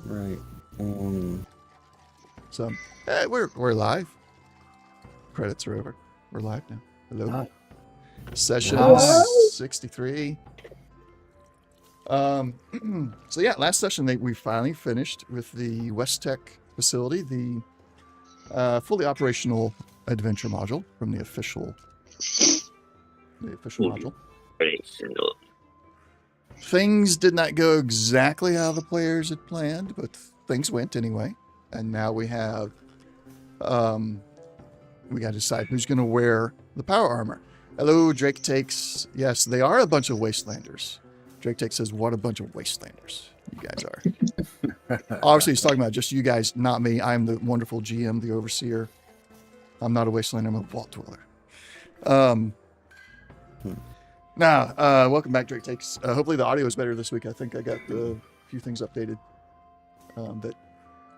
Right. So, we're live. Credits are over. We're live now. Hello. Session What? 63. So yeah, last session we finally finished with the West Tech facility, the fully operational adventure module from the official module. Things did not go exactly how the players had planned, but things went anyway. And now we have we got to decide who's going to wear the power armor. Hello, Drake Takes. Yes, they are a bunch of wastelanders. Drake Takes says, what a bunch of wastelanders you guys are. Obviously, he's talking about just you guys, not me. I'm the wonderful GM, the overseer. I'm not a wastelander. I'm a vault dweller. Now, welcome back, Drake Takes. Hopefully the audio is better this week. I think I got a few things updated that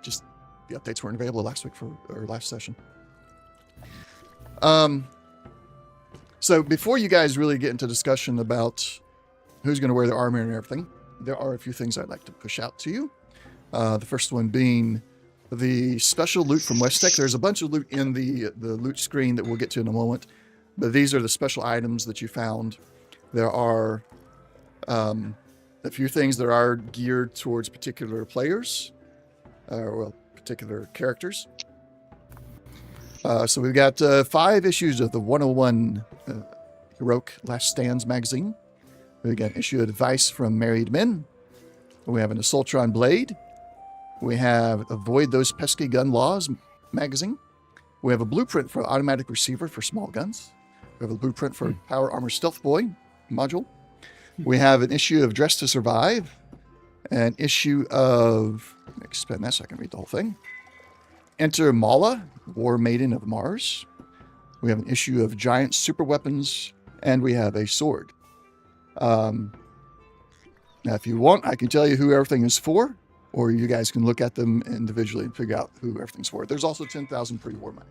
just the updates weren't available last week for our last session. So before you guys really get into discussion about who's going to wear the armor and everything, there are a few things I'd like to push out to you. The first one being the special loot from West Tech. There's a bunch of loot in the loot screen that we'll get to in a moment, but these are the special items that you found. There are a few things that are geared towards particular players, particular characters. So we've got 5 issues of the 101 Heroic Last Stands magazine. We got an issue of advice from married men. We have an Assaultron Blade. We have Avoid Those Pesky Gun Laws magazine. We have a blueprint for automatic receiver for small guns. We have a blueprint for Power Armor Stealth Boy module. We have an issue of Dress to Survive. An issue of, let me expand that so I can read the whole thing. Enter Mala, War Maiden of Mars. We have an issue of Giant Super Weapons, and we have a sword. Now, if you want, I can tell you who everything is for, or you guys can look at them individually and figure out who everything's for. There's also 10,000 pre-war money.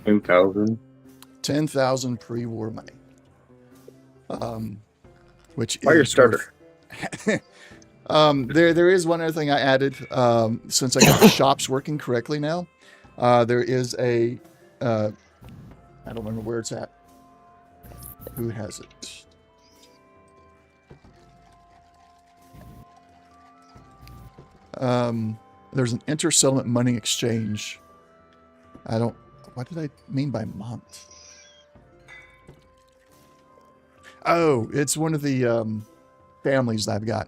10,000? 10,000 pre-war money. Which Why your is starter? There is one other thing I added. Since I got the shops working correctly now, there is a I don't remember where it's at. Who has it? There's an inter-settlement money exchange. What did I mean by month? Oh, it's one of the families that I've got.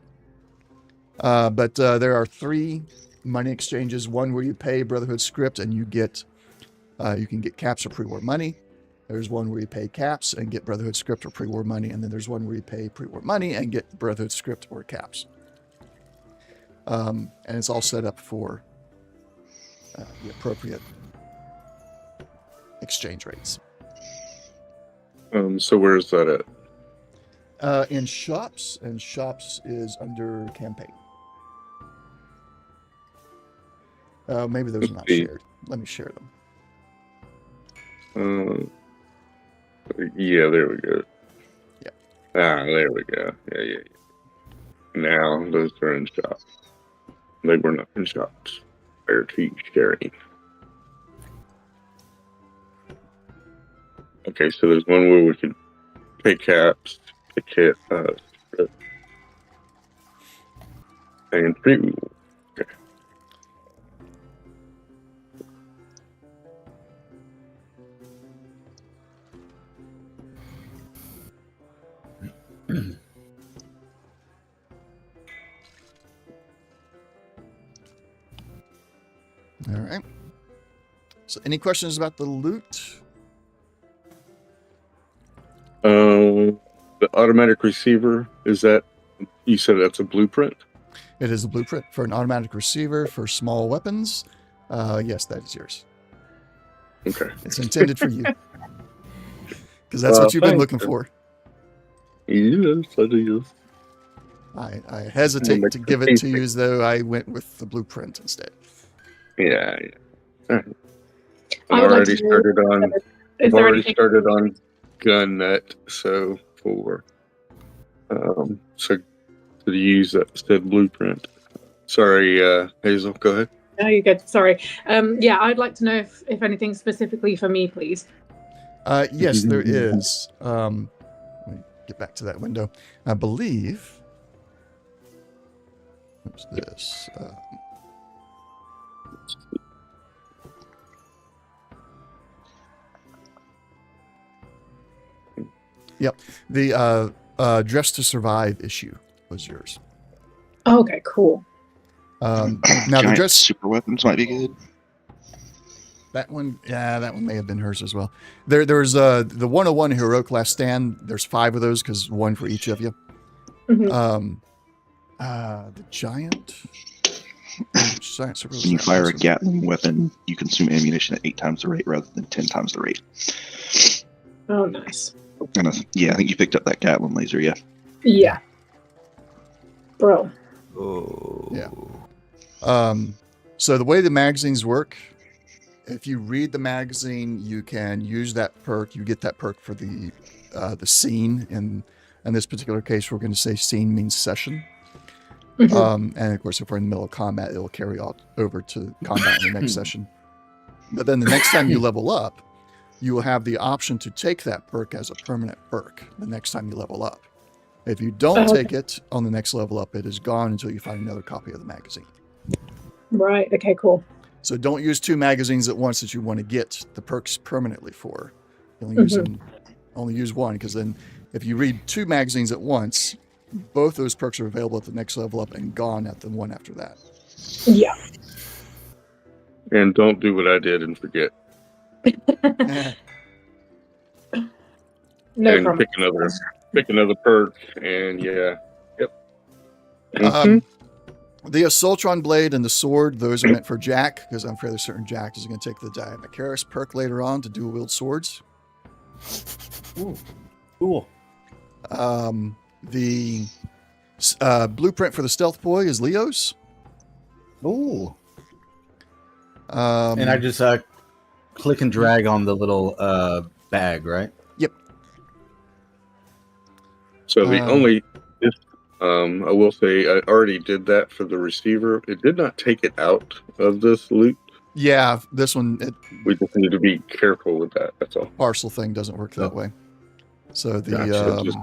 But there are 3 money exchanges. One where you pay Brotherhood script and you can get caps or pre-war money. There's one where you pay caps and get Brotherhood script or pre-war money. And then there's one where you pay pre-war money and get Brotherhood script or caps. And it's all set up for the appropriate exchange rates. So where's that at? In shops, and shops is under campaign. Maybe those are not shared. Let me share them. Yeah, there we go. Yeah. There we go. Yeah. Now those are in shops. They were not in shops. They're sharing. Okay, so there's one where we could pay caps, pay and free. Okay. All right. So any questions about the loot? The automatic receiver, is that, you said that's a blueprint? It is a blueprint for an automatic receiver for small weapons. Yes, that is yours. Okay. It's intended for you. Because that's what you've been looking for. Yes, that is. I hesitate to give it to you as though I went with the blueprint instead. Yeah. I've already started on Gun Nut, so for So to use that said blueprint. Sorry, Hazel, go ahead. No, you're good. Sorry. Yeah, I'd like to know if anything specifically for me, please. Yes, there is. Let me get back to that window. I believe. What's this? Yep. The Dress to Survive issue was yours. Okay, cool. Now Giant the dress super weapons might be good. that one, yeah, that one may have been hers as well. There's the 101 Heroic Last Stand. There's 5 of those because one for each of you. Mhm. The giant. When you fire a Gatling weapon, you consume ammunition at 8 times the rate rather than 10 times the rate. Oh, nice. And I think you picked up that Gatling laser, yeah. Yeah. Bro. Oh. Yeah. So the way the magazines work, if you read the magazine, you can use that perk. You get that perk for the scene. And in this particular case, we're going to say scene means session. Mhm. And of course, if we're in the middle of combat, it'll carry all over to combat in the next session. But then the next time you level up, you will have the option to take that perk as a permanent perk the next time you level up. If you don't take it on the next level up, it is gone until you find another copy of the magazine. Right. Okay, cool. So don't use 2 magazines at once that you want to get the perks permanently for. You only use one, because then if you read 2 magazines at once, both those perks are available at the next level up and gone at the one after that. Yeah. And don't do what I did and forget. No and problem. pick another perk, and yeah. Yep. The Assaultron Blade and the Sword, those are meant for Jack, because I'm fairly certain Jack is going to take the Diamacaris perk later on to dual wield swords. Ooh. Cool. The blueprint for the Stealth Boy is Leo's. Ooh. And And I just click and drag on the little bag, right? Yep. So the only, I will say, I already did that for the receiver. It did not take it out of this loot. Yeah, this one, We just need to be careful with that. That's all. parcel thing doesn't work that way. So the Gotcha. Just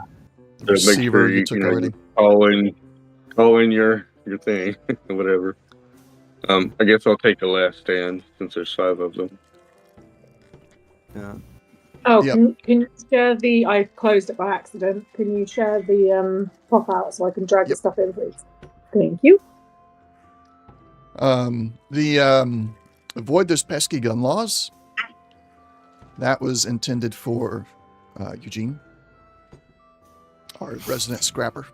the make receiver sure you took already. call in your thing, whatever. I guess I'll take the last stand since there's 5 of them. Yeah. Oh, Yep. can you share the? I closed it by accident. Can you share the pop out so I can drag the Yep. stuff in, please? Thank you. The avoid those pesky gun laws. That was intended for Eugene, our resident scrapper.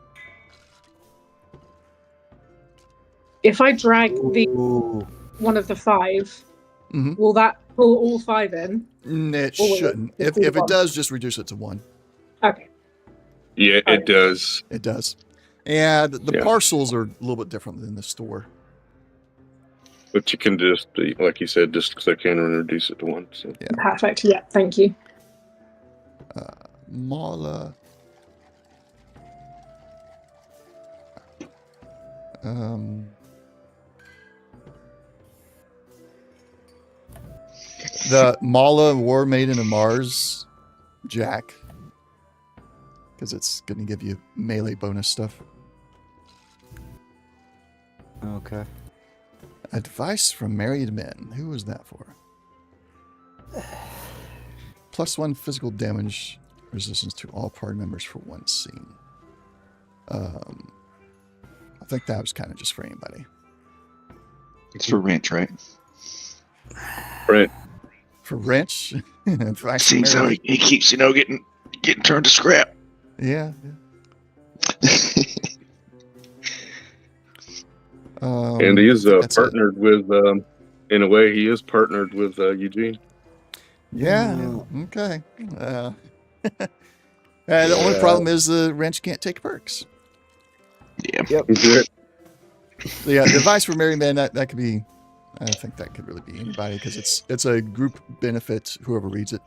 If I drag the Ooh. one of the 5, Mhm. will that pull all 5 in? It Or will it shouldn't. just If be it one? does, just reduce it to 1. Okay. Yeah, Oh, it does. It does. And the Yeah. parcels are a little bit different than the store. But you can just, like you said, just click in and reduce it to 1. So. Yeah. Perfect. Yeah. Thank you. Mala. The Mala War Maiden of Mars, Jack, because it's going to give you melee bonus stuff. Okay. Advice from Married Men. Who was that for? +1 physical damage resistance to all party members for 1 scene. I think that was kind of just for anybody. It's for wrench, right? Right. For Wrench, advice from Seems how Married. he keeps, getting turned to scrap. Yeah. And he is that's it. partnered with, in a way, he is partnered with Eugene. Yeah. Okay. The only problem is the Wrench can't take perks. Yeah. Yep. So yeah, the advice for Married Men, that could be. I think that could really be anybody because it's a group benefit. Whoever reads it.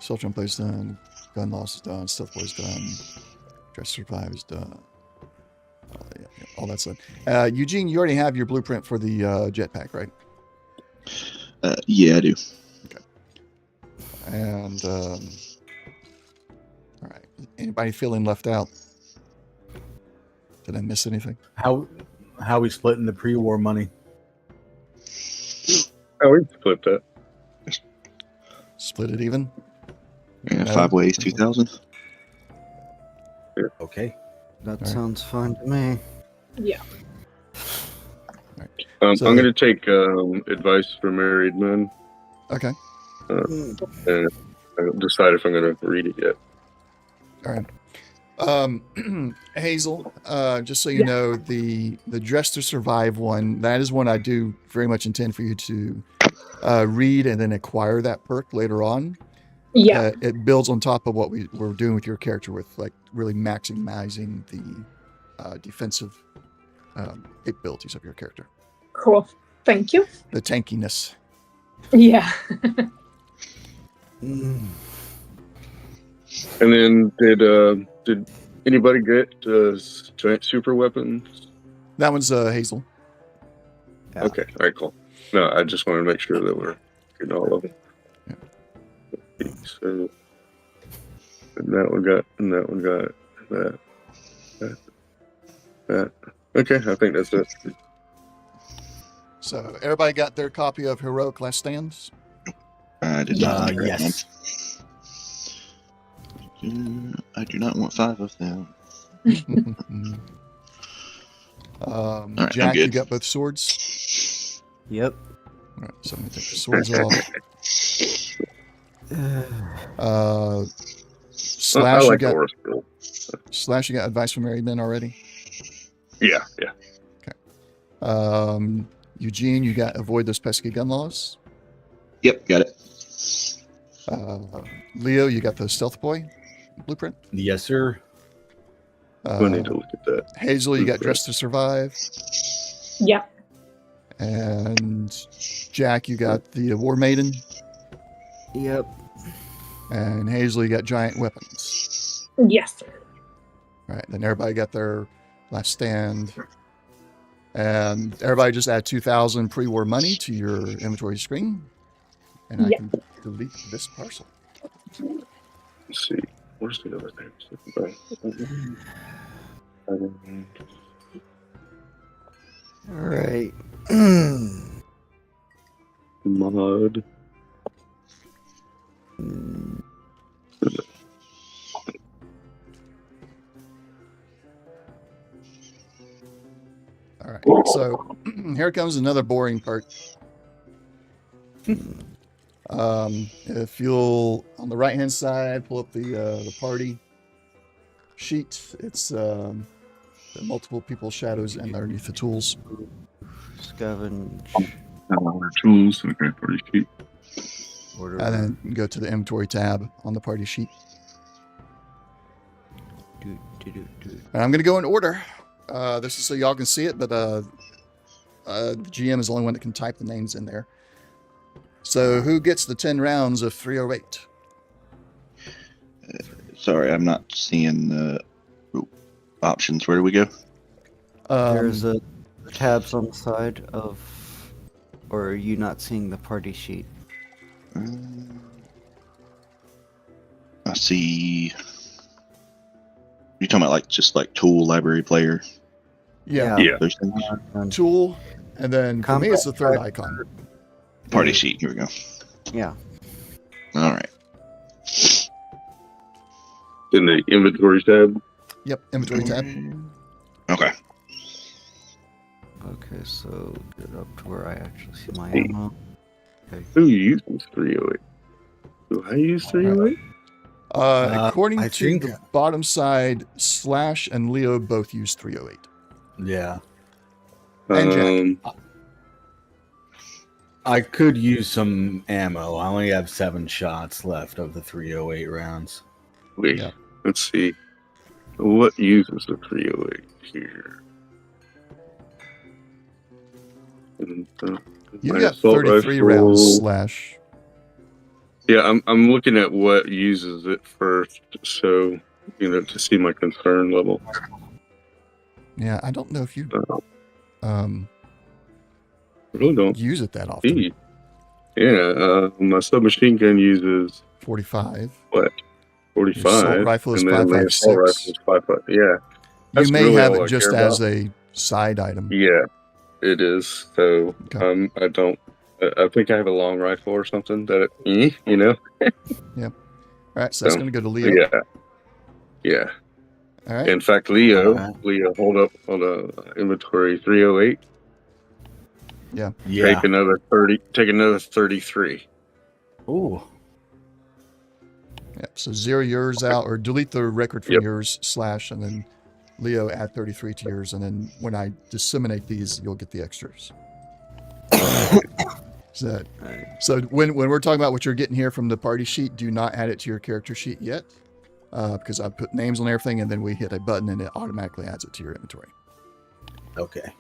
Soldier Play is done. Gun loss is done. Stealth Boy is done. Dress to Survive is done. Yeah, all that's done. Eugene, you already have your blueprint for the jetpack, right? Yeah, I do. Okay. And all right. Anybody feeling left out? Did I miss anything? How we splitting the pre-war money? Oh, we split that. Split it even? Yeah, No? 5 ways, 2,000. Okay. That Alright. sounds fine to me. Yeah. So- I'm going to take advice from married men Okay. and I haven't decided if I'm going to read it yet. All right. Hazel, just so you Yeah. know, the Dress to Survive one, that is one I do very much intend for you to read and then acquire that perk later on. Yeah. It builds on top of what we're doing with your character, with like really maximizing the defensive capabilities of your character, Cool. Thank you. the tankiness. Yeah. Mm. And then did anybody get giant super weapons? That one's Hazel. Yeah. Okay, all right, cool. No, I just wanted to make sure that we're getting all of them. Yeah. So, and that one got that. Okay, I think that's it. So everybody got their copy of Heroic Last Stands? I did Yeah. not. grab Yes. one. I do not want 5 of them. Um, I'm Jack, you good. got both swords? Yep. All right, so I'm going to take the swords off. Slash, I you like the got horse build. Slash, you got advice from married men already? Yeah. Eugene, you got avoid those pesky gun laws. Yep, got it. Leo, you got the stealth boy blueprint. Yes, sir. We need to look at that. Hazel, you got dress to survive. Yeah. And Jack, you got the war maiden. Yep. And Hazel, you got giant weapons. Yes. All right, then everybody got their last stand. And everybody just add 2,000 pre-war money to your inventory screen. And I Yeah. can delete this parcel. Let's see. Where's the other thing? All right. Mod. All right, so here comes another boring part. If you'll, on the right-hand side, pull up the party sheet. It's the multiple people shadows and underneath the tools. Scavenge. Tools. Okay, pretty cheap. Order. And then go to the inventory tab on the party sheet. Do. And I'm going to go in order. This is so y'all can see it, but the GM is the only one that can type the names in there. So who gets the 10 rounds of 308? Sorry, I'm not seeing the options. Where do we go? There's a tabs on the side of, or are you not seeing the party sheet? I see. You talking about like just like tool, library, player? Yeah. Yeah. Those things? Tool, and then for me it's the third icon. Party sheet. Here we go. Yeah. All right. In the inventory tab. Yep, inventory tab. Okay. Okay, so get up to where I actually see my ammo. Who uses 308? Do I use 308? According I to think- the bottom side, Slash and Leo both use 308. Yeah. And Jack. I could use some ammo. I only have 7 shots left of the 308 rounds. Wait, Yeah. let's see. What uses the 308 here? And, You my got assault 33 rifle- rounds, Slash. Yeah, I'm looking at what uses it first, so to see my concern level. Yeah, I don't know if you I really don't use it that often. see. Yeah, my submachine gun uses 45. what? Your assault 45, rifle is and then my assault rifle 5.56. is 5. Yeah, You that's may really have all it I just care as about. a side item. Yeah, it is. So Okay. I don't. I think I have a long rifle or something that All right, so that's going to go to Leo. Yeah. All right. In fact, Leo, Alright. hold up on inventory 308. Yeah. Yeah. Take another 30. Take another 33. Ooh. Yep. So 0 yours out, or delete the record from Yep. yours / and then Leo add 33 to yours, and then when I disseminate these, you'll get the extras. So when we're talking about what you're getting here from the party sheet, do not add it to your character sheet yet, because I put names on everything, and then we hit a button and it automatically adds it to your inventory. Okay.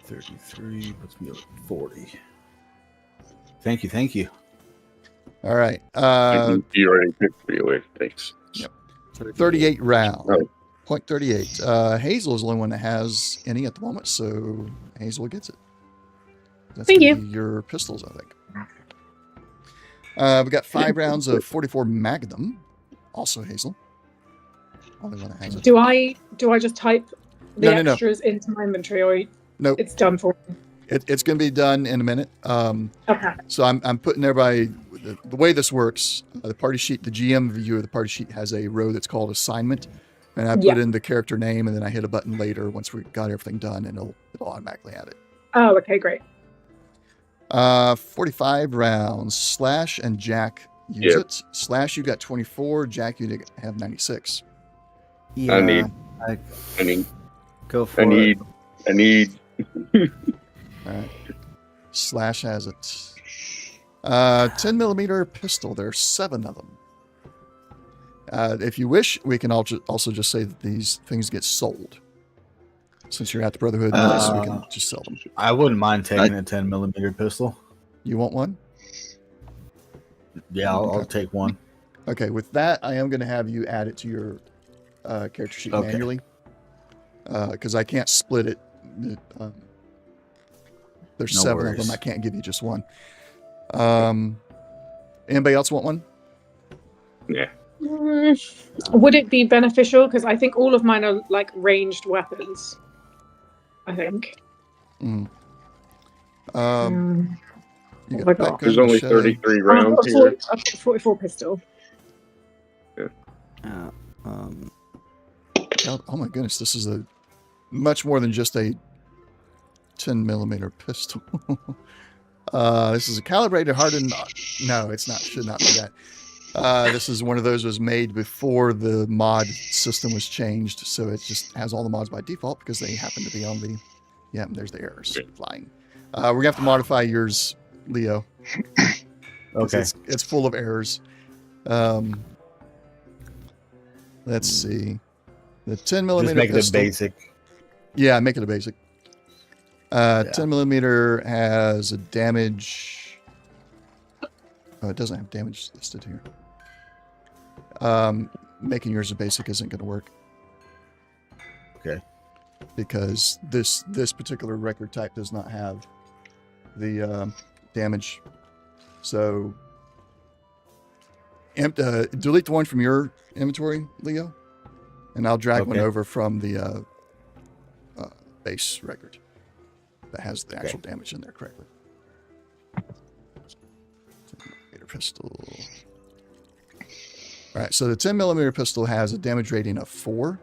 33 puts me up at 40. Thank you. All right. You already picked 308. Thanks. 38 round. Oh. Point 38. Hazel is the only one that has any at the moment, so Hazel gets it. That's Thank gonna you. be your pistols, I think. We got 5 rounds of 44 Magnum. Also Hazel. Only one that has it. Do I just type the No. extras into my inventory, or Nope. it's done for me? It's going to be done in a minute. Okay. So I'm putting everybody, the way this works, the party sheet, the GM view of the party sheet has a row that's called assignment. And I put in the character name, and then I hit a button later once we got everything done, and it'll automatically add it. Oh, okay, great. 45 rounds. Slash and Jack use it. Slash, you got 24. Jack, you have 96. Yeah, I need. go for I need. All right. Slash has it. 10 millimeter pistol. There's 7 of them. If you wish, we can also just say that these things get sold. Since you're at the Brotherhood, we can just sell them. I wouldn't mind taking a 10 millimeter pistol. You want one? Yeah, I'll take one. Okay, with that, I am going to have you add it to your character sheet manually. Because I can't split it. There's 7 of them. I can't give you just one. Anybody else want one? Yeah. Would it be beneficial? Because I think all of mine are like ranged weapons. I think. You got I got? There's only 33 rounds here. I've got a 44 pistol. Oh my goodness, this is a much more than just a 10 millimeter pistol. This is a calibrated hardened. No, it's not. Should not be that. This is one of those that was made before the mod system was changed, so it just has all the mods by default because they happen to be on the. Yeah, there's the errors flying. We're gonna have to modify yours, Leo. Okay. It's full of errors. Let's see. The 10 millimeter. Just make pistol, it basic. Yeah, make it a basic. 10 millimeter has a damage. Oh, it doesn't have damage listed here. Making yours a basic isn't going to work. Okay. Because this particular record type does not have the damage. So delete the one from your inventory, Leo, and I'll drag one over from the base record that has the actual damage in there correctly. Pistol. All right, so the 10 millimeter pistol has a damage rating of 4.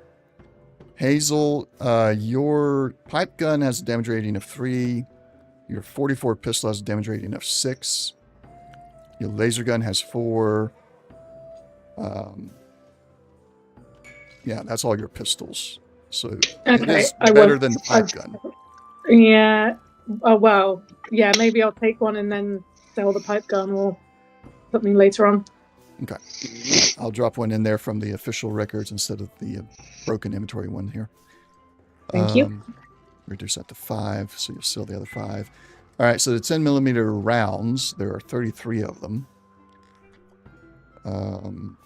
Hazel, your pipe gun has a damage rating of 3. Your 44 pistol has a damage rating of 6. Your laser gun has 4. Yeah, that's all your pistols. So it is better than the pipe gun. Yeah. Oh well. Yeah. Maybe I'll take one and then sell the pipe gun or something later on. Okay. I'll drop one in there from the official records instead of the broken inventory one here. Thank you. Reduce that to 5, so you'll sell the other 5. All right, so the 10 millimeter rounds, there are 33 of them. And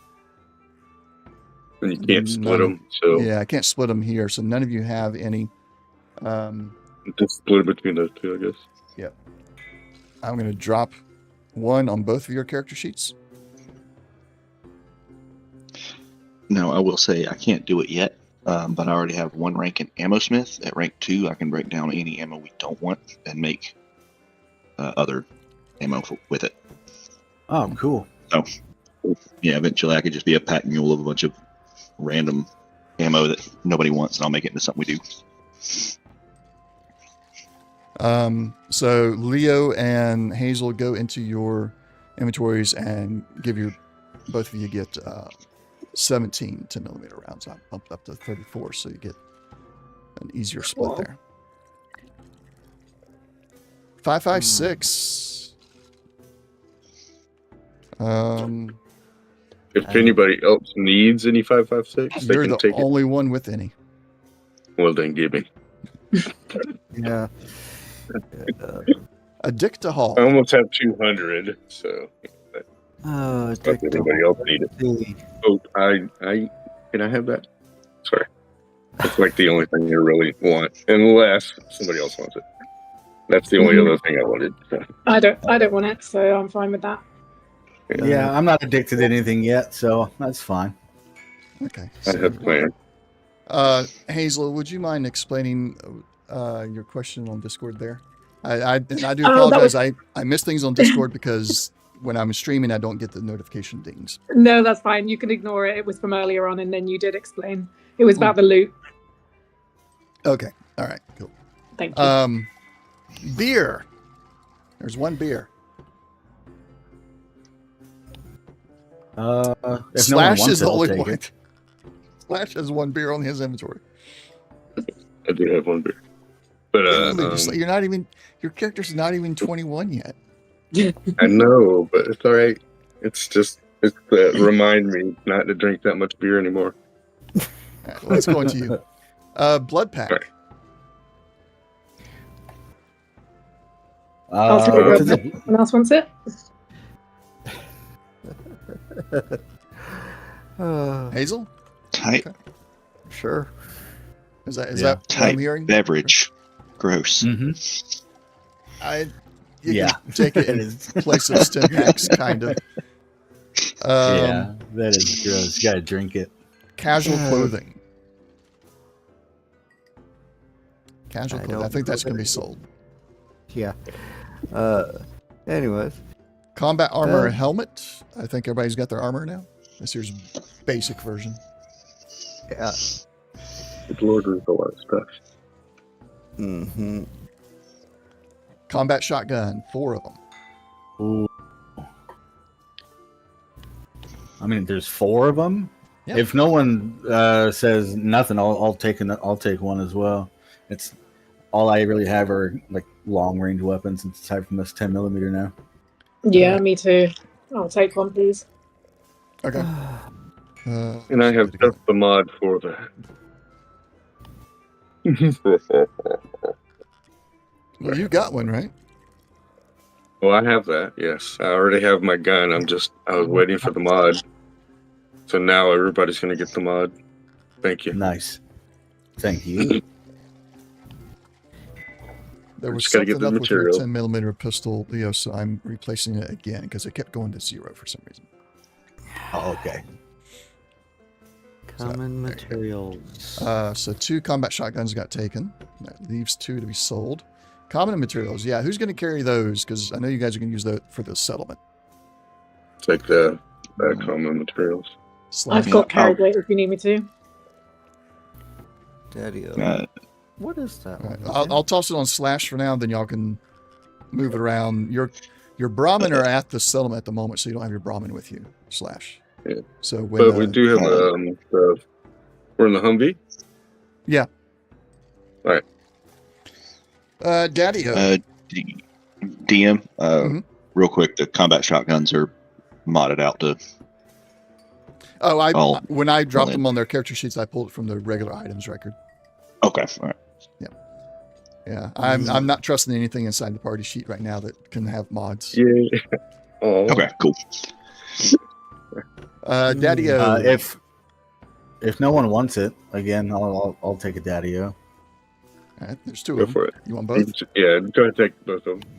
you can't split them, so Yeah, I can't split them here, so none of you have any. just split it between those two, I guess. Yep. I'm going to drop one on both of your character sheets. Now, I will say I can't do it yet, but I already have one rank in Ammo Smith. At rank 2, I can break down any ammo we don't want and make other ammo with it. Oh, cool. So, yeah, eventually I could just be a pack mule of a bunch of random ammo that nobody wants, and I'll make it into something we do. So Leo and Hazel go into your inventories and give you, both of you get 17 10 millimeter rounds. I bumped up to 34, so you get an easier split there. 5.56. If anybody else needs any 5.56, they You're can the take only one with any. it. Well, then give me. Yeah. Addictahol. I almost have 200, so Oh, if anybody else need it. Oh, I can I have that? Sorry, it's like the only thing you really want, unless somebody else wants it. That's the only other thing I wanted. So. I don't want it, so I'm fine with that. Yeah, I'm not addicted to anything yet, so that's fine. Okay. I have planned. Hazel, would you mind explaining your question on Discord there? I do Oh, that apologize. was- I miss things on Discord because when I'm streaming, I don't get the notification dings. No, that's fine. You can ignore it. It was from earlier on, and then you did explain. It was about the loot. Okay. All right. Cool. Thank you. Beer. There's one beer. If Slash no one wants is the it, I'll only take one. it. Slash has one beer on his inventory. I do have one beer, but You're not even. Your character's not even 21 yet. I know, but it's all right. It's remind me not to drink that much beer anymore. All right, let's go into you. Blood pack. Right. I'll take it. Does it- Anyone else wants it? Hazel. Tight, Sure. Is that Yeah. that what tight I'm hearing? beverage. Gross. Mhm. You Yeah. can take it It in is. place of stim packs, kind of. Yeah, that is gross. You gotta drink it. Casual clothing. Casual I clothing. I don't think that's know going to be that- sold. Yeah. Anyways. Combat armor and helmet. I think everybody's got their armor now. This here's basic version. Yeah. Good Lord, there's a lot of stuff. Mm-hmm. Combat shotgun. 4 of them. Ooh. I mean, there's 4 of them. Yeah. If no one says nothing, I'll take one as well. It's all I really have are like long range weapons, and aside from this 10 millimeter now. Yeah, me too. I'll take one, please. Okay. And I have just the mod for that. Well, you got one, right? Well, I have that. Yes, I already have my gun. I was waiting for the mod. So now everybody's gonna get the mod. Thank you. Nice. Thank you. There was Just gotta get something the up with your material. 10 millimeter pistol, Leo, so I'm replacing it again because it kept going to 0 for some reason. Oh, okay. Common materials. So 2 combat shotguns got taken. That leaves 2 to be sold. Common materials. Yeah, who's going to carry those? Because I know you guys are going to use that for the settlement. Take the common materials. Slash. I've got carried weight if you need me to. Daddy-o. What is that All right, one? I'll toss it on Slash for now, then y'all can move it around. Your Brahmin are at the settlement at the moment, so you don't have your Brahmin with you, Slash. Yeah. So when But we do have we're in the Humvee. Yeah. All right. Daddy. DM, Mhm. real quick, the combat shotguns are modded out to. Oh, when I dropped in. them on their character sheets, I pulled it from the regular items record. Okay, all right. Yeah, I'm not trusting anything inside the party sheet right now that can have mods. Yeah. Oh. Okay, cool. Daddy-O. If no one wants it, again, I'll take a Daddy-O. All right, there's two Go of them. for it. You want both? Yeah, try to take both of them.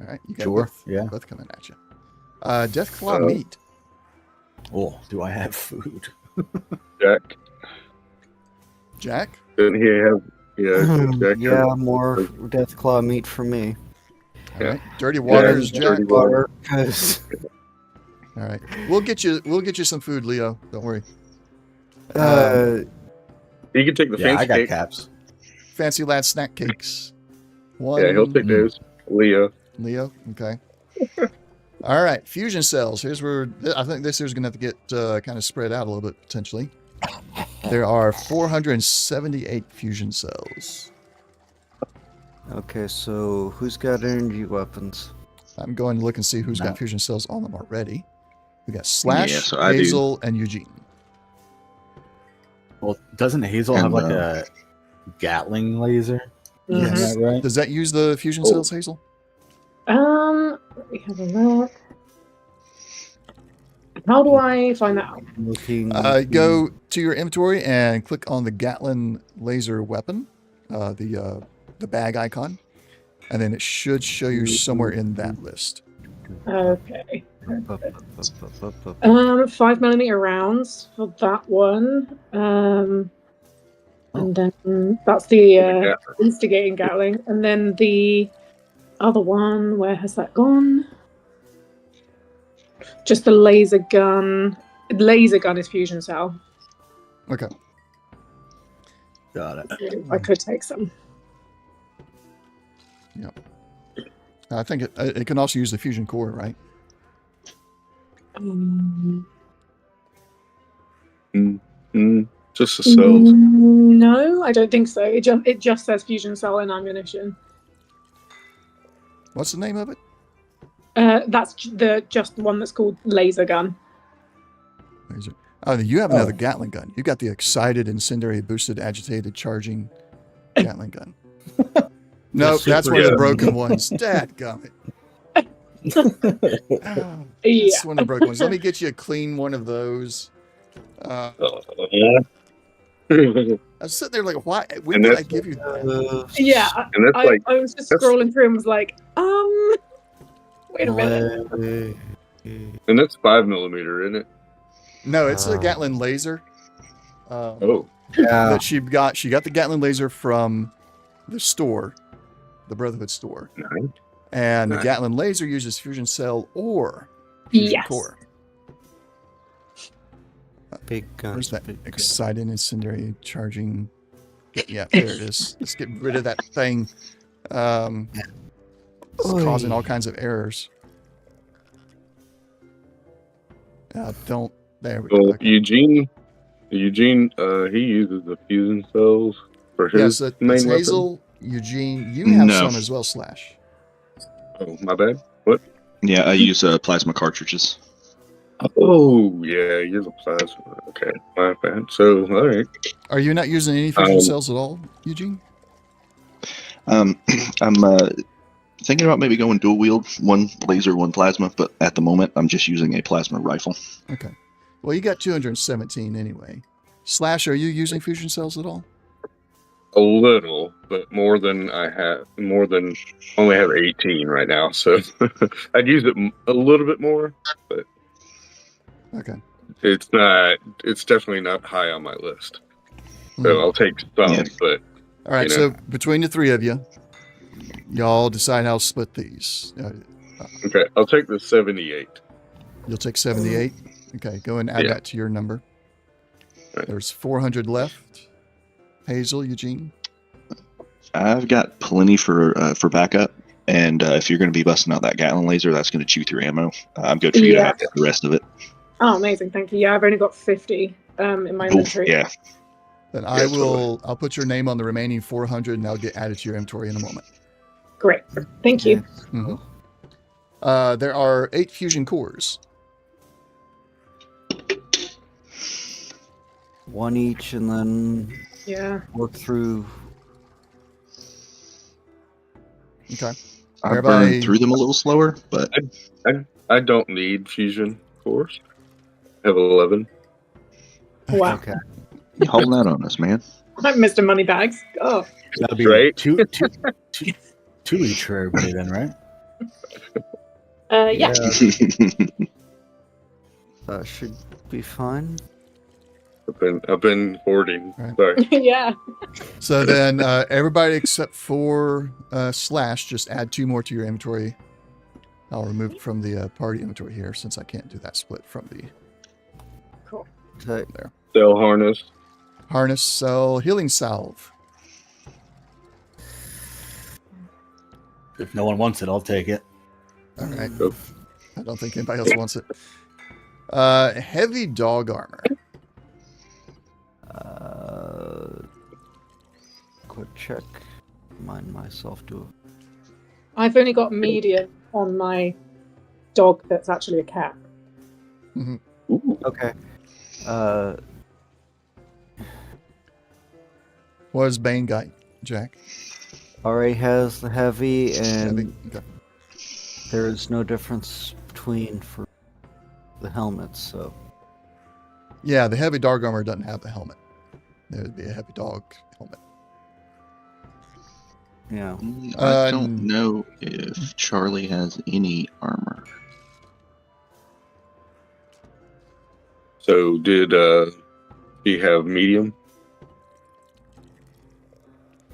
All right, you got Sure, both. yeah. Both coming at you. Deathclaw meat. Oh, do I have food? Jack, Jack. didn't he have? Yeah, Jack. Yeah, more Deathclaw meat for me. All right. Dirty waters, Yeah, Jack. dirty water. All right. We'll get you some food, Leo. Don't worry. You can take the Yeah, fancy I got cake. caps. Fancy lad snack cakes. One. Yeah, he'll take those. Leo. Leo. Okay. All right. Fusion cells. Here's where I think this is going to have to get kind of spread out a little bit potentially. There are 478 fusion cells. Okay, so who's got energy weapons? I'm going to look and see who's No. got fusion cells on them already. We got Slash, Yeah, so I do. Hazel, and Eugene. Well, doesn't Hazel have And, like a Gatling laser? Mhm. Is that right? Does that use the fusion cells, Hazel? Let me have a look. How do I find that out? Looking. Go to your inventory and click on the Gatlin laser weapon, the bag icon, and then it should show you somewhere in that list. Okay. Up. 5mm rounds for that one. And then that's the instigating Gatling. And then the other one, where has that gone? Just the laser gun. Laser gun is fusion cell. Okay. Got it. I could take some. I think it can also use the fusion core, right? Just the cells. No, I don't think so. It just says fusion cell and ammunition. What's the name of it? That's just the one that's called laser gun. Laser. Oh, you have another Gatling gun. You got the excited, incendiary, boosted, agitated, charging Gatling gun. No, that's one of the broken ones. Dadgummit. It's one of the broken ones. Let me get you a clean one of those. I was sitting there like, why? When And did I that's- give you that? Yeah, And that's like I was just that's- scrolling through and was like, wait a minute. and that's 5mm, isn't it? No, it's a Gatlin laser. Oh, Yeah. That she got the Gatlin laser from the store, the Brotherhood store. nice. And the Nice. Gatlin laser uses fusion cell or fusion Yes. core. Big guns. Where's that big guns. excited, incendiary, charging? Yeah, there it is. Let's get rid of that thing. It's causing all kinds of errors. There we go. Well, Okay. Eugene, he uses the fusion cells for his Yes, main it's weapon. Hazel, Eugene. You have No. some as well, Slash. Oh, my bad. What? Yeah, I use plasma cartridges. Oh, yeah, he has a plasma. Okay, my bad. So, all right. Are you not using any fusion cells at all, Eugene? I'm thinking about maybe going dual wield, one laser, one plasma, but at the moment I'm just using a plasma rifle. Okay. Well, you got 217 anyway. Slash, are you using fusion cells at all? A little, but more than I have. Only have 18 right now, so I'd use it a little bit more, but Okay. it's definitely not high on my list. So I'll take some, Yeah. but All right, you know. so between the three of you, y'all decide how to split these. Okay, I'll take the 78. You'll take 78. Okay, go and add Yeah. that to your number. Right. There's 400 left. Hazel, Eugene. I've got plenty for backup, and if you're going to be busting out that Gatlin laser, that's going to chew through ammo. I'm good for you to Yeah. have the rest of it. Oh, amazing! Thank you. Yeah, I've only got 50 in my Oof, inventory. yeah. Then Yeah, totally. I'll put your name on the remaining 400 and I'll get added to your inventory in a moment. Great. Thank you. Mhm. There are 8 fusion cores. One each, and then Yeah. work through Okay. I Everybody- burned through them a little slower, but I don't need fusion cores. I have 11. Wow. Okay. you holding out on us, man. I'm Mr. Moneybags. Oh, That'll be Right? two each for everybody then, right? yeah. That should be fine. I've been hoarding. Right. Sorry. Yeah. So then everybody except for Slash, just add 2 more to your inventory. I'll remove it from the party inventory here since I can't do that split from the Cool. Okay. Cell harness. harness. Sell healing salve. If no one wants it, I'll take it. All right. Go. I don't think anybody else wants it. Heavy dog armor. Quick check. Remind myself to. I've only got medium on my dog that's actually a cat. Mhm. Ooh. Okay. What does Bane got, Jack? Already has the heavy, and Heavy. Okay. there is no difference between for the helmets. So Yeah, the heavy dog armor doesn't have the helmet. There would be a heavy dog helmet. yeah. I don't know if Charlie has any armor. So did he have medium?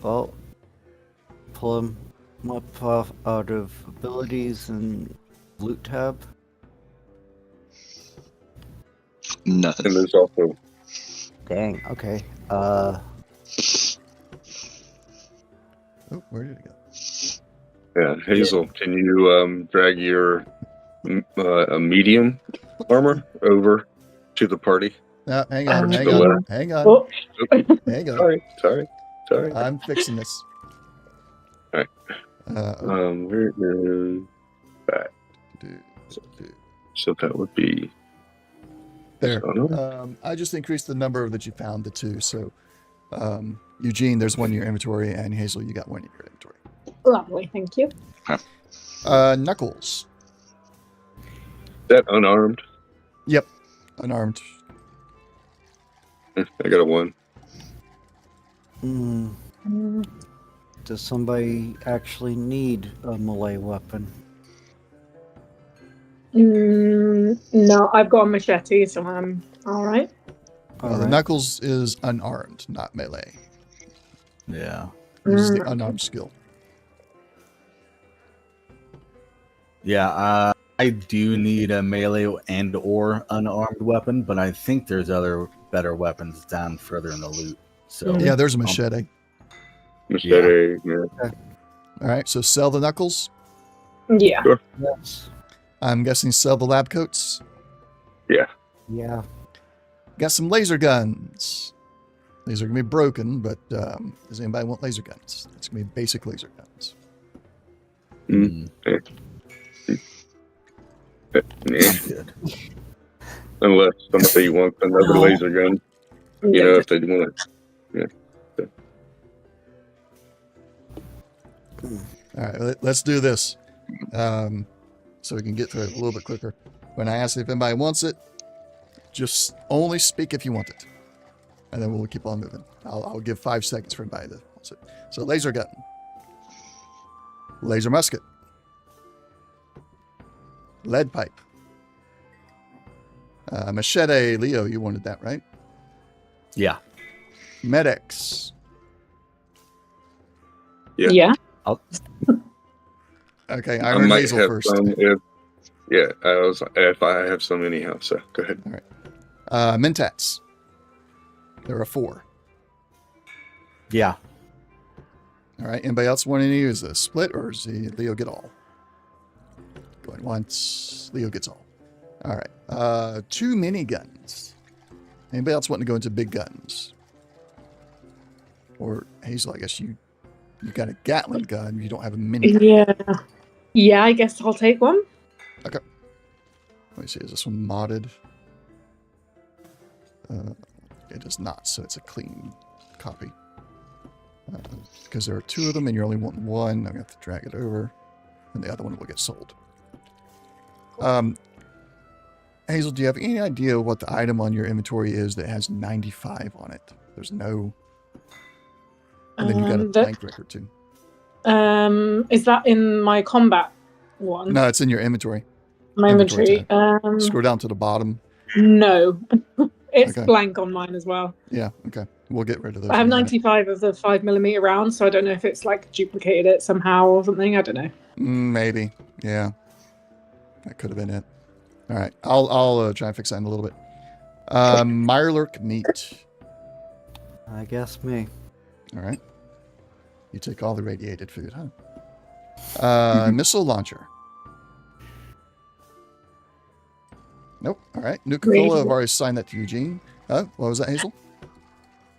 Well, pull him up out of abilities and loot tab. Nothing. And there's also Dang. Okay. Oh, where did it go? yeah, Hazel. Can you drag your medium armor over to the party? No, hang on, Just hang the on, letter. hang on, Oh, hang on. Sorry. I'm fixing this. All right. Where is that? So that would be There. Oh, no. I just increased the number that you found to 2. So, Eugene, there's 1 in your inventory, and Hazel, you got 1 in your inventory. lovely. Thank you. Knuckles. That unarmed. Yep, unarmed. I got a 1. Does somebody actually need a melee weapon? No, I've got a machete, so I'm all right. The Alright. Knuckles is unarmed, not melee. Yeah. Uses the unarmed skill. Yeah, I do need a melee and or unarmed weapon, but I think there's other better weapons down further in the loot. So Yeah, there's a machete. Machete. Yeah. All right, so sell the Knuckles. Yeah. Yes. I'm guessing sell the lab coats. Yeah. Got some laser guns. These are going to be broken, but does anybody want laser guns? It's going to be basic laser guns. Mm. I'm Yeah. good. Unless somebody wants another No. laser gun. You know, if they want it. All right, let's do this. So we can get through it a little bit quicker. When I ask if anybody wants it, just only speak if you want it. And then we'll keep on moving. I'll give 5 seconds for anybody that wants it. So laser gun. Laser musket. Lead pipe. Machete. Leo, you wanted that, right? Yeah. Medics. Yeah. Yeah. Okay, I I heard might Hazel have first. some if I have some anyhow, so go ahead. Mentats. There are 4. Yeah. All right. Anybody else want any? Is it a split or is Leo get all? Going once. Leo gets all. All right. 2 miniguns. Anybody else want to go into big guns? Or Hazel, I guess you got a Gatling gun. You don't have a minigun. Yeah. Yeah, I guess I'll take one. Let me see. Is this one modded? It is not, so it's a clean copy. Because there are two of them and you're only wanting one. I'm going to have to drag it over. And the other one will get sold. Hazel, do you have any idea what the item on your inventory is that has 95 on it? There's no... And then you got a blank record too. Is that in my combat one? No, it's in your inventory. My inventory. Scroll down to the bottom. No. It's Okay. blank on mine as well. Yeah, okay. We'll get rid of those. I have in a minute. 95 of the 5mm rounds, so I don't know if it's like duplicated it somehow or something. I don't know. Maybe. Yeah. That could have been it. All right. I'll try and fix that in a little bit. Mirelurk meat. I guess me. All right. You take all the radiated food, huh? Missile launcher. Nope. All right. Nuka-Cola, I've already assigned that to Eugene. What was that, Hazel?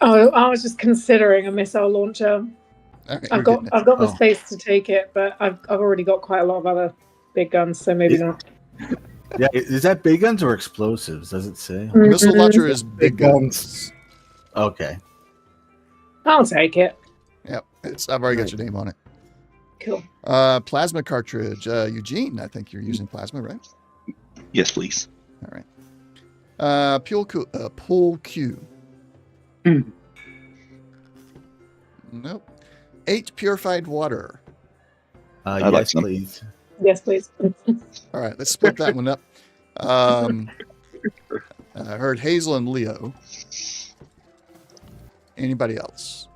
Oh, I was just considering a missile launcher. Okay, I've got the space to take it, but I've already got quite a lot of other big guns, so maybe not. Yeah, is that big guns or explosives? Does it say? Missile launcher is big guns. Okay. I'll take it. Yep. I've already got your name on it. Cool. Plasma cartridge. Eugene, I think you're using plasma, right? Yes, please. All right. Pool Q. Nope. 8 purified water. I'd like some. Please. Yes, please. All right, let's split that one up. I heard Hazel and Leo. Anybody else?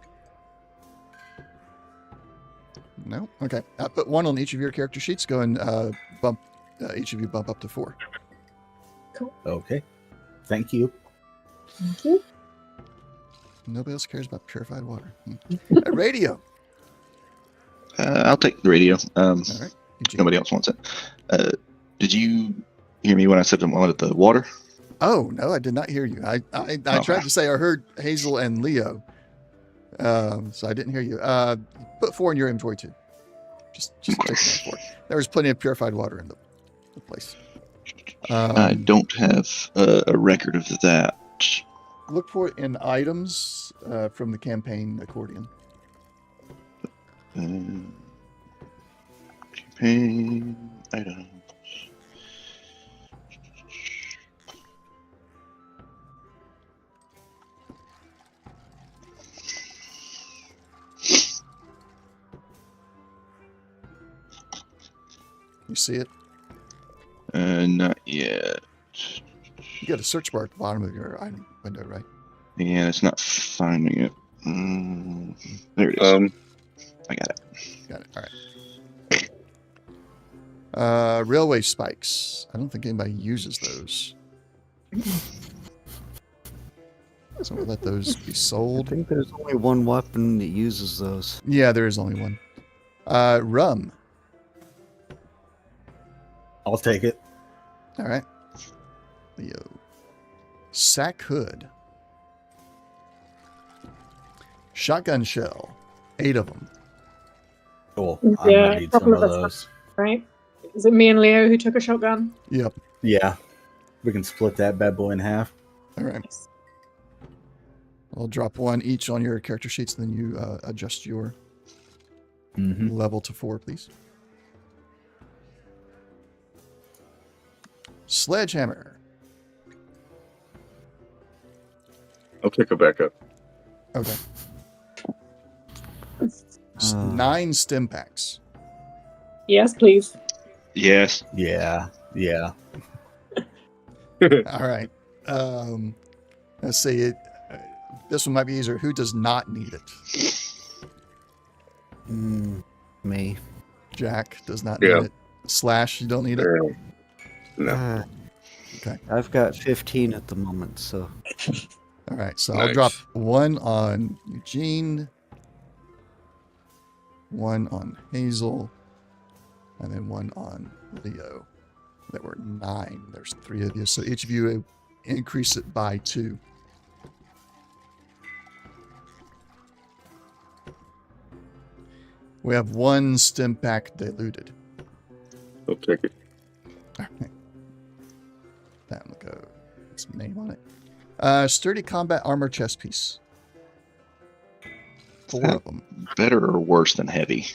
No? Okay. I put one on each of your character sheets. Go and bump each of you bump up to 4. Okay. Thank you. Thank you. Nobody else cares about purified water. Radio. I'll take the radio. All right. Eugene. Nobody else wants it. Did you hear me when I said I wanted the water? Oh, no, I did not hear you. I tried to say I heard Hazel and Leo. So I didn't hear you. Put 4 in your inventory too. Just take 4. There was plenty of purified water in the place. I don't have a record of that. Look for it in items from the campaign accordion. Campaign items. You see it? Not yet. You got a search bar at the bottom of your item window, right? Yeah, it's not finding it. There it is. I got it. Got it. All right. Railway spikes. I don't think anybody uses those. So we'll let those be I sold. think there's only one weapon that uses those. Yeah, there is only one. Rum. I'll take it. All right. Leo. Sack hood. Shotgun shell. 8 of them. Cool. Yeah, I'm gonna need some couple of of us those. Right? Is it me and Leo who took a shotgun? Yep. Yeah. We can split that bad boy in half. All right. I'll drop 1 each on your character sheets, then you adjust your level to 4, please. Sledgehammer. I'll take a backup. Okay. Uh. 9 stim packs. Yes, please. Yes. Yeah. Yeah. All right. Let's see. This one might be easier. Who does not need it? Me. Jack does not need it. Slash, you don't need it? No. Okay. I've got 15 at the moment, so. All right. So Nice. I'll drop 1 on Eugene, 1 on Hazel, and then 1 on Leo. There were 9. There's 3 of you. So each of you increase it by 2. We have 1 stim pack diluted. I'll take it. All right. That will go. Its name on it. Sturdy combat armor chest piece. 4 of them. Better or worse than heavy?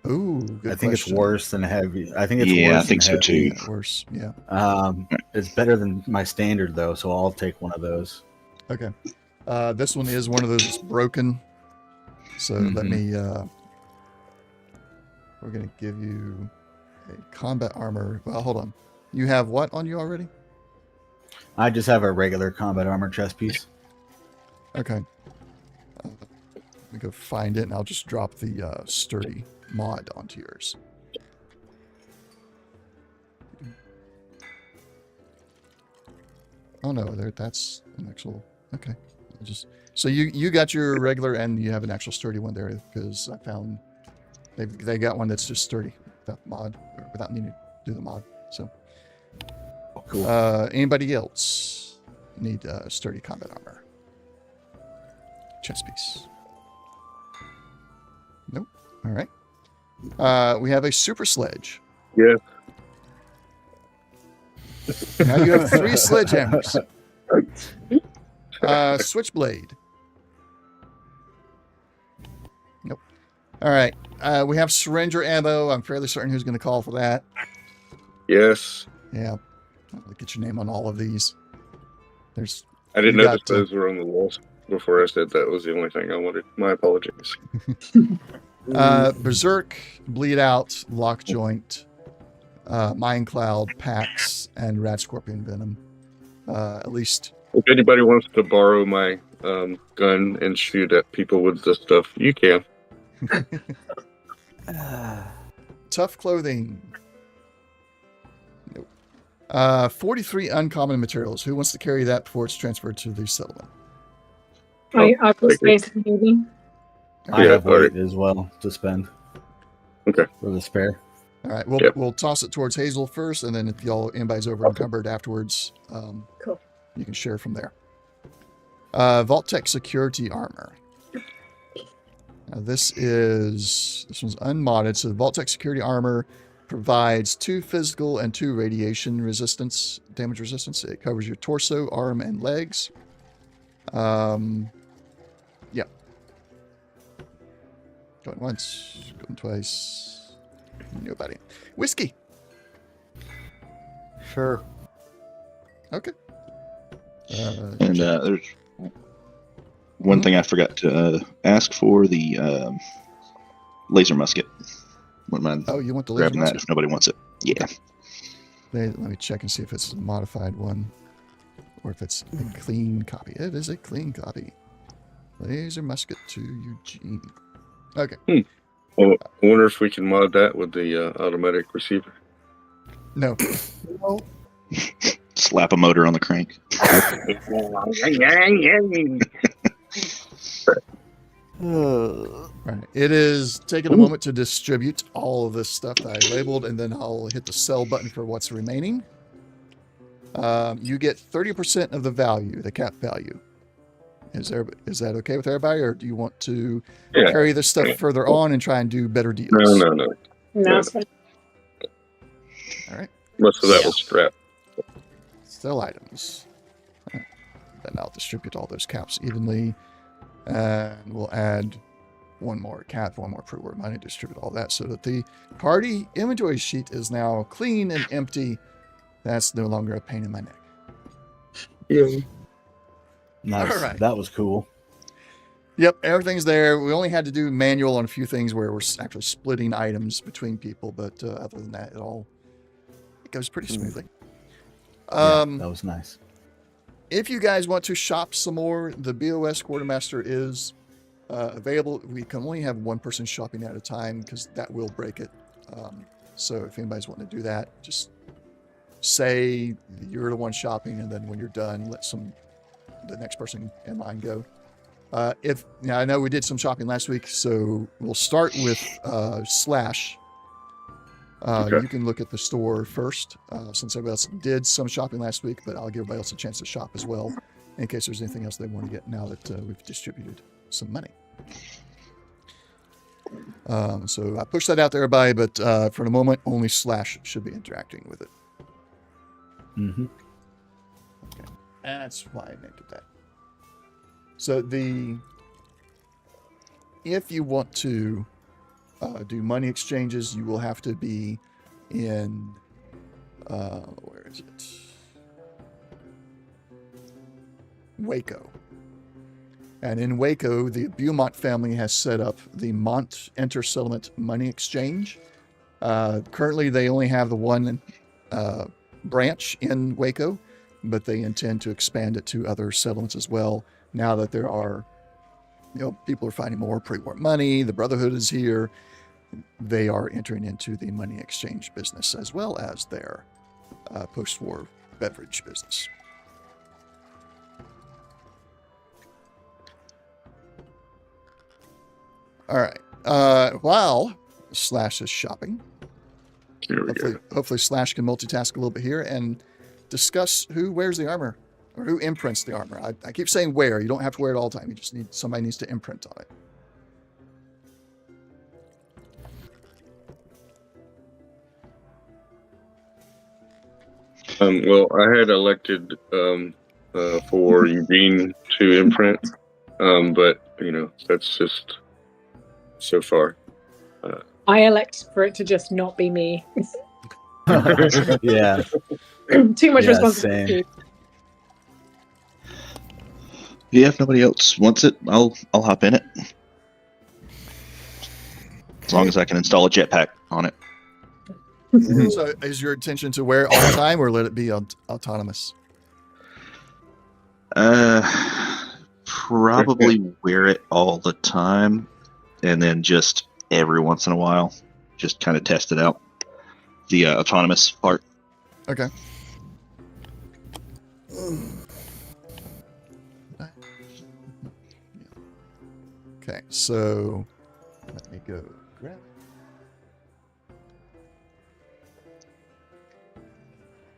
Ooh, good I think question. it's worse than heavy. I think it's Yeah, worse I think than so heavy. too. Yeah, worse. Yeah. It's better than my standard though, so I'll take one of those. Okay. This one is one of those that's broken. So let me. We're gonna give you a combat armor. Well, hold on. You have what on you already? I just have a regular combat armor chest piece. Okay. Let me go find it, and I'll just drop the sturdy mod onto yours. Oh no, there. That's an actual. Okay. I'll just. So you got your regular, and you have an actual sturdy one there because I found they got one that's just sturdy without mod or without needing to do the mod. So. Cool. Anybody else need sturdy combat armor? Chest piece. Nope. All right. We have a super sledge. Yeah. Now you have 3 sledgehammers. Switchblade. Nope. All right. We have syringer ammo. I'm fairly certain who's going to call for that. Yes. Yeah. I'll get your name on all of these. There's. I didn't You notice got, those were on the walls before I said that was the only thing I wanted. My apologies. Berserk, Bleed Out, Lock Joint, Mind Cloud, Pax, and Rat Scorpion Venom. At least. If anybody wants to borrow my gun and shoot at people with this stuff, you can. Tough clothing. Nope. 43 uncommon materials. Who wants to carry that before it's transferred to the settlement? I put thank you. space in maybe. I Yeah, have all weight as well to spend. Okay. For the spare. All right, Yep. we'll toss it towards Hazel first, and then if anybody's over encumbered afterwards, Cool. you can share from there. Vault-Tec security armor. Now this one's unmodded. So the Vault-Tec security armor provides 2 physical and 2 radiation damage resistance. It covers your torso, arm, and legs. Yeah. Going once, going twice. Nobody. Whiskey. Sure. Okay. And there's one thing I forgot to ask for, the laser musket. Wouldn't mind Oh, you want the laser grabbing that musket? if nobody wants it. Yeah. Let me check and see if it's a modified one or if it's a clean copy. It is a clean copy. Laser musket to Eugene. Okay. Well, I wonder if we can mod that with the automatic receiver. No. Slap a motor on the crank. Right. It is taking a moment to distribute all of this stuff that I labeled, and then I'll hit the sell button for what's remaining. You get 30% of the value, the cap value. Is that okay with everybody, or do you want to carry this stuff further on and try and do better deals? No. No, it's fine. All right. Most of that was scrap. Sell items. Then I'll distribute all those caps evenly. And we'll add one more cap, one more pre-word money, distribute all that so that the party inventory sheet is now clean and empty. That's no longer a pain in my neck. Yeah. Nice. All right. That was cool. Yep, everything's there. We only had to do manual on a few things where we're actually splitting items between people, but other than that, it goes pretty smoothly. Yeah, that was nice. If you guys want to shop some more, the BOS Quartermaster is available. We can only have one person shopping at a time because that will break it. So if anybody's wanting to do that, just say you're the one shopping, and then when you're done, let the next person in line go. I know we did some shopping last week, so we'll start with Slash. Okay. You can look at the store first, since everybody else did some shopping last week, but I'll give everybody else a chance to shop as well, in case there's anything else they want to get now that we've distributed some money. So I pushed that out to everybody, but for the moment, only Slash should be interacting with it. Mm-hmm. That's why I named it that. So the if you want to do money exchanges, you will have to be in where is it? Waco. And in Waco, the Beaumont family has set up the Mont Inter-Settlement Money Exchange. Currently, they only have the one branch in Waco, but they intend to expand it to other settlements as well. Now that there are, people are finding more pre-war money, the Brotherhood is here, they are entering into the money exchange business as well as their post-war beverage business. All right. While Slash is shopping, hopefully Slash can multitask a little bit here and discuss who wears the armor or who imprints the armor. I keep saying wear. You don't have to wear it all the time. You just somebody needs to imprint on it. Well, I had elected for Eugene to imprint, but that's just so far. I elect for it to just not be me. Yeah. Too much Yeah, responsibility. Yeah, if nobody else wants it, I'll hop in it. As long as I can install a jetpack on it. So is your intention to wear it all the time or let it be autonomous? Probably wear it all the time, and then just every once in a while, just kind of test it out. The autonomous part. Okay. Okay, so let me go grab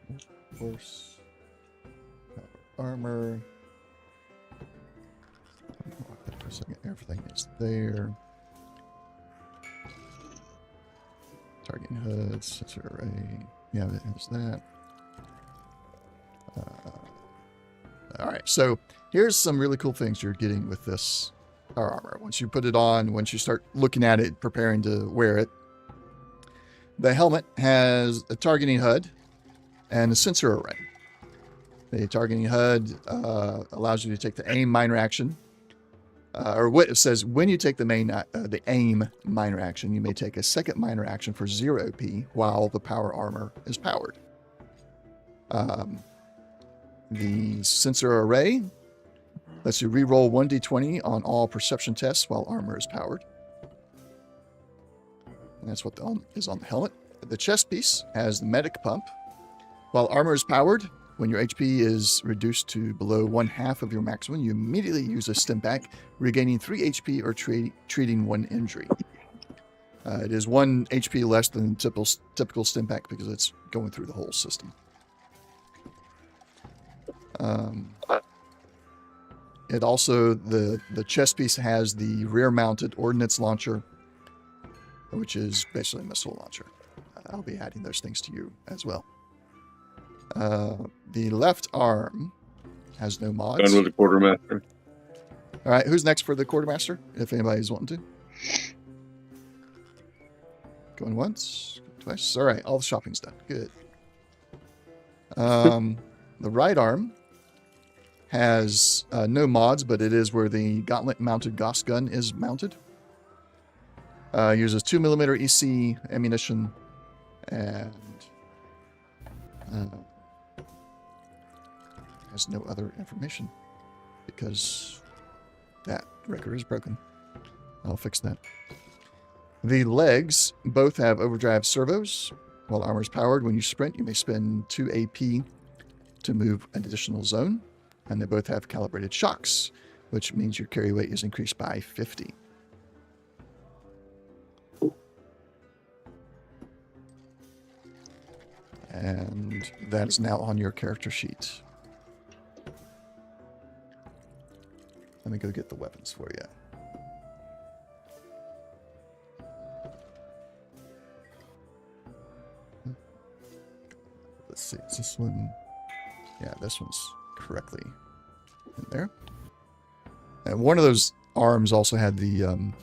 it. Horse, armor. For a second, everything is there. Targeting HUD, sensor array. Yeah, it has that. All right, so here's some really cool things you're getting with this armor. Once you put it on, once you start looking at it, preparing to wear it, the helmet has a targeting HUD and a sensor array. The targeting HUD allows you to take the aim minor action, or what it says, when you take the aim minor action, you may take a second minor action for 0 OP while the power armor is powered. The sensor array lets you reroll 1d20 on all perception tests while armor is powered. And that's what is on the helmet. The chest piece has the medic pump. While armor is powered, when your HP is reduced to below 1/2 of your maximum, you immediately use a stim pack, regaining 3 HP or treating 1 injury. It is 1 HP less than typical stim pack because it's going through the whole system. It also, the chest piece has the rear-mounted ordnance launcher, which is basically a missile launcher. I'll be adding those things to you as well. The left arm has no mods. Done with the quartermaster. All right, who's next for the quartermaster? If anybody's wanting to. Going once, twice. All right, all the shopping's done. Good. The right arm has no mods, but it is where the gauntlet-mounted Gauss gun is mounted. Uses 2mm EC ammunition and has no other information because that record is broken. I'll fix that. The legs both have overdrive servos. While armor is powered, when you sprint, you may spend 2 AP to move an additional zone. And they both have calibrated shocks, which means your carry weight is increased by 50. And that is now on your character sheet. Let me go get the weapons for you. Let's see, is this one? Yeah, this one's correctly in there. And one of those arms also had the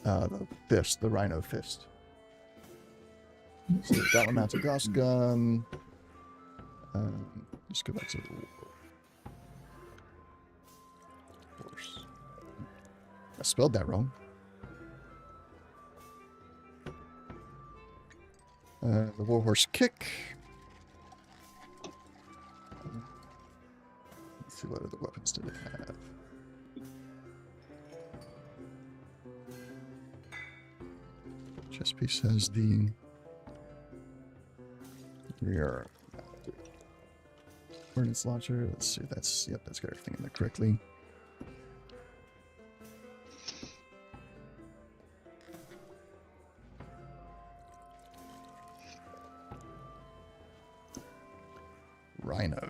the fist, the rhino fist. So the gauntlet mounted Gauss gun. Let's go back to the horse. I spelled that wrong. The warhorse kick. Let's see what other weapons did it have. Chest piece has the rear ordnance launcher. Let's see. That's got everything in there correctly. Rhino.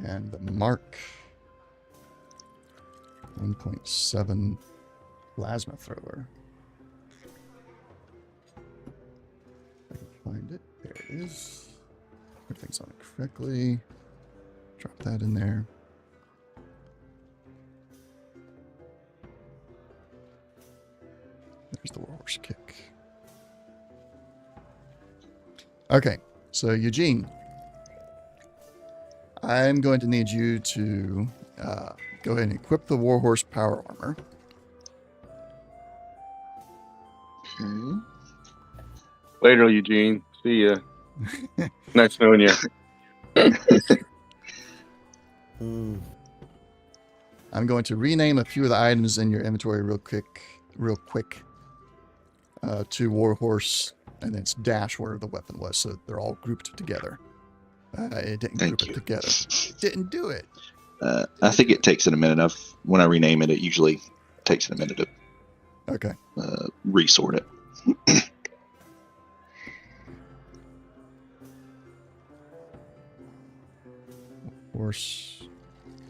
And the Mark 1.7 plasma thrower. If I can find it. There it is. Everything's on it correctly. Drop that in there. There's the warhorse kick. Okay, so Eugene, I'm going to need you to go ahead and equip the warhorse power armor. Okay. Later, Eugene. See ya. Nice knowing you. I'm going to rename a few of the items in your inventory real quick. To warhorse, and then it's dash where the weapon was, so they're all grouped together. It didn't Thank group you. it together. It didn't do it. I think it takes it a minute. When I rename it, it usually takes it a minute to Okay. resort it. Horse,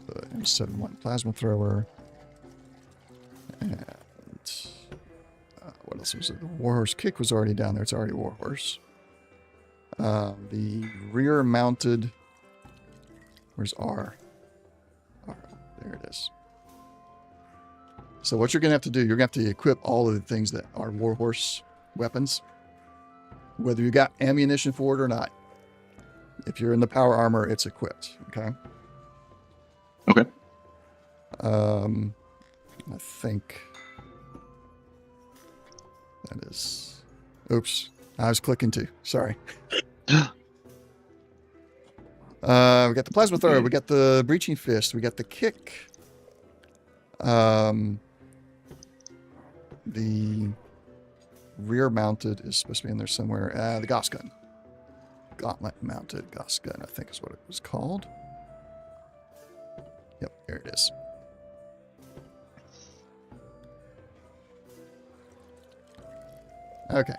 the M71 plasma thrower, and what else was it? The warhorse kick was already down there. It's already warhorse. The rear mounted. Where's R? R. There it is. So what you're gonna have to do, you're gonna have to equip all of the things that are warhorse weapons, whether you got ammunition for it or not. If you're in the power armor, it's equipped. Okay. Okay. I think that is. Oops, I was clicking too. Sorry. We got the plasma thrower. We got the breaching fist. We got the kick. The rear mounted is supposed to be in there somewhere. The Gauss gun. Gauntlet mounted Gauss gun, I think is what it was called. Yep, there it is. Okay.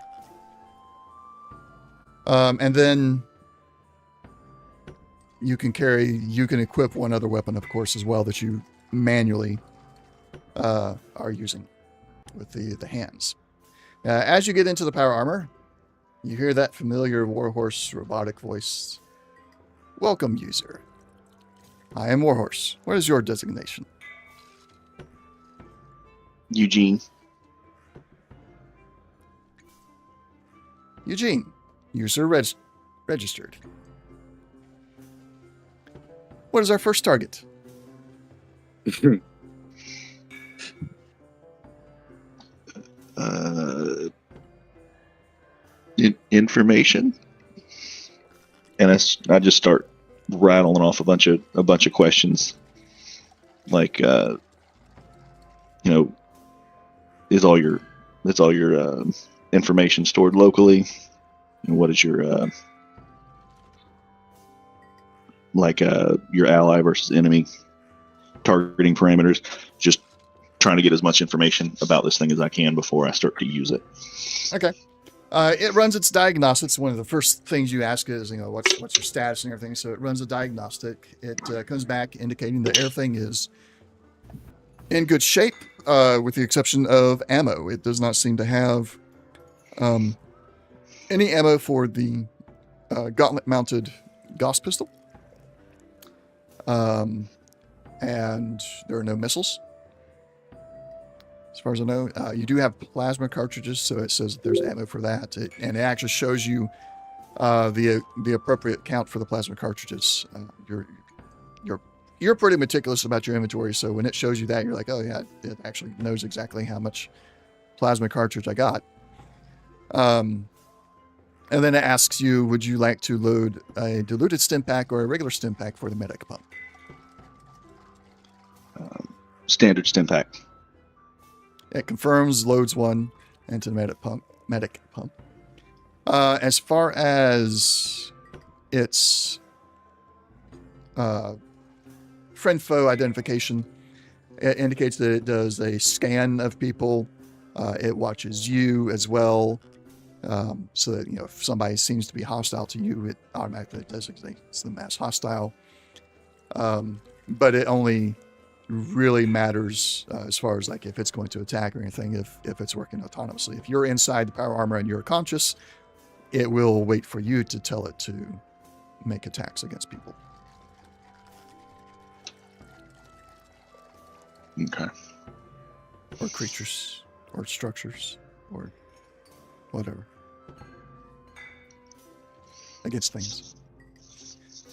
And then you can equip one other weapon, of course, as well that you manually are using with the hands. As you get into the power armor, you hear that familiar warhorse robotic voice. Welcome, user. I am Warhorse. What is your designation? Eugene. Eugene. User registered. What is our first target? Information. And I just start rattling off a bunch of questions, like is all your information stored locally? And what is your your ally versus enemy targeting parameters? Just trying to get as much information about this thing as I can before I start to use it. Okay. It runs its diagnostics. One of the first things you ask is, what's your status and everything. So it runs a diagnostic. It comes back indicating that everything is in good shape, with the exception of ammo. It does not seem to have any ammo for the gauntlet-mounted Gauss pistol. And there are no missiles. As far as I know, you do have plasma cartridges, so it says that there's ammo for that. And it actually shows you the appropriate count for the plasma cartridges. You're pretty meticulous about your inventory, so when it shows you that, you're like, oh yeah, it actually knows exactly how much plasma cartridge I got. And then it asks you, would you like to load a diluted stim pack or a regular stim pack for the medic pump? Standard stim pack. It confirms, loads one into the medic pump. As far as its friend-foe identification, it indicates that it does a scan of people. It watches you as well, so that if somebody seems to be hostile to you, it automatically designates them as hostile. But it only really matters as far as like if it's going to attack or anything, if it's working autonomously. If you're inside the power armor and you're conscious, it will wait for you to tell it to make attacks against people. Okay. Or creatures, or structures, or whatever. Against things.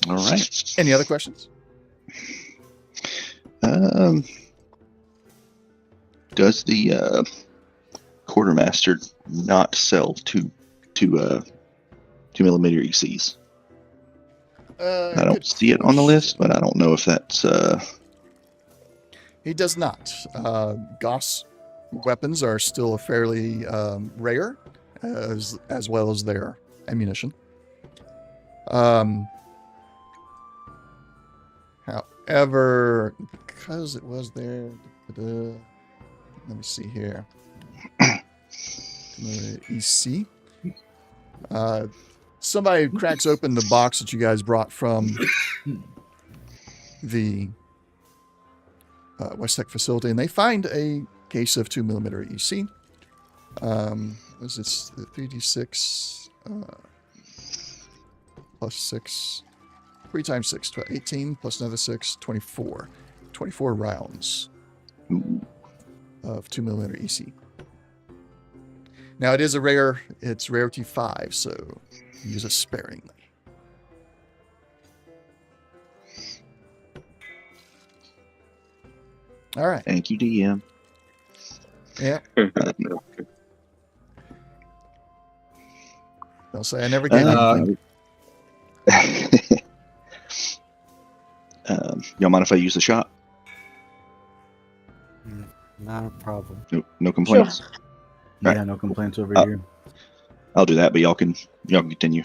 All right. Any other questions? Does the quartermaster not sell two millimeter ECs? I don't see it on the list, but I don't know if that's. He does not. Gauss weapons are still fairly rare, as well as their ammunition. However, because it was there, let me see here. EC. Somebody cracks open the box that you guys brought from the West Tech facility, and they find a case of 2mm EC. It's the 3d6 plus 6, 3 times 6, 18 plus another 6, 24. 24 rounds of 2mm EC. Now it is it's rarity 5, so use it sparingly. All right. Thank you, DM. Yeah. Don't say I never gave anything. Y'all mind if I use the shop? Not a problem. No complaints. Sure. Yeah, no complaints over here. I'll do that, but y'all can continue.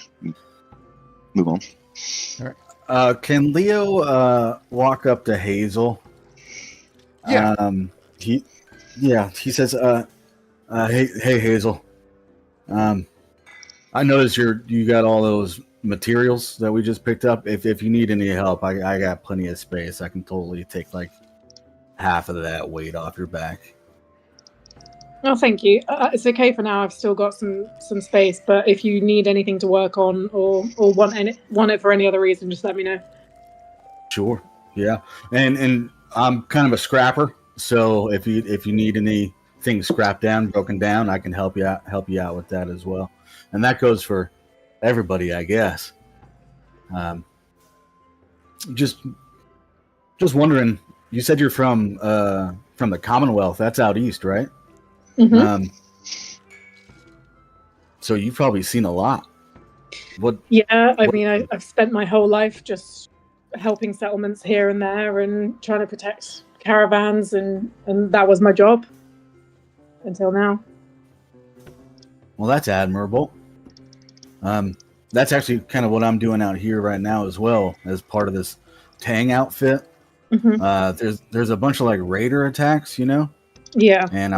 Move on. Can Leo walk up to Hazel? Yeah. He says, hey Hazel. I noticed you got all those materials that we just picked up. If you need any help, I got plenty of space. I can totally take like half of that weight off your back. Oh, thank you. It's okay for now. I've still got some space, but if you need anything to work on or want it for any other reason, just let me know. Sure. Yeah. And I'm kind of a scrapper, so if you need anything scrapped down, broken down, I can help you out with that as well. And that goes for everybody, I guess. Just wondering, you said you're from the Commonwealth. That's out east, right? Mm-hmm. So you've probably seen a lot. Yeah, I mean, I've spent my whole life just helping settlements here and there and trying to protect caravans, and that was my job until now. Well, that's admirable. That's actually kind of what I'm doing out here right now as well, as part of this Tang outfit. Mm-hmm. There's a bunch of like raider attacks, Yeah. and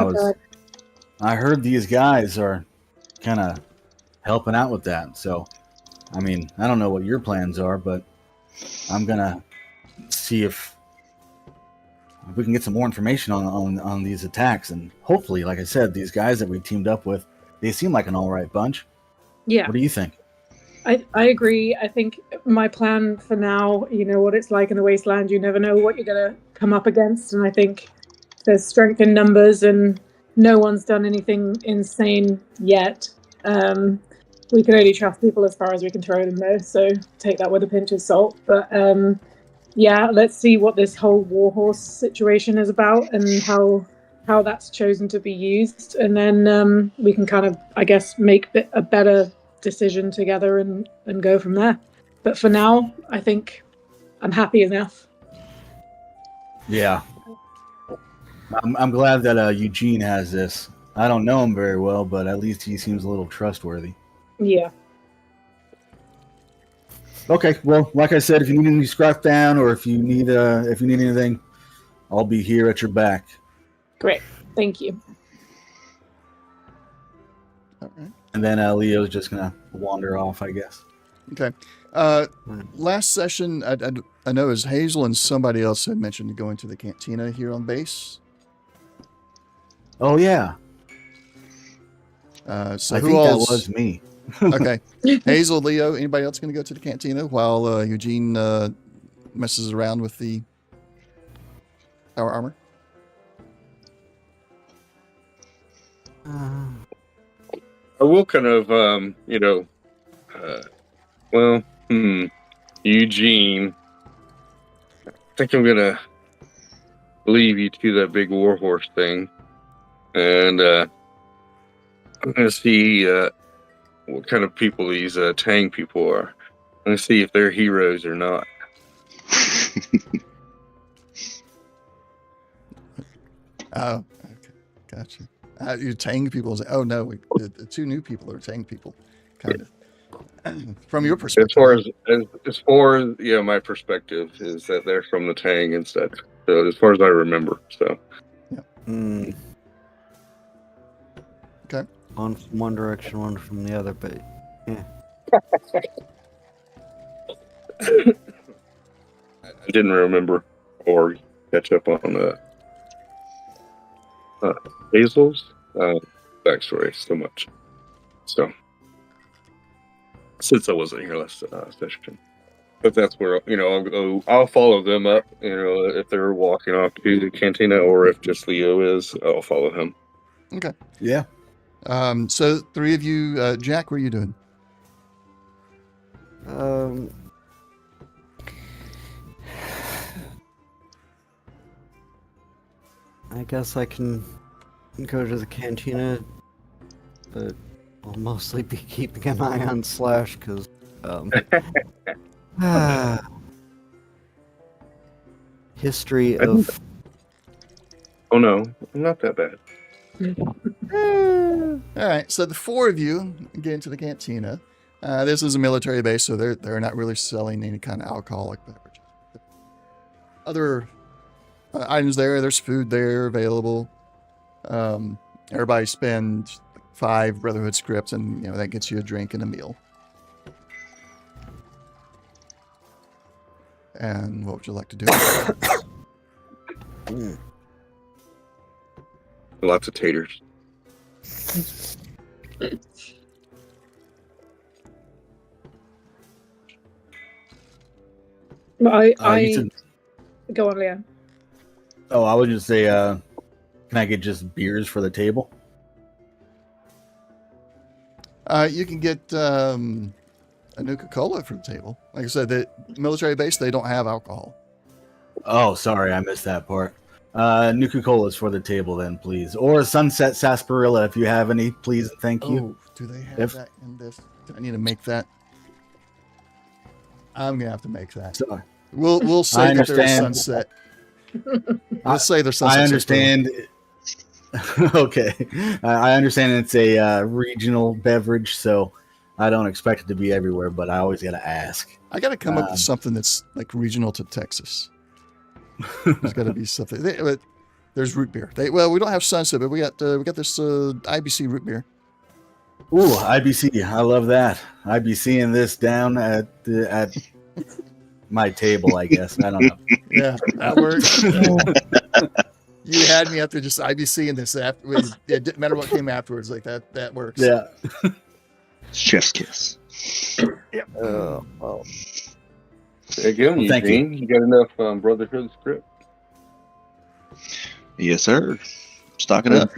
I heard these guys are kind of helping out with that. So, I mean, I don't know what your plans are, but I'm gonna see if we can get some more information on these attacks, and hopefully, like I said, these guys that we teamed up with, they seem like an all right bunch. Yeah. What do you think? I agree. I think my plan for now, you know what it's like in the wasteland. You never know what you're going to come up against. And I think there's strength in numbers and no one's done anything insane yet. We can only trust people as far as we can throw them, though. So take that with a pinch of salt. But yeah, let's see what this whole warhorse situation is about and how that's chosen to be used. And then we can kind of, I guess, make a better decision together and go from there. But for now, I think I'm happy enough. Yeah. I'm glad that Eugene has this. I don't know him very well, but at least he seems a little trustworthy. Yeah. Okay, well, like I said, if you need any scrap down or if you need anything, I'll be here at your back. Great. Thank you. All right. And then Leo's just gonna wander off, I guess. Okay. Last session, I know as Hazel and somebody else had mentioned going to the cantina here on base. Oh yeah. So I who think that all's- was me. Okay. Hazel, Leo, anybody else going to go to the cantina while Eugene messes around with the power armor? I will kind of, Eugene, I think I'm going to leave you to that big warhorse thing. And I'm going to see what kind of people these Tang people are. I'm going to see if they're heroes or not. Oh, okay. Gotcha. You Tang people say, oh no, the two new people are Tang people, kind of. From your perspective, As far as my perspective is that they're from the Tang and stuff. So as far as I remember, so yeah. Okay. One from one direction, one from the other, but yeah. I didn't remember or catch up on Hazel's backstory so much. So since I wasn't here last session, but that's where I'll follow them up. If they're walking off to the cantina or if just Leo is, I'll follow him. Okay. Yeah. So three of you, Jack, what are you doing? I guess I can go to the cantina, but I'll mostly be keeping an eye on Slash because history of. Oh no, not that bad. All right, so the four of you get into the cantina. This is a military base, so they're not really selling any kind of alcoholic beverage. Other items there, there's food there available. Everybody spend 5 Brotherhood scripts, and that gets you a drink and a meal. And what would you like to do? Lots of taters. I go on, Leah. Oh, I would just say, can I get just beers for the table? You can get a Nuka-Cola for the table. Like I said, the military base, they don't have alcohol. Oh, sorry, I missed that part. Nuka-Colas for the table then, please. Or Sunset Sarsaparilla, if you have any, please and thank you. Oh, do they have that in this? Do I need to make that? I'm going to have to make that. Sorry. We'll say that there's sunset. I'll say there's sunset. I understand. Okay. I understand it's a regional beverage, so I don't expect it to be everywhere, but I always got to ask. I got to come up with something that's like regional to Texas. There's got to be something. There's root beer. We don't have sunset, but we got this IBC root beer. Ooh, IBC. I love that. IBC and this down at my table, I guess. I don't know. Yeah, that works. You had me after just IBC and this. It didn't matter what came afterwards. Like that works. Yeah. Chef's kiss. Well, There you go, Well, thank you. Eugene. You got enough Brotherhood script? Yes, sir. Stocking up.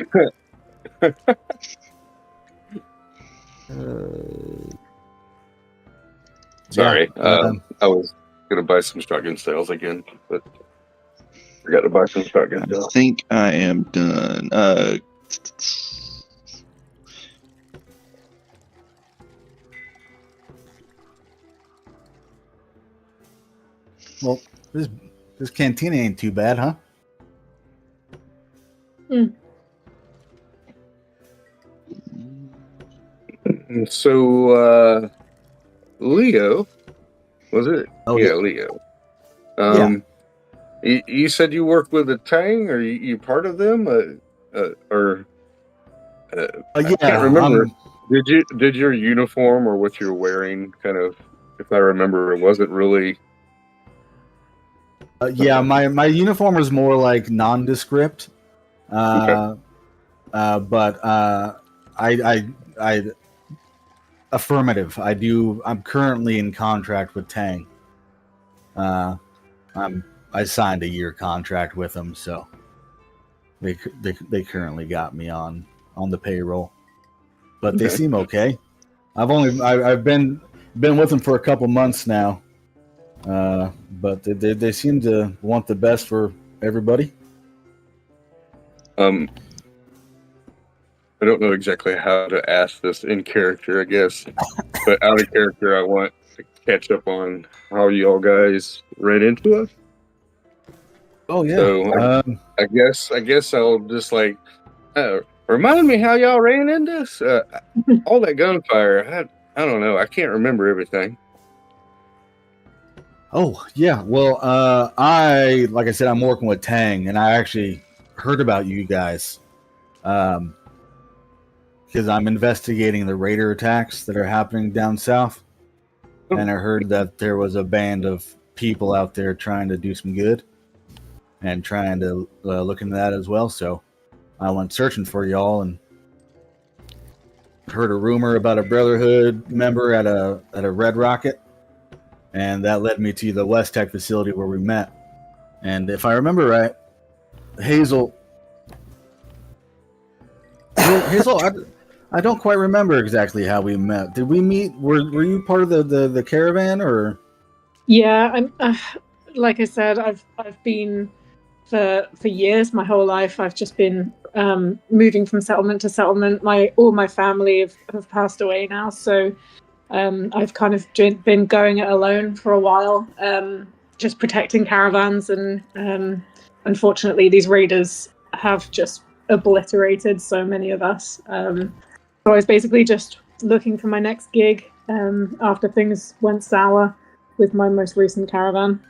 Sorry, Yeah, I was gonna buy some shotgun sales again, but forgot to buy some shotgun I sales. think I am done. well, this cantina ain't too bad, huh? So, Leo, was it? Oh, yeah, Leo. Yeah. You said you work with a Tang, or you part of them, or I Yeah. can't remember. Did your uniform or what you're wearing kind of? If I remember, it wasn't really. Yeah, my uniform is more like nondescript, Okay. but I affirmative. I do. I'm currently in contract with Tang. I signed a year contract with them, so they currently got me on the payroll, but they Okay. seem okay. I've been with them for a couple months now, but they seem to want the best for everybody. I don't know exactly how to ask this in character, I guess, but out of character, I want to catch up on how y'all guys ran into us. Oh yeah. So I guess I'll just like remind me how y'all ran into us. All that gunfire. I don't know. I can't remember everything. Oh yeah. Well, like I said, I'm working with Tang, and I actually heard about you guys, because I'm investigating the raider attacks that are happening down south, and I heard that there was a band of people out there trying to do some good, and trying to look into that as well. So I went searching for y'all and heard a rumor about a Brotherhood member at a Red Rocket, and that led me to the West Tech facility where we met. And if I remember right, Hazel, I don't quite remember exactly how we met. Did we meet? Were you part of the caravan, or? Yeah, I'm. Like I said, I've been for years, my whole life. I've just been moving from settlement to settlement. All my family have passed away now, so I've kind of been going it alone for a while, just protecting caravans, and unfortunately, these raiders have just obliterated so many of us. So I was basically just looking for my next gig after things went sour with my most recent caravan.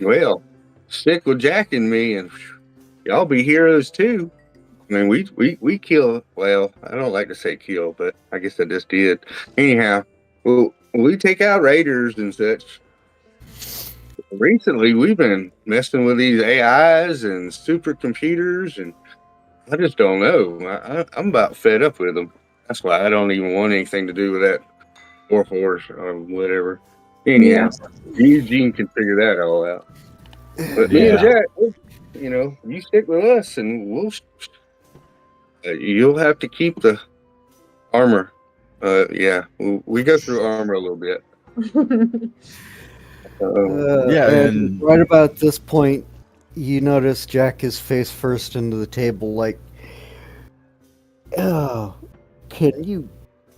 Well, stick with Jack and me, and y'all be heroes too. I mean, we kill. Well, I don't like to say kill, but I guess I just did. Anyhow, well, we take out raiders and such. Recently, we've been messing with these AIs and supercomputers, and I just don't know. I'm about fed up with them. That's why I don't even want anything to do with that horse or whatever. Anyhow, Eugene can figure that all out. But me and Jack, you stick with us, and you'll have to keep the armor. We go through armor a little bit. And right about this point, you notice Jack is face first into the table, like, oh, can you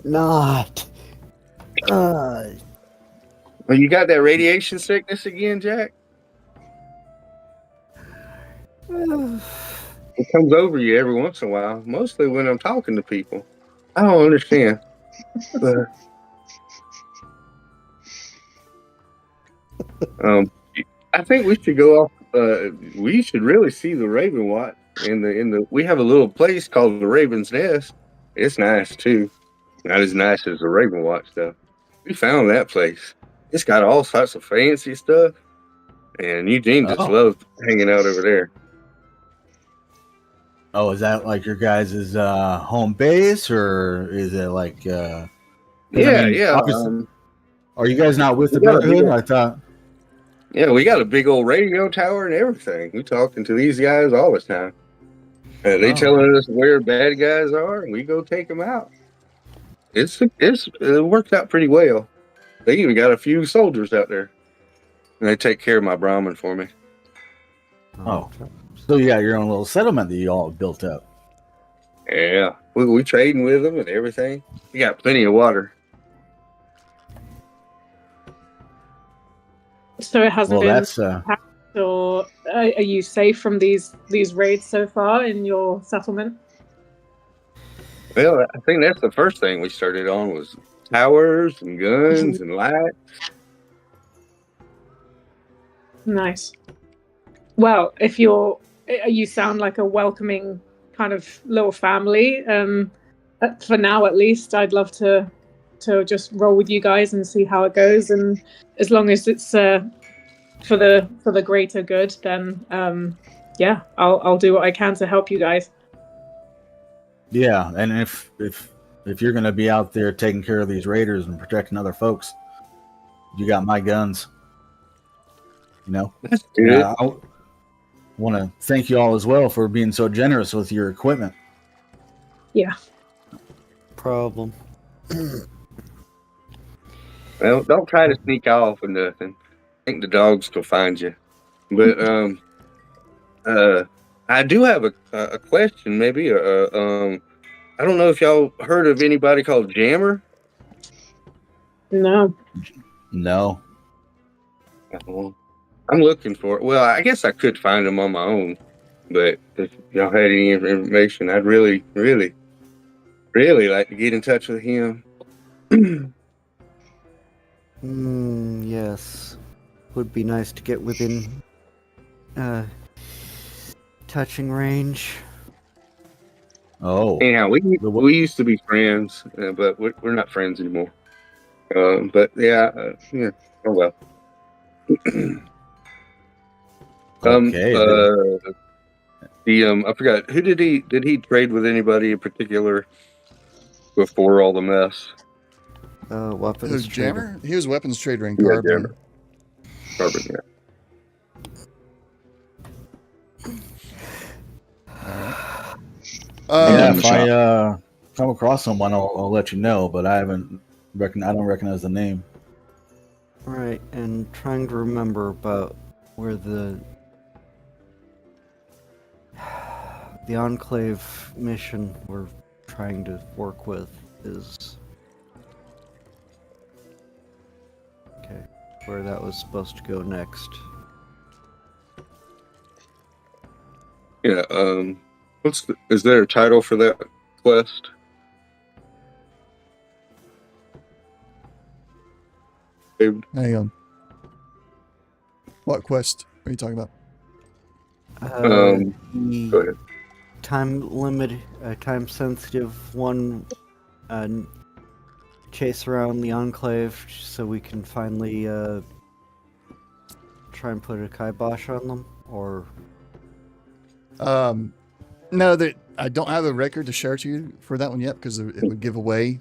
not? Well, you got that radiation sickness again, Jack? It comes over you every once in a while, mostly when I'm talking to people. I don't understand. But, I think we should go off. We should really see the Raven Watch in the. We have a little place called the Raven's Nest. It's nice too. Not as nice as the Raven Watch though. We found that place. It's got all sorts of fancy stuff, and Eugene just loved hanging out over there. Oh, is that like your guys' home base, or is it like? 'cause Yeah, I mean, yeah. obviously, are you guys not with the We got a big Brotherhood? old, I thought. yeah, we got a big old radio tower and everything. We talking to these guys all the time. They Oh, telling us where bad guys are, and we go take them out. It worked out pretty well. They even got a few soldiers out there, and they take care of my Brahmin for me. oh. So you got your own little settlement that you all built up. Yeah, we trading with them and everything. We got plenty of water. So it hasn't Well, been that's attacked, or are you safe from these raids so far in your settlement? Well, I think that's the first thing we started on was towers and guns and lights. Nice. Well, if you sound like a welcoming kind of little family. For now, at least, I'd love to just roll with you guys and see how it goes. And as long as it's for the greater good, then yeah, I'll do what I can to help you guys. yeah. And if you're gonna be out there taking care of these raiders and protecting other folks, you got my guns. You know. That's good. Yeah. I want to thank you all as well for being so generous with your equipment. Yeah. Problem. Well, don't try to sneak off or nothing. I think the dogs will find you. But I do have a question. Maybe I don't know if y'all heard of anybody called Jammer. No. No. I'm looking for it. Well, I guess I could find them on my own, but if y'all had any information, I'd really, really, really like to get in touch with him. Yes. Would be nice to get within touching range. Oh. Anyhow, we used to be friends, but we're not friends anymore. But yeah, yeah. Oh well. Okay. I forgot who did he trade with anybody in particular before all the mess? Weapons trader. Jammer? He was a weapons trader in Yeah, Carbon. Jammer. Carbon, yeah. Yeah, if I come across someone, I'll let you know. But I don't recognize the name. Right, and trying to remember about where the Enclave mission we're trying to work with is. Okay, where that was supposed to go next. Yeah. Is there a title for that quest? Hang on. What quest are you talking about? Go ahead. Time sensitive one. Chase around the Enclave so we can finally try and put a kibosh on them, or No, I don't have a record to share to you for that one yet because it would give away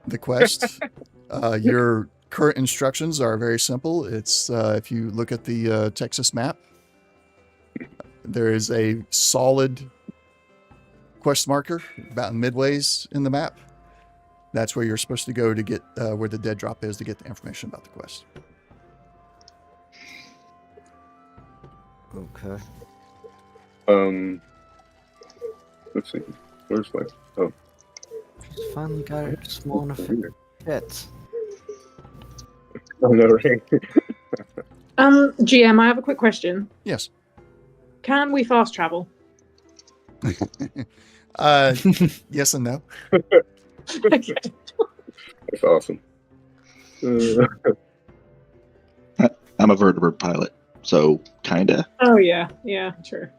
the quest. Your current instructions are very simple. It's if you look at the Texas map, there is a solid quest marker about midways in the map. That's where you're supposed to go to get where the dead drop is to get the information about the quest. okay. Let's see. Where's my? Oh, Just finally got it small enough it fits. oh no, right. GM, I have a quick question. Yes. Can we fast travel? Yes and no. Okay. That's awesome. I'm a vertebrate pilot, so kinda. Oh yeah, true.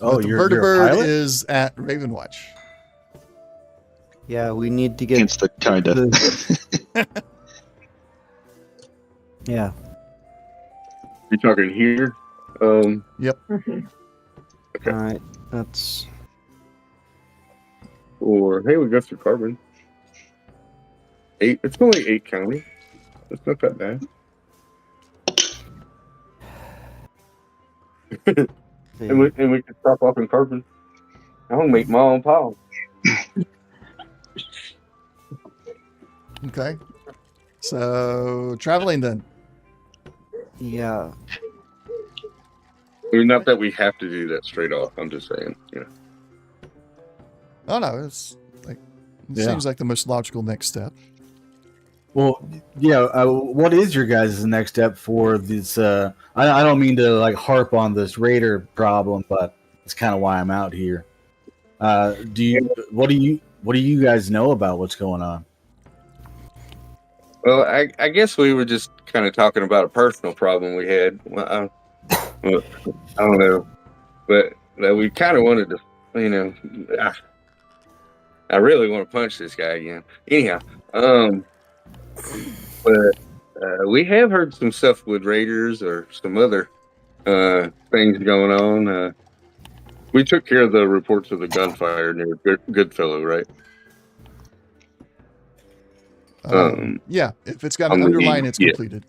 Oh, But the you're a vertibird pilot? is at Ravenwatch. Yeah, we need to get. Hence the kinda. Yeah. You talking here? Yep. Mhm. Okay. All right. That's Or hey, we go through carbon. 8. It's only 8 county. It's not that bad. and we can stop off in carbon. I don't make mom and pop. Okay. So traveling then. yeah. I mean, not that we have to do that straight off. I'm just saying, you know. Oh no, it's like it Yeah. seems like the most logical next step. Well, yeah. What is your guys' next step for this? I don't mean to like harp on this raider problem, but it's kind of why I'm out here. What do you guys know about what's going on? Well, I guess we were just kind of talking about a personal problem we had. Well, I don't know, but that we kind of wanted to, you know. I really want to punch this guy again. Anyhow, but we have heard some stuff with raiders or some other things going on. We took care of the reports of the gunfire near Goodfellow, right? Yeah, if it's got an underline, it's completed.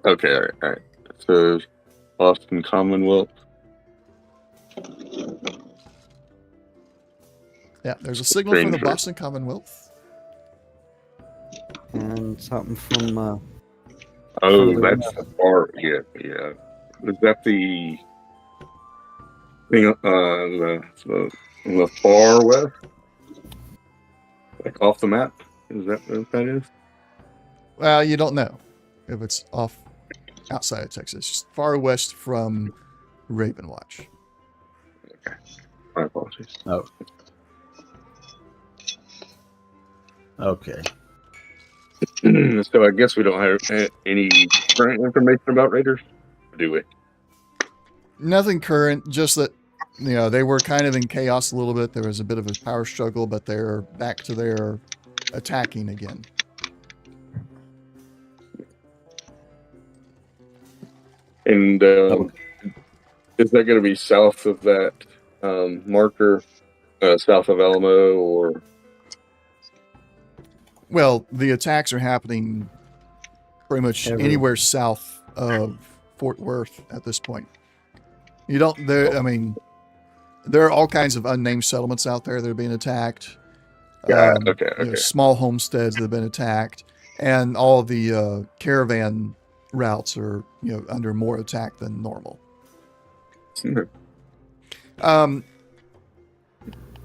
Okay, all right. So, Boston Commonwealth. Yeah, there's a signal from the Boston Commonwealth. And something from Oh, that's the far. Yeah. Is that the thing? The far west, like off the map. Is that what that is? Well, you don't know if it's off outside of Texas, just far west from Ravenwatch. Okay, my apologies. Oh, okay. So I guess we don't have any current information about raiders, do we? Nothing current, just that they were kind of in chaos a little bit. There was a bit of a power struggle, but they're back to their attacking again. And is that going to be south of that marker, south of Alamo, or? Well, the attacks are happening pretty much anywhere south of Fort Worth at this point. There are all kinds of unnamed settlements out there that are being attacked. Okay. Small homesteads that have been attacked, and all of the caravan routes are under more attack than normal. Mm-hmm.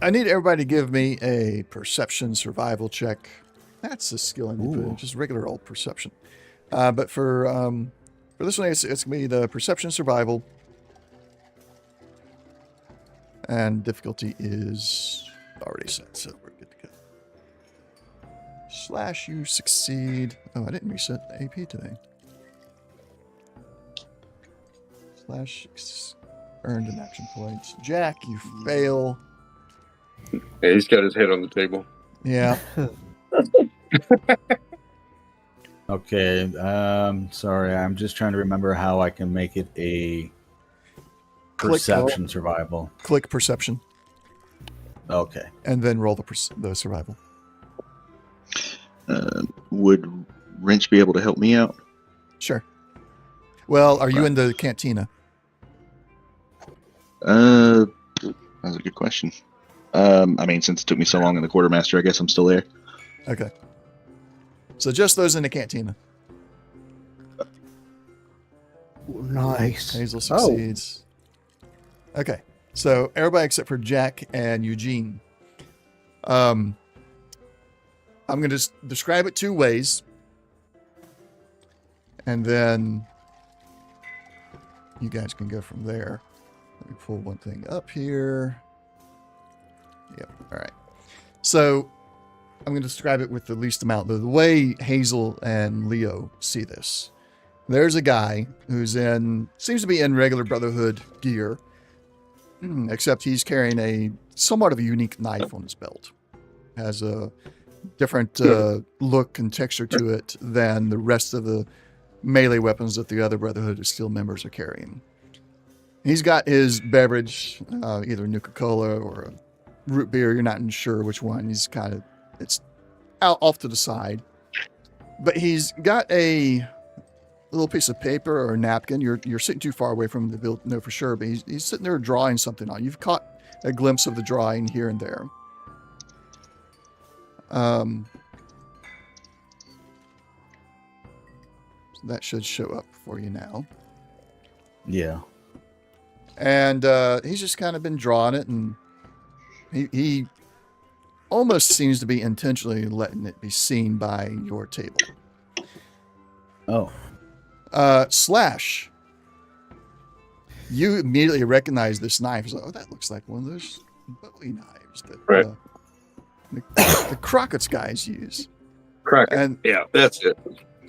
I need everybody to give me a perception survival check. That's a skill I need to put in, just regular old perception. But for this one, it's gonna be the perception survival, and difficulty is already set, so we're good to go. / you succeed. Oh, I didn't reset the AP today. / earned an action point. Jack, you fail. Yeah, he's got his head on the table. Yeah. Okay. Sorry, I'm just trying to remember how I can make it a perception survival. Click perception. Okay. And then roll the survival. Would Wrench be able to help me out? Sure. Well, are you in the cantina? That's a good question. Since it took me so long in the quartermaster, I guess I'm still there. Okay. So just those in the cantina. Nice. Hazel succeeds. Okay. So everybody except for Jack and Eugene. I'm going to describe it 2 ways. And then you guys can go from there. Let me pull one thing up here. Yep. All right. So I'm going to describe it with the least amount. The way Hazel and Leo see this. There's a guy who's seems to be in regular Brotherhood gear, except he's carrying a somewhat of a unique knife on his belt. Has a different look and texture to it than the rest of the melee weapons that the other Brotherhood of Steel members are carrying. He's got his beverage, either Nuka-Cola or a root beer. You're not sure which one. It's out off to the side. But he's got a little piece of paper or a napkin. You're sitting too far away from him to be able to know for sure, but he's sitting there drawing something on. You've caught a glimpse of the drawing here and there. So that should show up for you now. Yeah. And he's just kind of been drawing it, and he almost seems to be intentionally letting it be seen by your table. Oh. Slash, you immediately recognize this knife. It's like, oh, that looks like one of those Bowie knives that Right. the Crockett's guys use. Crockett. And Yeah, that's it.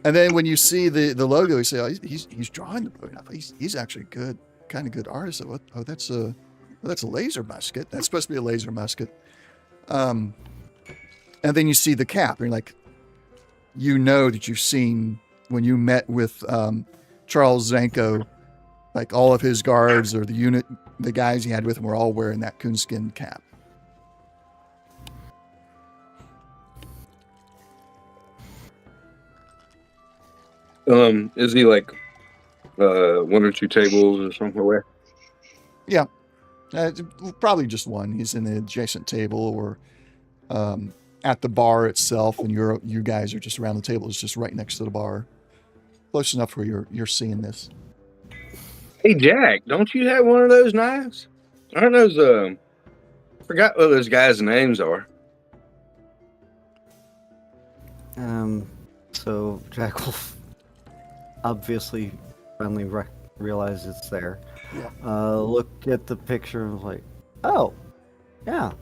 and then when you see the logo, you say, oh, he's drawing the Bowie knife. He's actually good, kind of good artist. Oh, that's a laser musket. That's supposed to be a laser musket. And then you see the cap, and you're like, you know that you've seen when you met with Charles Zanko, like all of his guards or the guys he had with him were all wearing that coonskin cap. Is he like one or two tables or something away? Yeah, probably just one. He's in the adjacent table or at the bar itself, and you guys are just around the table. It's just right next to the bar, close enough where you're seeing this. Hey Jack, don't you have one of those knives? Aren't those forgot what those guys' names are. So Jack will obviously finally realize it's there. Yeah. Look at the picture and like, oh, yeah.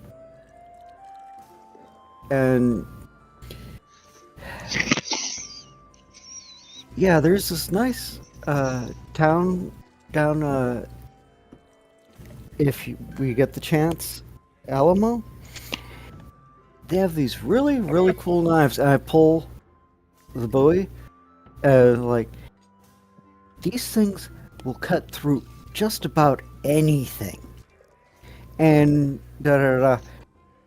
And yeah, there's this nice town down if we get the chance, Alamo. They have these really, really cool knives, and I pull the Bowie, like, these things will cut through just about anything. And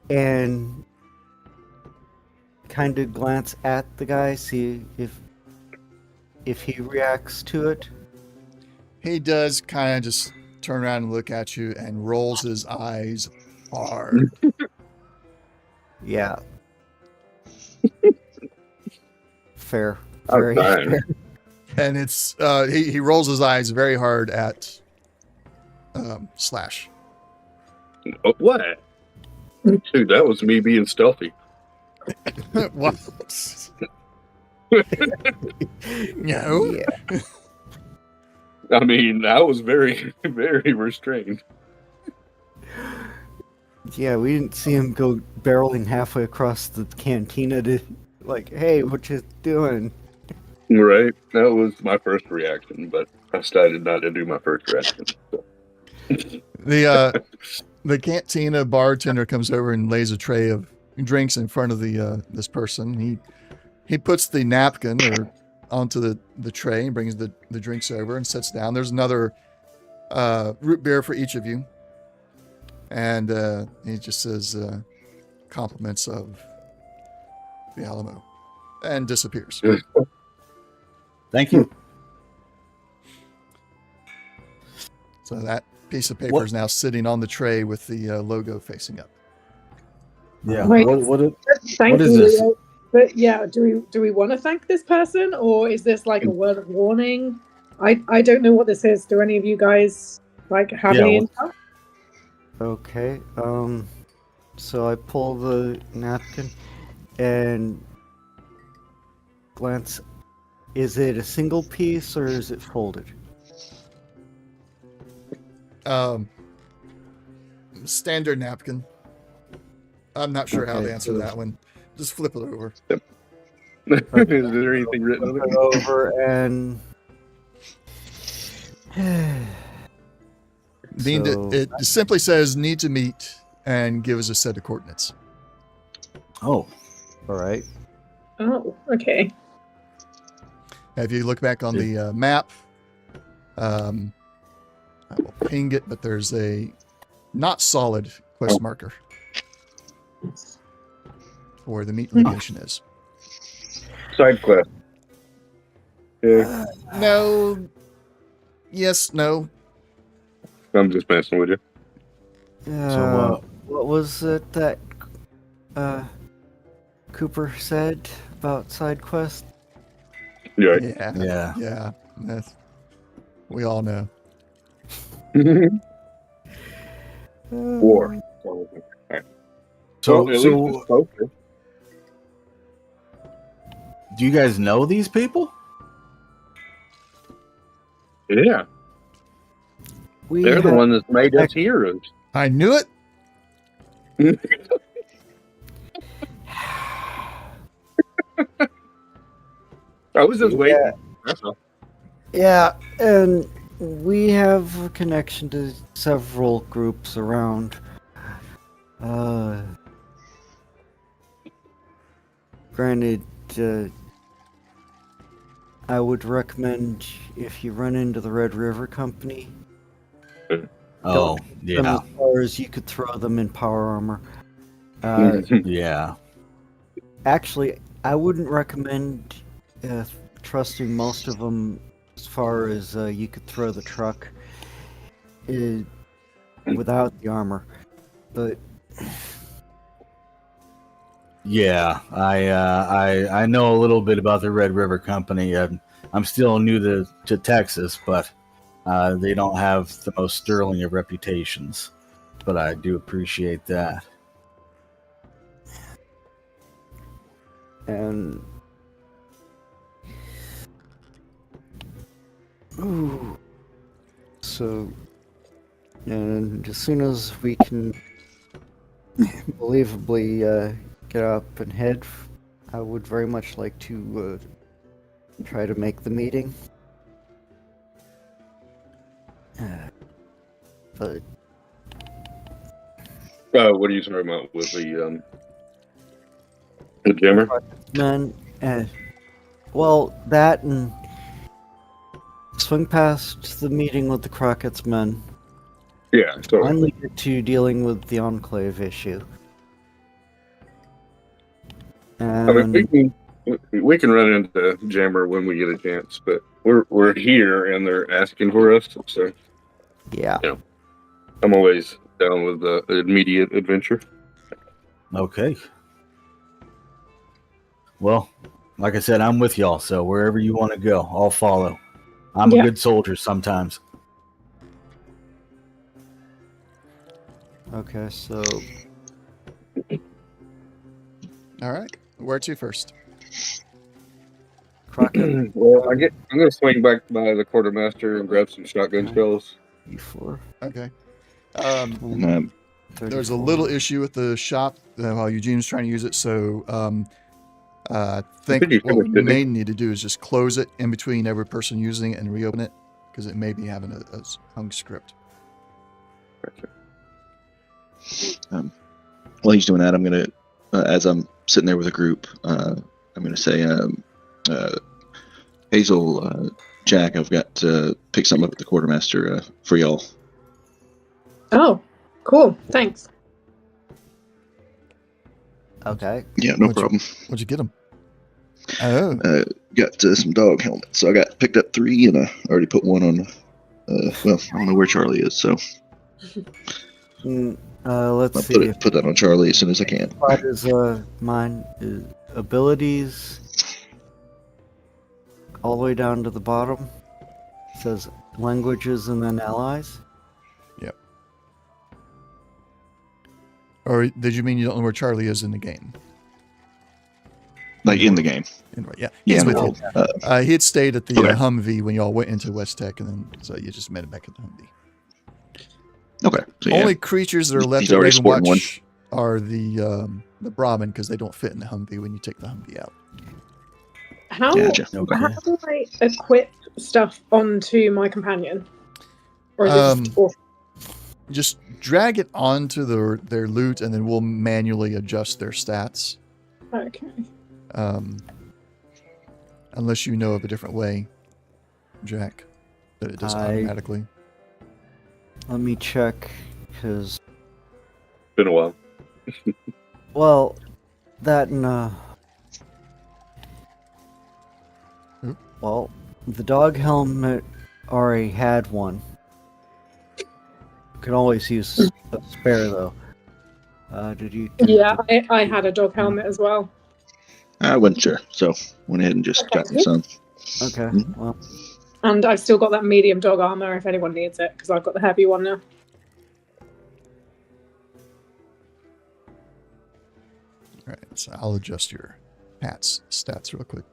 and kind of glance at the guy, see if he reacts to it. He does kind of just turn around and look at you and rolls his eyes hard. Yeah. Fair. I'm Very fine. fair. And it's he rolls his eyes very hard at Slash. Oh, what? Dude, that was me being stealthy. What? No. Yeah. I mean, I was very, very restrained. Yeah, we didn't see him go barreling halfway across the cantina to, like, hey, what you doing? Right? That was my first reaction, but I decided not to do my first reaction. So. The cantina bartender comes over and lays a tray of drinks in front of the this person. He puts the napkin or onto the tray and brings the drinks over and sits down. There's another root beer for each of you. And he just says compliments of the Alamo and disappears. Thank you. So that piece of paper is now sitting on the tray with the logo facing up. Yeah. Wait. What Thank is you. this? But yeah, do we want to thank this person, or is this like a word of warning? I don't know what this is. Do any of you guys like have Yeah, any what- info? Okay, so I pull the napkin and glance. Is it a single piece or is it folded? Standard napkin. I'm not sure how Okay, to answer so- that one. Just flip it over. Is there anything written on Flip it? it over and. It simply says need to meet and give us a set of coordinates. Oh, All right. Oh, okay. If you look back on the map, I will ping it, but there's a not solid quest marker for where the meat location is. Side quest. Yeah, No. Yes, no. I'm just messing with you. What was it that Cooper said about side quest? Yeah. Yeah. We all know. War. So, Well, at least so it's closer. do you guys know these people? Yeah, they're the one that's made us heroes. I knew it. I was just waiting. That's all. Yeah, and we have a connection to several groups around. Granted, I would recommend if you run into the Red River Company. Oh, yeah. As far as you could throw them in power armor. Yeah. Actually, I wouldn't recommend trusting most of them as far as you could throw the truck without the armor. But Yeah, I know a little bit about the Red River Company. I'm still new to Texas, but they don't have the most sterling of reputations. But I do appreciate that. and ooh, so and as soon as we can believably get up and head, I would very much like to try to make the meeting. But What are you talking about with the jammer? man, well, that and swing past the meeting with the Crockett's men. Yeah, so Finally get to dealing with the Enclave issue. I mean, we can run into jammer when we get a chance, but we're here and they're asking for us, so Yeah. I'm always down with the immediate adventure. Okay. Well, like I said, I'm with y'all, so wherever you want to go, I'll follow. I'm a good soldier sometimes. Okay, so All right. Where to first? Crockett Well, I'm gonna swing back by the quartermaster and grab some shotgun shells. E4. Okay. And, There's a little issue with the shop while Eugene's trying to use it, so I think think you what we finished, didn't may you? need to do is just close it in between every person using it and reopen it, because it may be having a hung script. while he's doing that, I'm gonna, as I'm sitting there with a group, I'm gonna say, Hazel, Jack, I've got to pick something up at the quartermaster for y'all. Oh, cool. Thanks. Okay. Yeah, no What'd problem. What'd you get them? Oh, Got some dog helmets. So I picked up 3, and I already put one on. Well, I don't know where Charlie is, so Let's I'll see. put that on Charlie as soon as I can. What is mine? Is abilities all the way down to the bottom. It says languages and then allies. or did you mean you don't know where Charlie is in the game? Like in the game. Yeah, he's with no, you. He had stayed at the Okay. Humvee when y'all went into West Tech, and then so you just met him back at the Humvee. Okay. So yeah, Only creatures that are left He's at already Raven sporting Watch are the Brahmin, because they don't fit in the Humvee when you take the Humvee out. How Gotcha. Okay. how do I equip stuff onto my companion? Or is it just Just drag it onto their loot, and then we'll manually adjust their stats. okay? Unless you know of a different way, Jack, that it does automatically. Let me check, because, Been a while. well, that and, Hmm? well, the dog helmet already had one. Could always use a spare, though. Did you? Yeah, I had a dog helmet as well. I wasn't sure, so went ahead and just got me some. Okay, Mhm. well, And I've still got that medium dog armor if anyone needs it, because I've got the heavy one now. All right, so I'll adjust your Pat's stats real quick.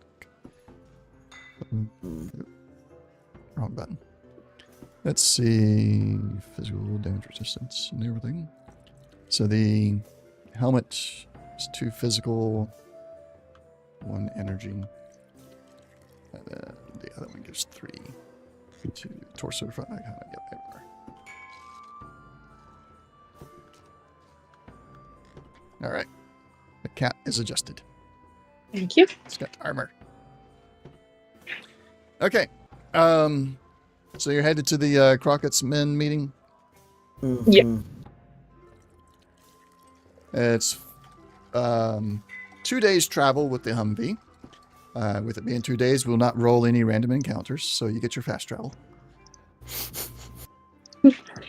Wrong button. Let's see, physical damage resistance and everything. So the helmet is 2 physical, 1 energy. And then the other one gives 3 to torso, front, back, yep, everywhere. All right, the cat is adjusted. Thank you. It's got armor. Okay, so you're headed to the Crockett's Men meeting. Yeah. mhm. It's 2 days travel with the Humvee. With it being 2 days, we'll not roll any random encounters, so you get your fast travel.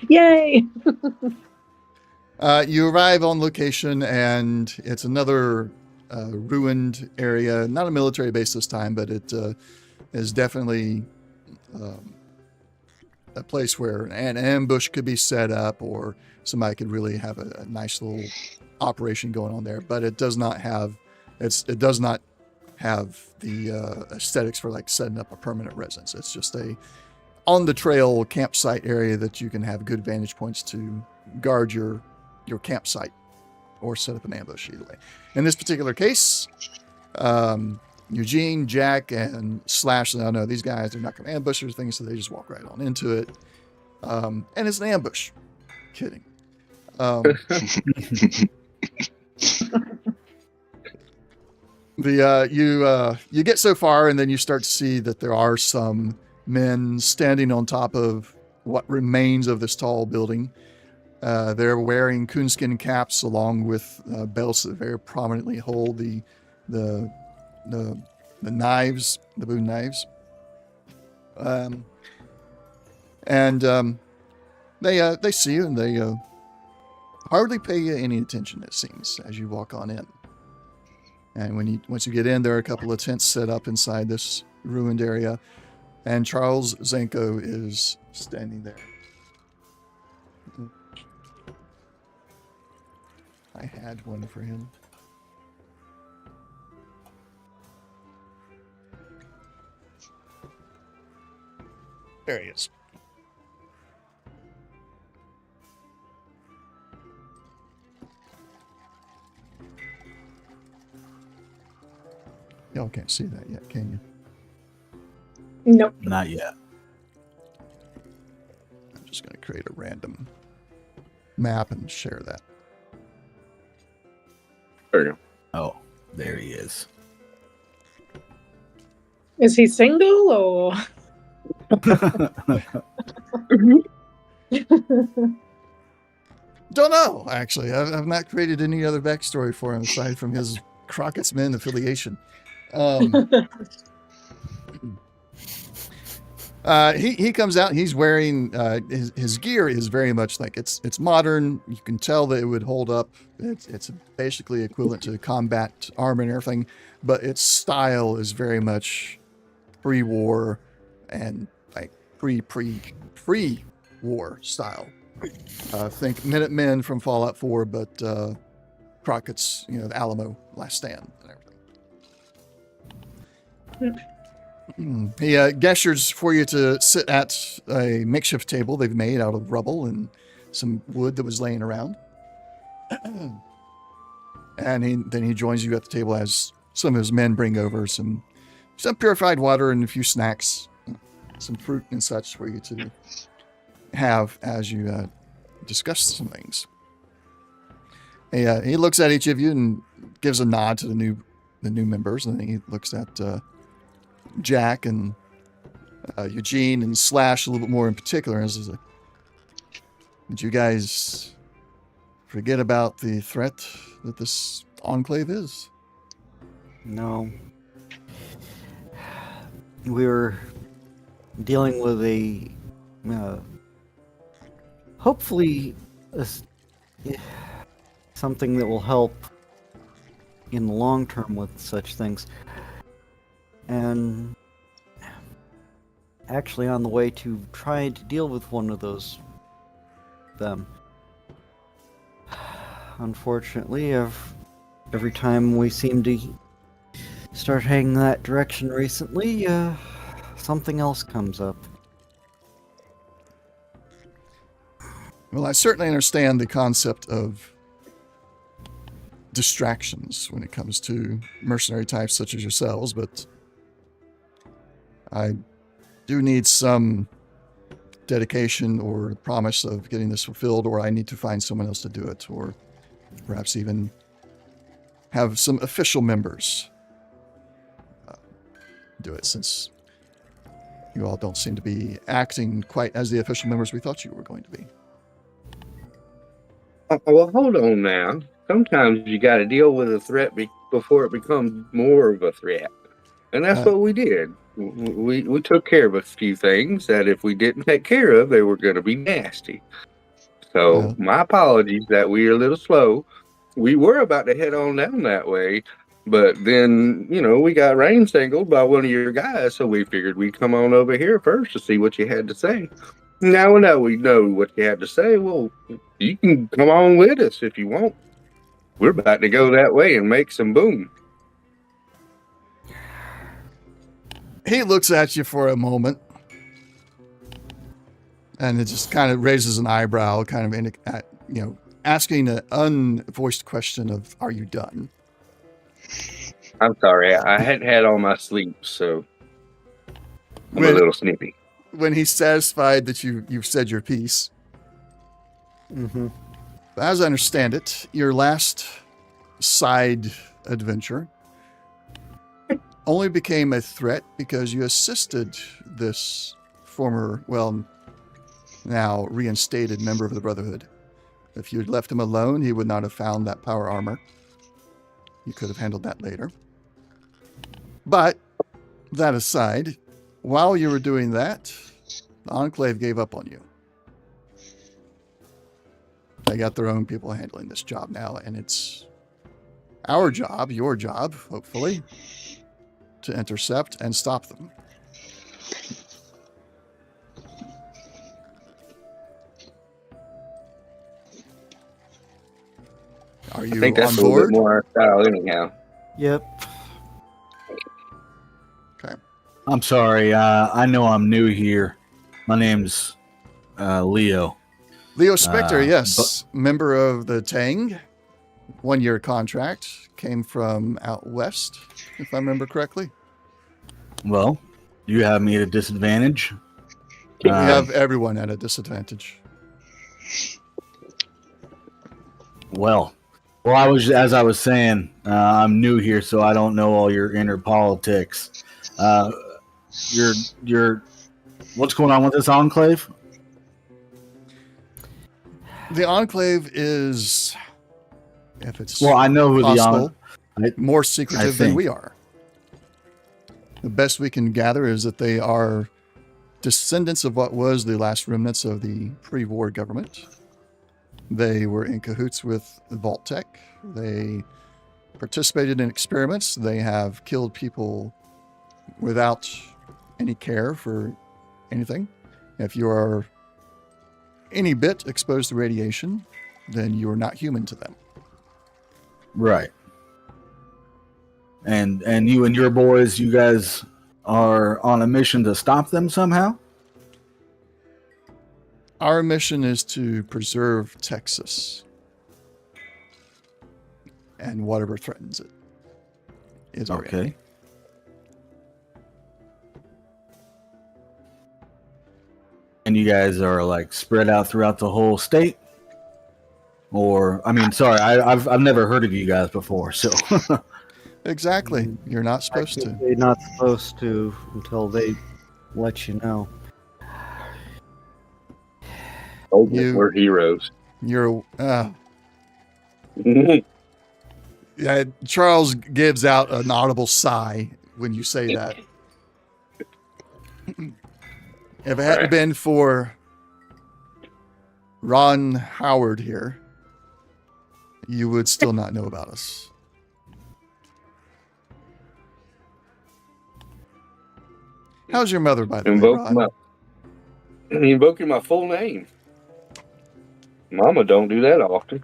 Yay! You arrive on location, and it's another ruined area. Not a military base this time, but it is definitely a place where an ambush could be set up, or somebody could really have a nice little operation going on there. But it does not have the aesthetics for like setting up a permanent residence. It's just a on the trail campsite area that you can have good vantage points to guard your campsite or set up an ambush either way. In this particular case, Eugene, Jack, and Slash, I know these guys, they're not going to ambush or things, so they just walk right on into it. And it's an ambush. Kidding. You get so far, and then you start to see that there are some men standing on top of what remains of this tall building. They're wearing coonskin caps along with belts that very prominently hold the knives, the boon knives. They see you, and they hardly pay you any attention, it seems, as you walk on in. And once you get in, there are a couple of tents set up inside this ruined area, and Charles Zenko is standing there. I had one for him. There he is. Y'all can't see that yet, can you? Nope. Not yet. I'm just going to create a random map and share that. There you Oh, there he is. Is he single or? Don't know, actually. I've not created any other backstory for him aside from his Crockett's Men affiliation. He comes out. He's wearing his gear is very much like it's modern. You can tell that it would hold up. It's basically equivalent to combat armor and everything, but its style is very much pre-war and like pre-war style. Think Minutemen from Fallout 4, but Crockett's, the Alamo Last Stand and everything. He gestures for you to sit at a makeshift table they've made out of rubble and some wood that was laying around. And then he joins you at the table as some of his men bring over some purified water and a few snacks, some fruit and such for you to have as you discuss some things. He looks at each of you and gives a nod to the new members, and then he looks at Jack and Eugene and Slash a little bit more in particular, and says, Did you guys forget about the threat that this enclave is? No. We were dealing with a, hopefully, something that will help in the long term with such things. And actually on the way to trying to deal with one of them. Unfortunately, every time we seem to start heading that direction recently, something else comes up. Well, I certainly understand the concept of distractions when it comes to mercenary types such as yourselves, but I do need some dedication or promise of getting this fulfilled, or I need to find someone else to do it, or perhaps even have some official members do it, since you all don't seem to be acting quite as the official members we thought you were going to be. Well, hold on now. Sometimes you got to deal with a threat before it becomes more of a threat. And that's what we did. We took care of a few things that if we didn't take care of, they were going to be nasty. So my apologies that we are a little slow. We were about to head on down that way, but then, we got rain singled by one of your guys, so we figured we'd come on over here first to see what you had to say. Now we know what you had to say. Well, you can come on with us if you want. We're about to go that way and make some boom. He looks at you for a moment, and it just kind of raises an eyebrow, kind of, asking an unvoiced question of, are you done? I'm sorry. I hadn't had all my sleep, so I'm a little snippy. When he's satisfied that you've said your piece. Mm-hmm. As I understand it, your last side adventure only became a threat because you assisted this former, now reinstated member of the Brotherhood. If you had left him alone, he would not have found that power armor. You could have handled that later. But, that aside, while you were doing that, the Enclave gave up on you. They got their own people handling this job now, and it's our job, your job, hopefully, to intercept and stop them. Are you I think that's on board? A little bit more our style anyhow. Yep. Okay. I'm sorry. I know I'm new here. My name's Leo. Leo Spectre, yes. Member of the Tang. 1-year contract. Came from out west, if I remember correctly. Well, you have me at a disadvantage. We have everyone at a disadvantage. Well, as I was saying, I'm new here, so I don't know all your inner politics. What's going on with this enclave? The Enclave is, if it's I know who possible, the more secretive than we are. The best we can gather is that they are descendants of what was the last remnants of the pre-war government. They were in cahoots with Vault-Tec. They participated in experiments. They have killed people without any care for anything. If you are any bit exposed to radiation, then you are not human to them. Right. And you and your boys, you guys are on a mission to stop them somehow? Our mission is to preserve Texas. And whatever threatens it is our enemy. And you guys are like spread out throughout the whole state? Or, I've never heard of you guys before, so. Exactly. You're not supposed to. They're not supposed to until they let you know. Oh, You- we're heroes. You're yeah, Charles gives out an audible sigh when you say that. If it hadn't been for Ron Howard here, you would still not know about us. How's your mother, by the way, Ron? Invoking my full name. Mama don't do that often.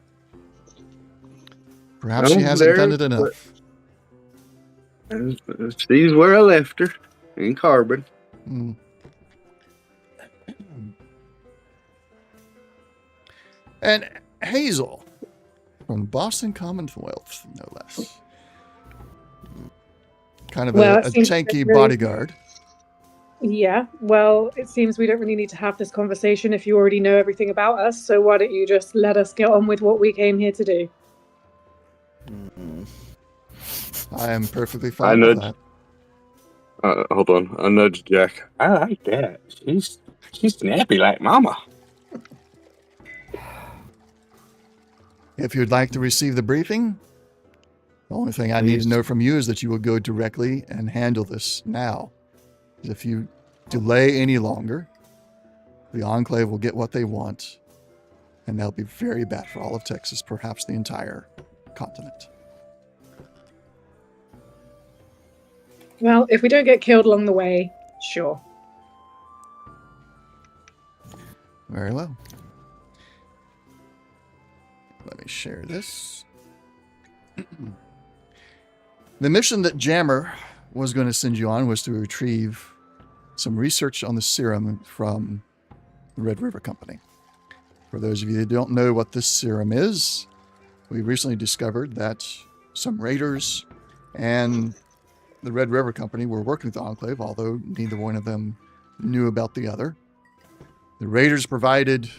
Perhaps she hasn't done it enough. She's where I left her, in Carbon. Mm. And Hazel, from Boston Commonwealth, no less. Kind of a tanky bodyguard. Yeah, well, it seems we don't really need to have this conversation if you already know everything about us, so why don't you just let us get on with what we came here to do? I am perfectly fine with that. Hold on. I nudged Jack. I like that. She's snappy like Mama. If you'd like to receive the briefing, the only thing I need to know from you is that you will go directly and handle this now. If you delay any longer, the Enclave will get what they want, and that'll be very bad for all of Texas, perhaps the entire continent. Well, if we don't get killed along the way, sure. Very well. Let me share this. The mission that Jammer was going to send you on was to retrieve some research on the serum from the Red River Company. For those of you that don't know what this serum is, we recently discovered that some raiders and the Red River Company were working with the Enclave, although neither one of them knew about the other. The raiders provided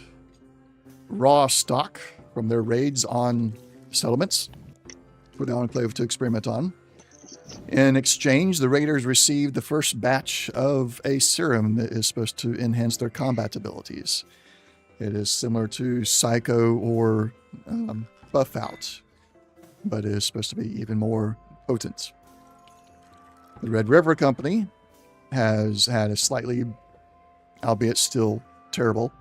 raw stock from their raids on settlements for the Enclave to experiment on. In exchange, the raiders received the first batch of a serum that is supposed to enhance their combat abilities. It is similar to Psycho or Buff Out, but it is supposed to be even more potent. The Red River Company has had a slightly, albeit still terrible,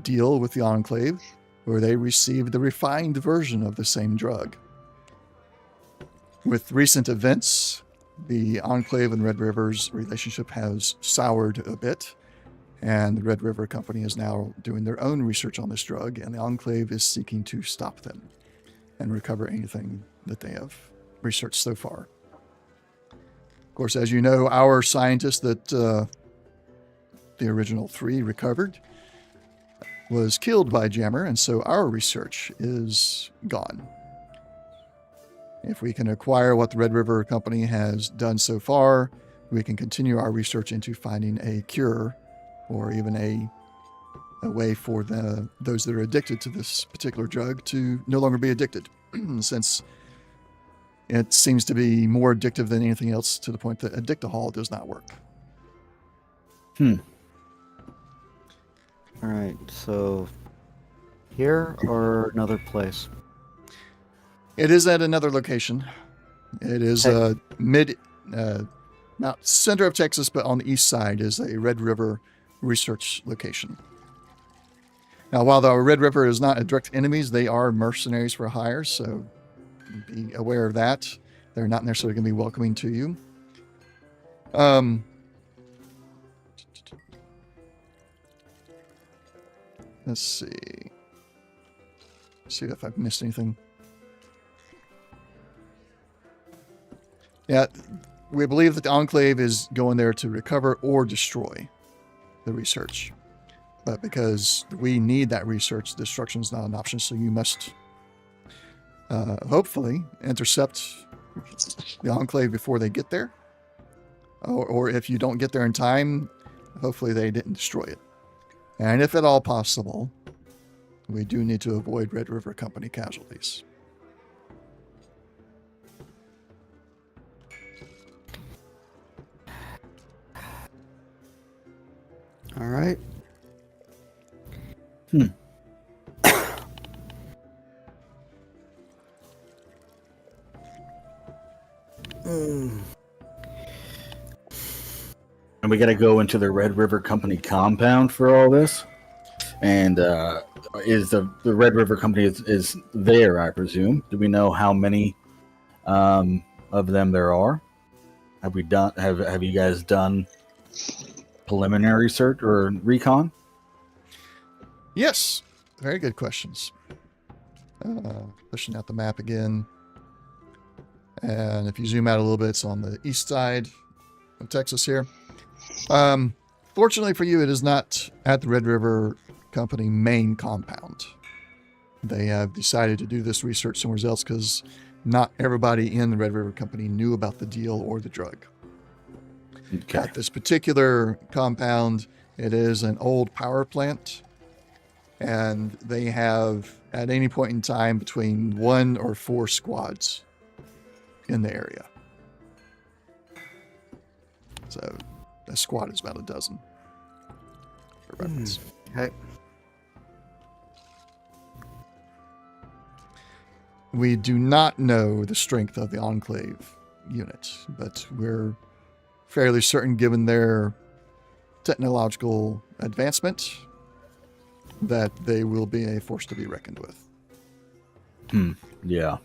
deal with the Enclave, where they received the refined version of the same drug. With recent events, the Enclave and Red River's relationship has soured a bit, and the Red River Company is now doing their own research on this drug, and the Enclave is seeking to stop them and recover anything that they have researched so far. Of course, as you know, our scientist that the original 3 recovered was killed by Jammer, and so our research is gone. If we can acquire what the Red River Company has done so far, we can continue our research into finding a cure or even a way for those that are addicted to this particular drug to no longer be addicted, since it seems to be more addictive than anything else to the point that Addictahol does not work. All right, so here or another place? It is at another location. It is not center of Texas, but on the east side is a Red River research location. Now, while the Red River is not a direct enemies, they are mercenaries for hire, so be aware of that. They're not necessarily going to be welcoming to you. Let's see. See if I've missed anything. Yeah, we believe that the Enclave is going there to recover or destroy the research. But because we need that research, destruction is not an option, so you must hopefully intercept the Enclave before they get there. Or if you don't get there in time, hopefully they didn't destroy it. And if at all possible, we do need to avoid Red River Company casualties. All right. Mm. And we got to go into the Red River Company compound for all this. And is the Red River Company is there? I presume. Do we know how many of them there are? Have we done? Have you guys done preliminary search or recon? Yes. Very good questions. Pushing out the map again. And if you zoom out a little bit, it's on the east side of Texas here. Fortunately for you, it is not at the Red River Company main compound. They have decided to do this research somewhere else because not everybody in the Red River Company knew about the deal or the drug. Okay. At this particular compound, it is an old power plant, and they have, at any point in time, between 1 or 4 squads in the area. So a squad is about a dozen, for reference. Okay. We do not know the strength of the Enclave unit, but we're fairly certain, given their technological advancement, that they will be a force to be reckoned with. Yeah.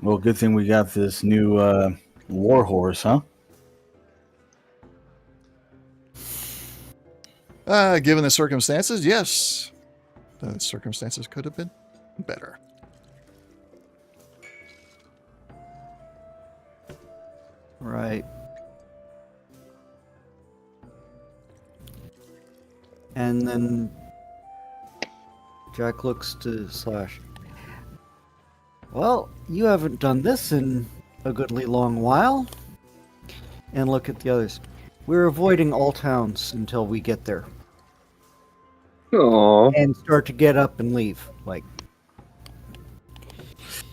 Well, good thing we got this new war horse, huh? Given the circumstances, yes. The circumstances could have been better. Right. And then Jack looks to Slash. Well, you haven't done this in a goodly long while. And look at the others. We're avoiding all towns until we get there. Aww. And start to get up and leave. Like,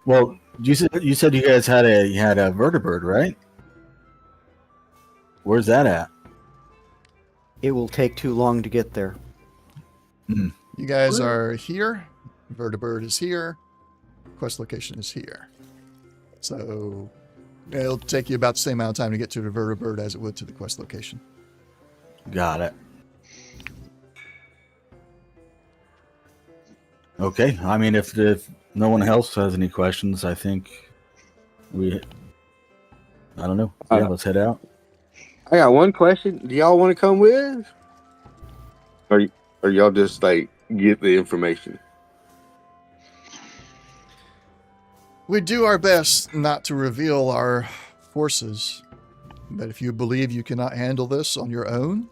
Well, you said you guys had a vertibird, right? Where's that at? it will take too long to get there. You guys are here. Vertibird is here. Quest location is here. So it'll take you about the same amount of time to get to the Vertibird as it would to the quest location. Got it. Okay. I mean, if no one else has any questions, I think I don't know. Yeah, let's head out. I got one question. Do y'all want to come with? Or y'all just like get the information? We do our best not to reveal our forces, but if you believe you cannot handle this on your own,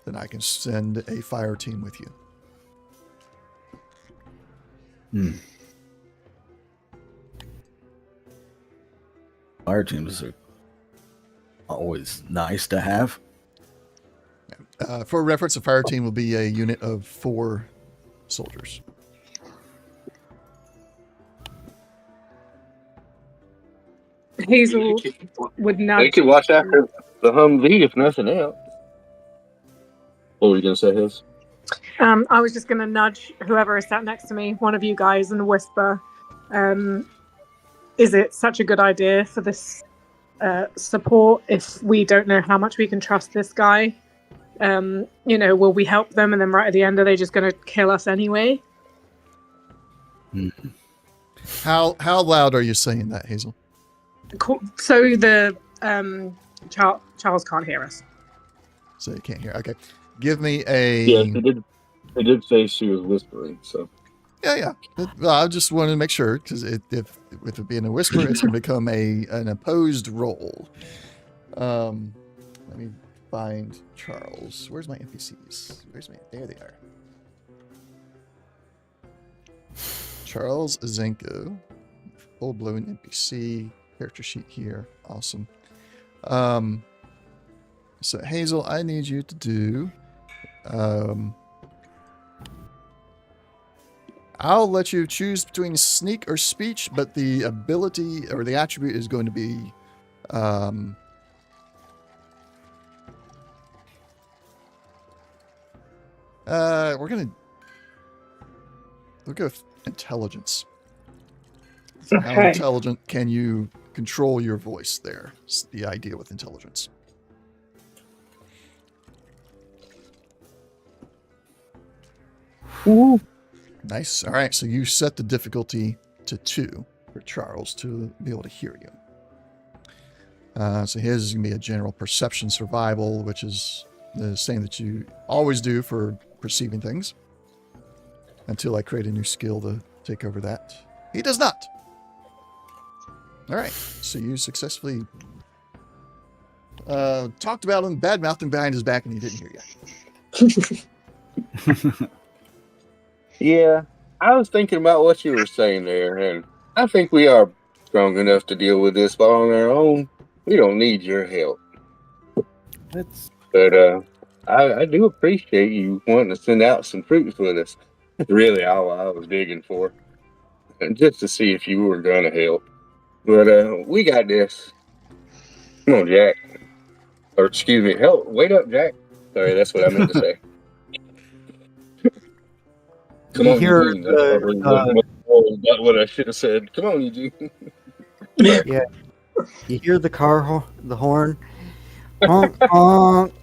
then I can send a fire team with you. Fire teams are always nice to have. For reference, a fire team will be a unit of 4 soldiers. Hazel would nudge. They could watch after the Humvee if nothing else. What were you gonna say, Hiz? I was just going to nudge whoever is sat next to me, one of you guys, and whisper, is it such a good idea for this support if we don't know how much we can trust this guy? Will we help them, and then right at the end, are they just going to kill us anyway? How loud are you saying that, Hazel? Cool. So the Charles can't hear us. So you can't hear. Okay. Give me a... Yeah, they did say she was whispering, so... Yeah. Well, I just wanted to make sure, because if it being a whisper, it's going to become an opposed roll. Let me find Charles. Where's my NPCs? There they are. Charles Zenko. Full-blown NPC. Character sheet here. Awesome. So Hazel, I need you to do... I'll let you choose between sneak or speech, but the ability or the attribute is going to be we'll go with intelligence. So how Okay. intelligent can you control your voice there? It's the idea with intelligence. Ooh. Nice. All right. So you set the difficulty to 2 for Charles to be able to hear you. So his is going to be a general perception survival, which is the same that you always do for perceiving things. Until I create a new skill to take over that. He does not. All right. So you successfully talked about him, bad-mouthed him behind his back, and he didn't hear you. Yeah, I was thinking about what you were saying there, and I think we are strong enough to deal with this on our own. We don't need your help. That's But I do appreciate you wanting to send out some fruits with us. That's really all I was digging for, and just to see if you were going to help. But we got this. Come on, Jack. Or excuse me, help! Wait up, Jack. Sorry, that's what I meant to say. Come you on, hear Eugene. That's probably not what I should have said. Come on, Eugene. yeah, you hear the the horn, honk honk.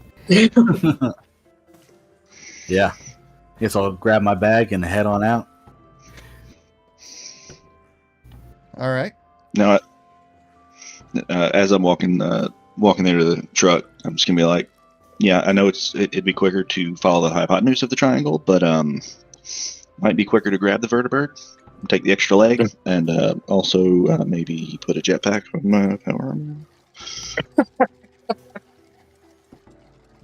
Yeah. Guess I'll grab my bag and head on out. All right. Now, as I'm walking there to the truck, I'm just gonna be like, yeah, I know it'd be quicker to follow the hypotenuse of the triangle, but might be quicker to grab the vertibird, take the extra leg, and also maybe put a jetpack on my power armor.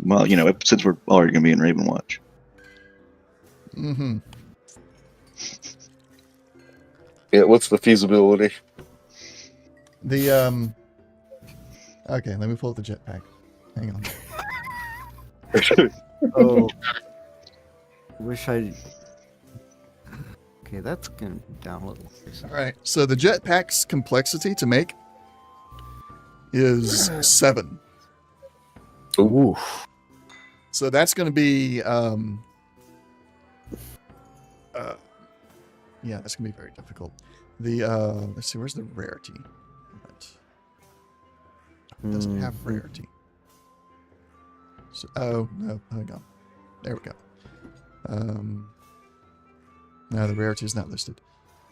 Well, since we're already gonna be in Raven Watch. Mm-hmm. Yeah, what's the feasibility? The Okay, let me pull up the jetpack. Hang on. Oh, wish I. Okay, that's going down a little. All right. So the jetpack's complexity to make is 7. Ooh. So that's going to be yeah, that's going to be very difficult. The let's see, where's the rarity? It doesn't have rarity. So, oh no, hang on. There we go. No, the rarity is not listed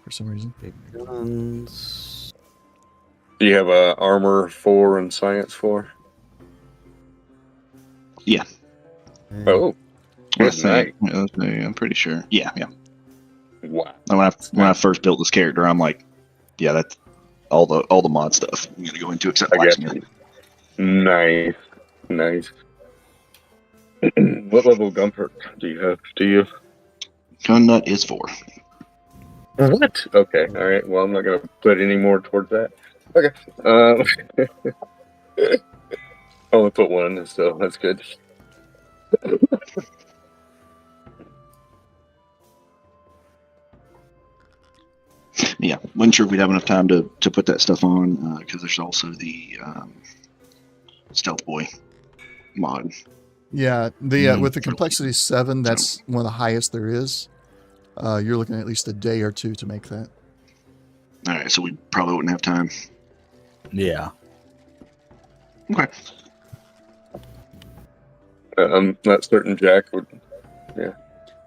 for some reason. Big guns. Do you have armor 4 and science 4? Yeah. Oh, Let's good say, night. I'm pretty sure. Yeah. Wow. When I first built this character, I'm like, yeah, that's all the mod stuff I'm gonna go into except I guess. blacksmith. Nice. What level gun perk do you have? Gun nut is 4. What? Okay, all right. Well, I'm not gonna put any more towards that. Okay. I only put 1, so that's good. Yeah, wasn't sure if we'd have enough time to put that stuff on because there's also the Stealth Boy mod. Yeah, the with the complexity 7, that's one of the highest there is. You're looking at least a day or 2 to make that. All right, so we probably wouldn't have time. Yeah. Okay. I'm not certain Jack would. Yeah.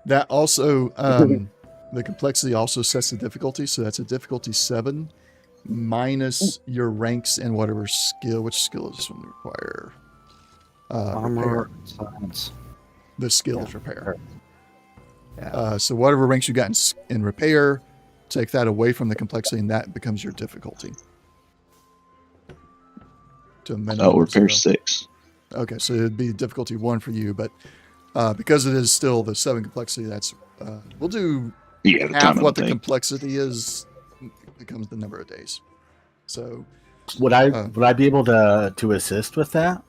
That also, the complexity also sets the difficulty, so that's a difficulty 7 minus your ranks and whatever skill. Which skill is this one require? Armor, repair. science. The skill is repair. Yeah. So whatever ranks you got in repair, take that away from the complexity, and that becomes your difficulty. To a minimum of repair 0. 6. Okay, so it'd be difficulty 1 for you, but because it is still the 7 complexity, that's we'll do half what the complexity is becomes the number of days. So would I be able to assist with that?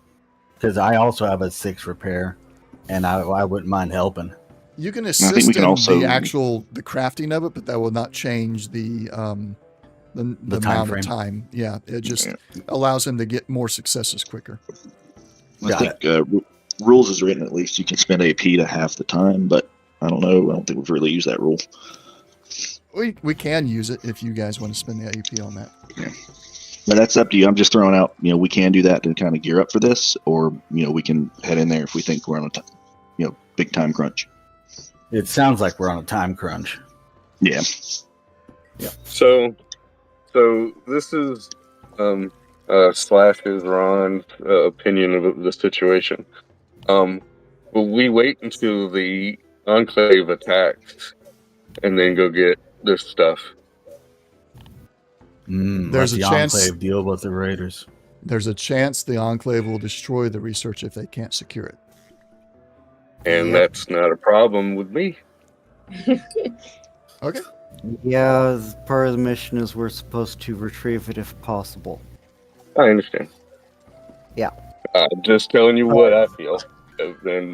Because I also have a 6 repair, and I wouldn't mind helping. You can assist in the crafting of it, but that will not change the amount of time. Yeah, it just allows him to get more successes quicker. I think rules is written at least you can spend AP to half the time, but I don't know. I don't think we've really used that rule. We can use it if you guys want to spend the IUP on that. But that's up to you. I'm just throwing out, we can do that to kind of gear up for this, or, we can head in there if we think we're on a big time crunch. It sounds like we're on a time crunch. Yeah. So this is Slash's Ron's opinion of the situation. Will we wait until the Enclave attacks and then go get this stuff? There's let a the chance. Enclave deal with the Raiders. There's a chance the Enclave will destroy the research if they can't secure it. And that's not a problem with me. Okay. Yeah, part of the mission is we're supposed to retrieve it if possible. I understand. Yeah. I'm just telling you what I feel. And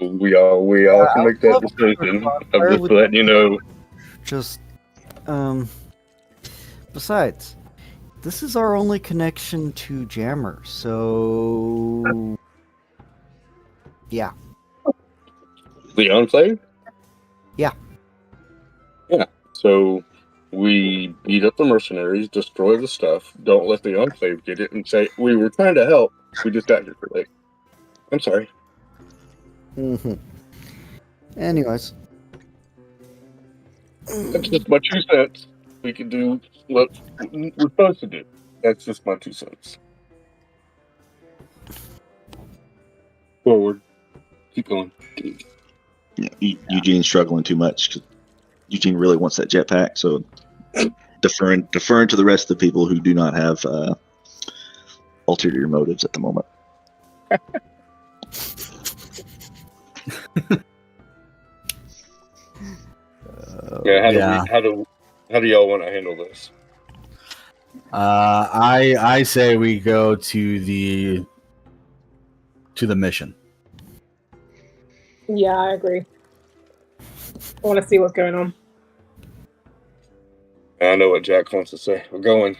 we all can make that decision. I'm just letting you know. Just, besides, this is our only connection to Jammer, so yeah. The Enclave? Yeah. Yeah. So we beat up the mercenaries, destroy the stuff, don't let the Enclave get it, and say, we were trying to help, we just got here late. I'm sorry. Anyways. That's just my 2 cents. We can do what we're supposed to do. That's just my 2 cents. Forward. Keep going. Yeah, Eugene's struggling too much. 'Cause Eugene really wants that jetpack, so deferring to the rest of the people who do not have ulterior motives at the moment. How do y'all want to handle this? I say we go to the mission. Yeah, I agree. I want to see what's going on. I know what Jack wants to say. We're going.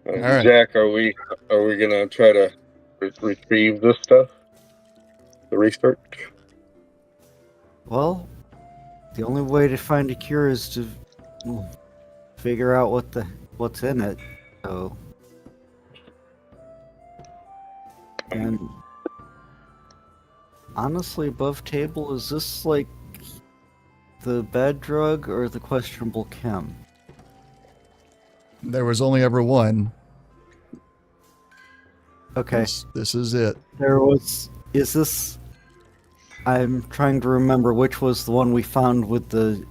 All right. Jack, are we gonna try to retrieve this stuff? The research? Well, the only way to find a cure is to figure out what's in it. So, and honestly, above table, is this like the bad drug or the questionable chem? There was only ever one. Okay. This is it. There was. Is this? I'm trying to remember which was the one we found with the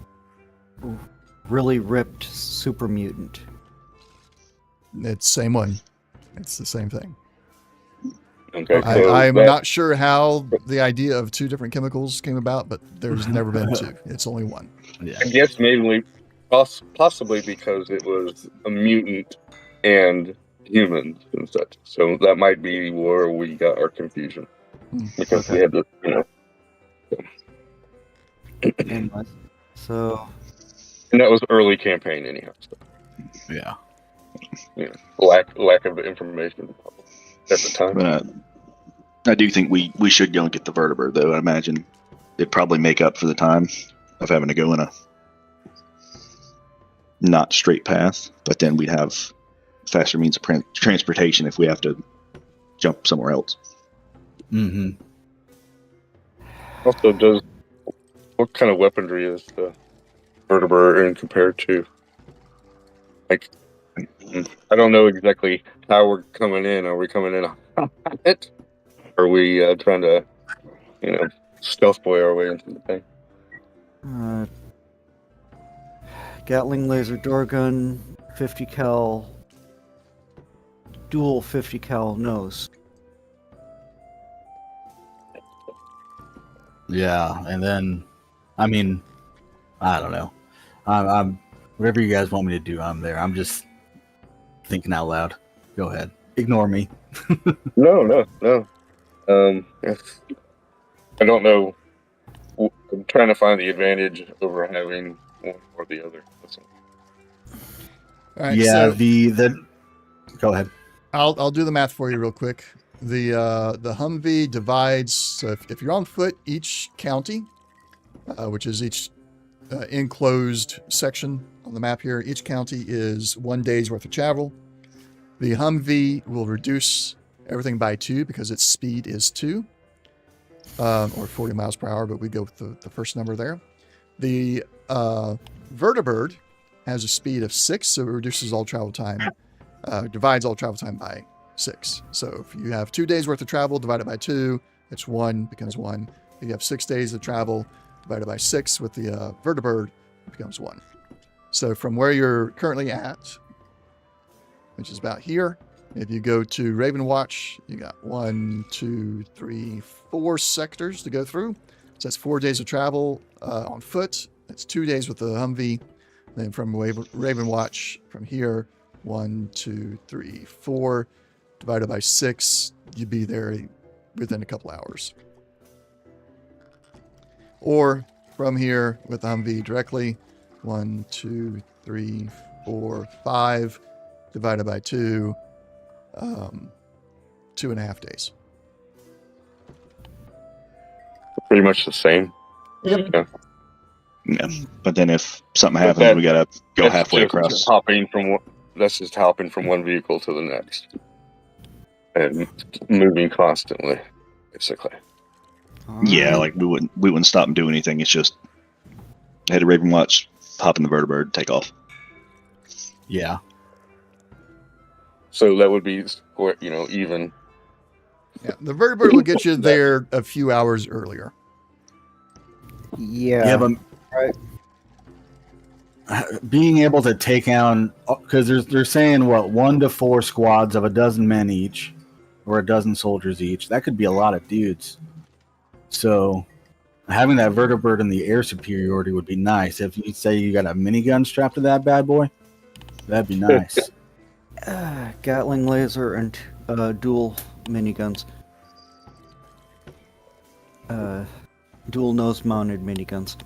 really ripped super mutant. It's the same one. It's the same thing. Okay. I'm not sure how the idea of 2 different chemicals came about, but there's never been 2. It's only one. Yeah. I guess maybe possibly because it was a mutant and humans and such. So that might be where we got our confusion. Because we had to, Anyways, so. And that was early campaign anyhow. So, Yeah. lack of information at the time. But I do think we should go and get the vertebra, though. I imagine it'd probably make up for the time of having to go in a not straight path, but then we'd have faster means of transportation if we have to jump somewhere else. Mm-hmm. Also, what kind of weaponry is the vertebra in compared to? Like, I don't know exactly how we're coming in. Are we coming in on it? Are we trying to, stealth boy our way into the thing? Gatling laser door gun, 50 cal, dual 50 cal nose. Yeah, and then, I mean, I don't know. I'm whatever you guys want me to do, I'm there. I'm just thinking out loud. Go ahead. Ignore me. No. I don't know. I'm trying to find the advantage over having one or the other. All right, Yeah, so the go ahead. I'll do the math for you real quick. The Humvee divides. So if you're on foot, each county which is each enclosed section on the map here. Each county is 1 day's worth of travel. The Humvee will reduce everything by 2 because its speed is 2, or 40 miles per hour, but we go with the first number there. The Vertibird has a speed of 6, so it reduces all travel time, divides all travel time by 6. So if you have 2 days worth of travel divided by 2, it's 1, becomes 1. If you have 6 days of travel divided by 6 with the Vertibird, it becomes 1. So from where you're currently at, which is about here, if you go to Raven Watch, you got 1, 2, 3, 4 sectors to go through. So that's 4 days of travel on foot. That's 2 days with the Humvee. Then from Raven Watch, from here, 1, 2, 3, 4, divided by 6, you'd be there within a couple hours. Or from here with the Humvee directly, 1, 2, 3, 4, 5, divided by 2, 2.5 days. Pretty much the same. Yep. Yeah. Yeah. But then if something happens, we gotta go That's halfway just across. That's just hopping from one vehicle to the next. And moving constantly, basically. Yeah, like we wouldn't stop and do anything. It's just head to Raven Watch, hop in the Vertibird, take off. Yeah. So that would be, even. Yeah, the Vertibird will get you there a few hours earlier. Yeah. But being able to take down, because they're saying 1 to 4 squads of a dozen men each, or a dozen soldiers each. That could be a lot of dudes. So having that Vertibird in the air superiority would be nice. If you say you got a minigun strapped to that bad boy, that'd be nice. Gatling laser and dual miniguns. Dual nose mounted miniguns.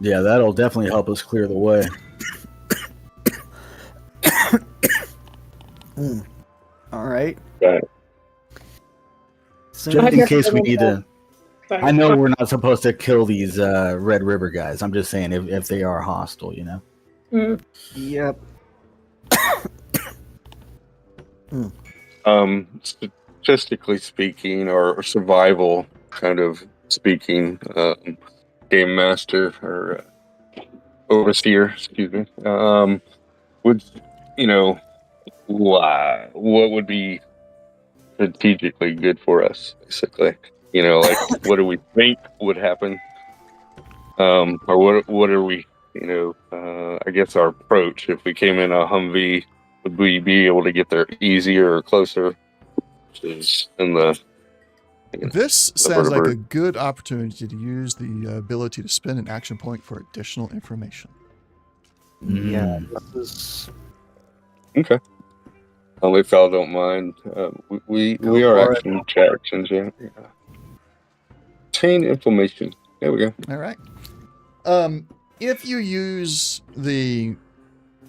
Yeah, that'll definitely help us clear the way. All right. Right. So Just in case we need to. I know we're not supposed to kill these Red River guys. I'm just saying if they are hostile, Yep. Statistically speaking, or survival kind of speaking, game master or overseer, excuse me, would what would be strategically good for us, basically? Like what do we think would happen, or what are we? I guess our approach, if we came in a Humvee, would we be able to get there easier or closer? This sounds like a good opportunity to use the ability to spend an action point for additional information. Yeah, this is... Okay. If y'all don't mind, we are action actions, yeah. Obtain information. There we go. All right. If you use the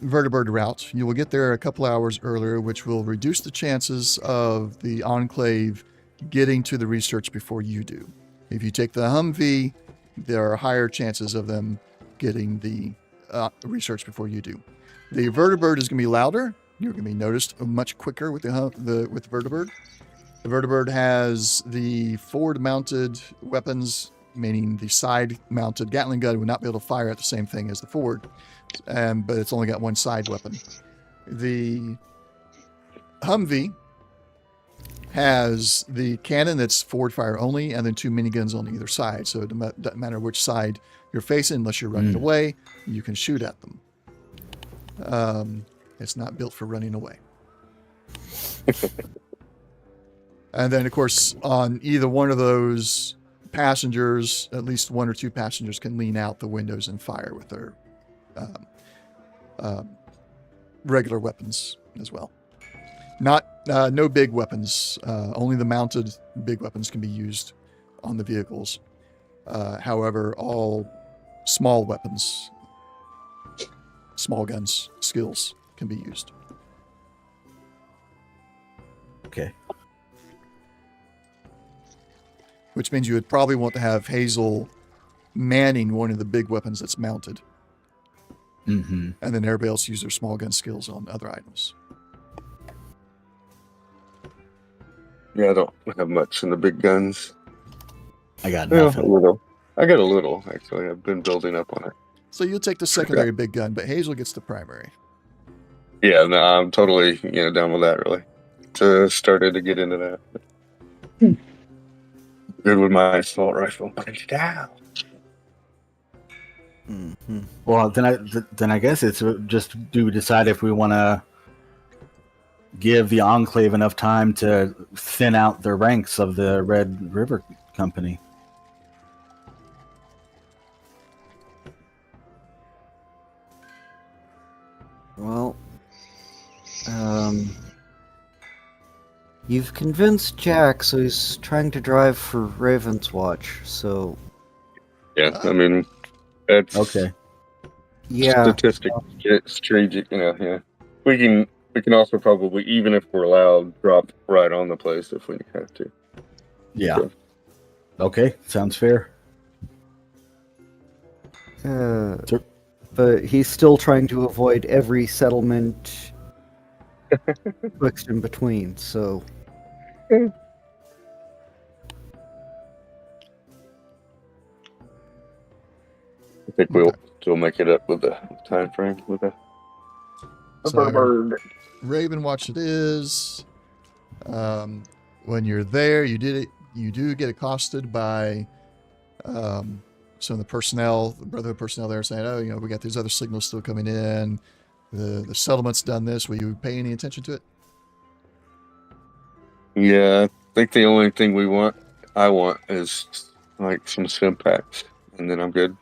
Vertibird route, you will get there a couple hours earlier, which will reduce the chances of the Enclave getting to the research before you do. If you take the Humvee, there are higher chances of them getting the research before you do. The Vertibird is going to be louder. You're going to be noticed much quicker with the Vertibird. The Vertibird has the forward-mounted weapons, meaning the side-mounted Gatling gun would not be able to fire at the same thing as the forward, but it's only got one side weapon. The Humvee has the cannon that's forward fire only, and then 2 miniguns on either side. So it doesn't matter which side you're facing, unless you're running away, you can shoot at them. It's not built for running away. And then, of course, on either one of those passengers, at least 1 or 2 passengers can lean out the windows and fire with their regular weapons as well. No big weapons. Only the mounted big weapons can be used on the vehicles. However, all small weapons, small guns, skills can be used. Okay. Which means you would probably want to have Hazel manning one of the big weapons that's mounted. Mm-hmm. And then everybody else use their small gun skills on other items. Yeah, I don't have much in the big guns. I got Yeah, a nothing. little. I got a little, actually. I've been building up on it. So you'll take the secondary big gun, but Hazel gets the primary. Yeah, no, I'm totally down with that, really. Started to get into that. Good with my assault rifle. Put it down. Mm-hmm. Well, then I guess it's just do we decide if we want to give the Enclave enough time to thin out the ranks of the Red River Company. Well, you've convinced Jack, so he's trying to drive for Raven's Watch. So Yeah, I mean, that's Okay. yeah, statistic, strategic. Yeah. We can also probably, even if we're allowed, drop right on the place if we have to. Yeah. So, Okay. Sounds fair. but he's still trying to avoid every settlement twixt in between. So I think we'll still make it up with the time frame with the So, bird. Raven Watch it is. When you're there, you do get accosted by some of the personnel, the Brotherhood personnel there saying, oh, we got these other signals still coming in. The settlement's done this. Will you pay any attention to it? Yeah, I think the only thing I want is like some stim packs, and then I'm good.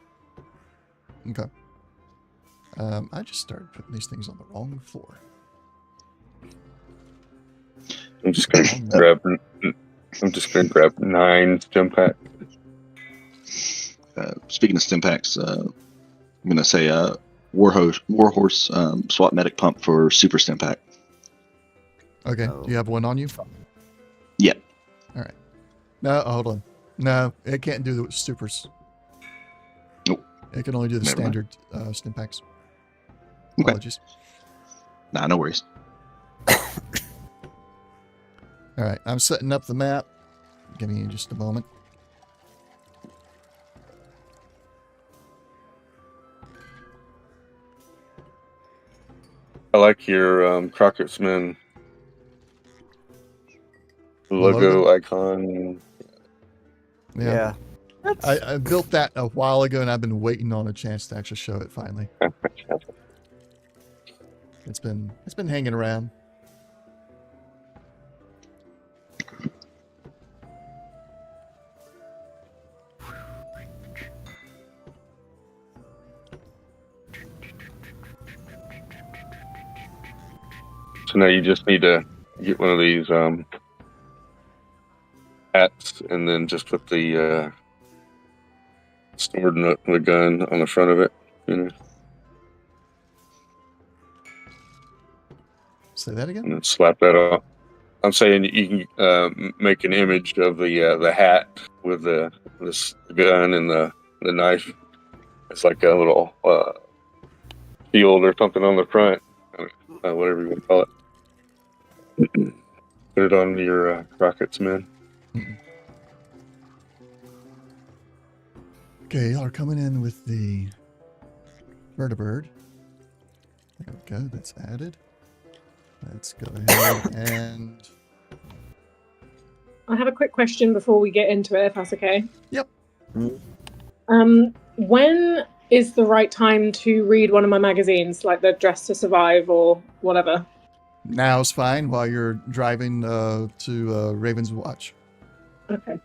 Okay. I just started putting these things on the wrong floor. I'm just gonna grab 9 stim packs. Speaking of stim packs, I'm gonna say Warhorse SWAT medic pump for super stim pack. Okay. Oh. Do you have one on you? Yeah. All right. No, hold on. No, it can't do the supers. Nope. It can only do the Never mind. standard stim packs. Okay. Apologies. Nah, no worries. All right. I'm setting up the map. Give me just a moment. I like your Crockett's Men logo icon. Yeah. I built that a while ago, and I've been waiting on a chance to actually show it finally. It's been hanging around. So now you just need to get one of these hats, and then just put the sword and the gun on the front of it. Say that again? And then slap that on. I'm saying you can make an image of the hat with the gun and the knife. It's like a little shield or something on the front, whatever you want to call it. Put it on your Crockett's Men. Okay, y'all are coming in with the vertibird. There we go. That's added. Let's go ahead and... I have a quick question before we get into it, if that's okay. Yep. When is the right time to read one of my magazines, like the Dress to Survive or whatever? Now's fine while you're driving to Raven's Watch. Okay.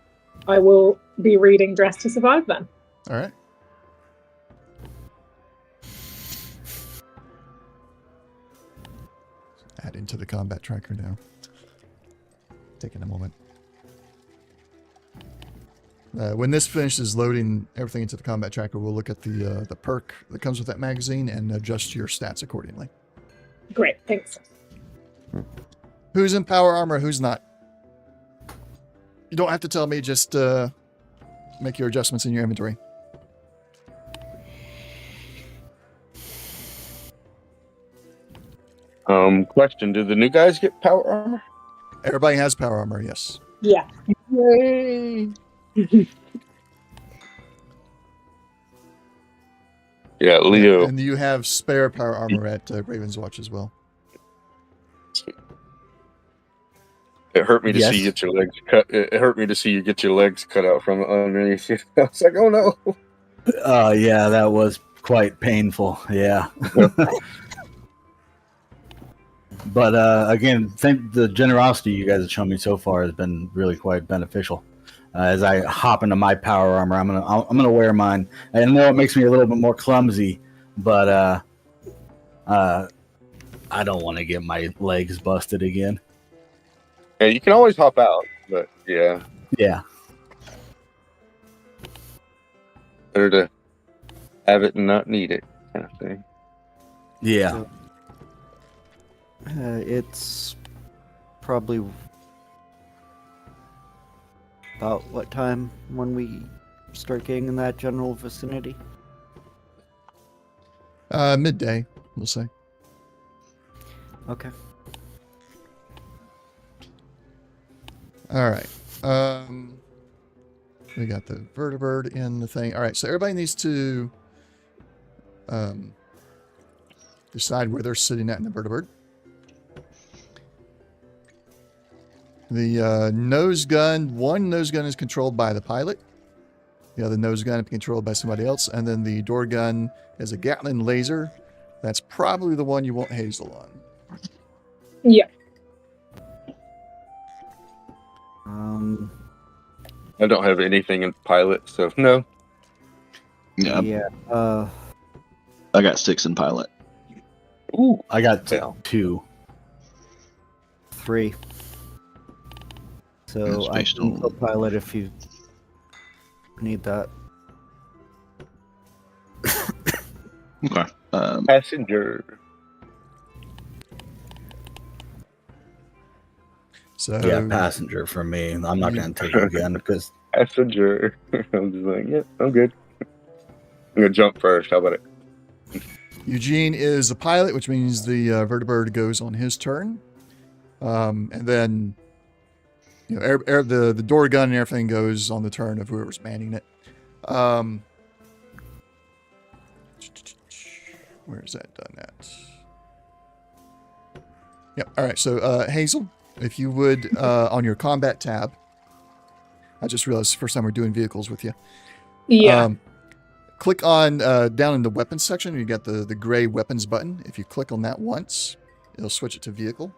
I will be reading Dress to Survive then. All right. Add into the combat tracker now. Taking a moment. When this finishes loading everything into the combat tracker, we'll look at the perk that comes with that magazine and adjust your stats accordingly. Great, thanks. Who's in power armor, who's not? You don't have to tell me, just make your adjustments in your inventory. Question: do the new guys get power armor? Everybody has power armor, yes. Yeah. Yay! Yeah, Leo. And you have spare power armor at Raven's Watch as well. It hurt me to Yes. see you get your legs cut. It hurt me to see you get your legs cut out from underneath you. I was like, oh no. Yeah, that was quite painful. Yeah. But again, think the generosity you guys have shown me so far has been really quite beneficial. As I hop into my power armor, I'm gonna wear mine. I know it makes me a little bit more clumsy, but I don't want to get my legs busted again. Yeah, you can always hop out, but yeah, Yeah. better to have it and not need it, kind of thing. Yeah. It's probably about what time when we start getting in that general vicinity? Midday, we'll say. Okay. All right. We got the vertibird in the thing. All right, so everybody needs to decide where they're sitting at in the vertibird. The nose gun, one nose gun is controlled by the pilot. The other nose gun is controlled by somebody else. And then the door gun is a Gatling laser. That's probably the one you want Hazel on. Yeah. I don't have anything in pilot, so no. Yeah, Yeah. I got 6 in pilot. Ooh, I got Yeah. 2. 3. So That's I based can on- co-pilot if you need that. Okay. passenger. So Yeah, passenger for me. I'm not going to take it again because Passenger. I'm just like, yeah, I'm good. I'm gonna jump first. How about it? Eugene is the pilot, which means the vertibird goes on his turn. And then the door gun and everything goes on the turn of whoever's manning it. Where is that done at? Yep. All right. So Hazel, if you would, on your combat tab, I just realized first time we're doing vehicles with you. Yeah. Click on down in the weapons section. You got the gray weapons button. If you click on that once, it'll switch it to vehicle.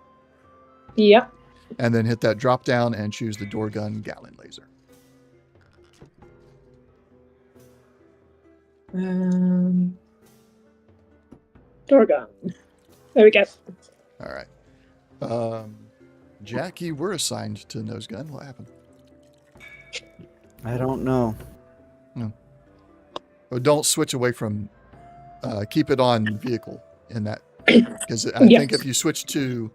Yep. And then hit that drop down and choose the door gun Gatling laser. Door gun. There we go. All right. Jack, you were assigned to nose gun. What happened? I don't know. Oh, don't switch away from. Keep it on vehicle in that, because I think if you switch to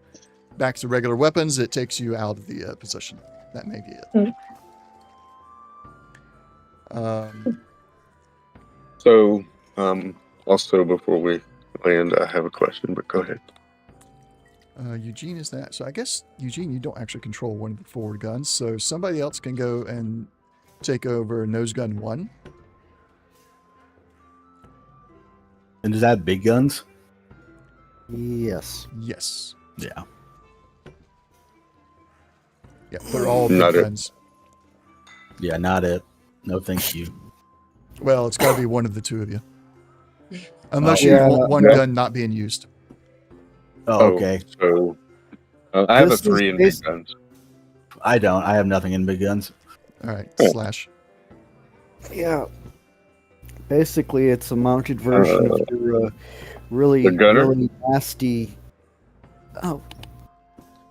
back to regular weapons, it takes you out of the position. That may be it. So, also before we land, I have a question, but go ahead. Eugene is that. So I guess, Eugene, you don't actually control one of the forward guns. So somebody else can go and take over nose gun 1. and does that have big guns? Yes. Yes. Yeah. Yeah, they're all big Not it. guns. Yeah, not it. No, thank you. Well, it's got to be one of the two of you. Unless you Yeah. want one Yeah. gun not being used. Oh, okay. So, I have a This is 3 in big basi- guns. I don't. I have nothing in big guns. All right, Oh. slash. Yeah. Basically, it's a mounted version of your really, The gunner? really nasty. Oh,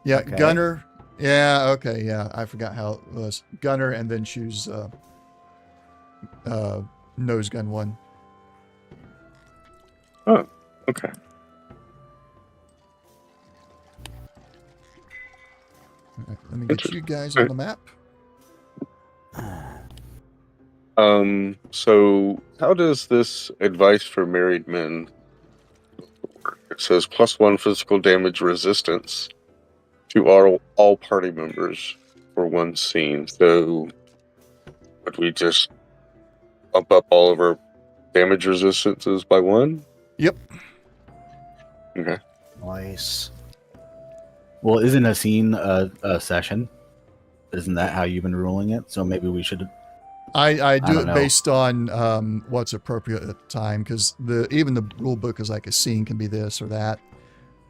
Yeah, Okay. gunner. Yeah, okay, yeah. I forgot how it was. Gunner, and then choose nose gun 1. Oh, okay. All right, let me get you guys on the map. So how does this advice for married men work? it says +1 physical damage resistance to all party members for one scene. So would we just bump up all of our damage resistances by 1? Yep. Okay. Nice. Well, isn't a scene a session? Isn't that how you've been ruling it? So maybe we should. I do don't it know. based on what's appropriate at the time, because even the rule book is like a scene can be this or that.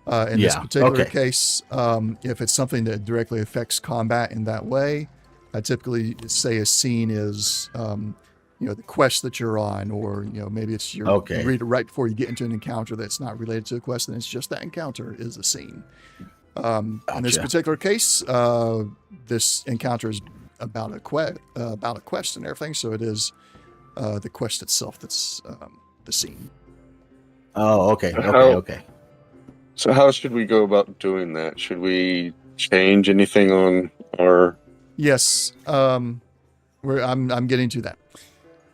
In this Yeah, particular okay. case, if it's something that directly affects combat in that way, I typically say a scene is, the quest that you're on, or maybe it's you read it right before you get into an encounter that's not related to a quest, and it's just that encounter is a scene. In this Gotcha. particular case, this encounter is about a quest and everything, so it is the quest itself that's the scene. Oh, okay, How- okay. So how should we go about doing that? Should we change anything on our... Yes, I'm getting to that.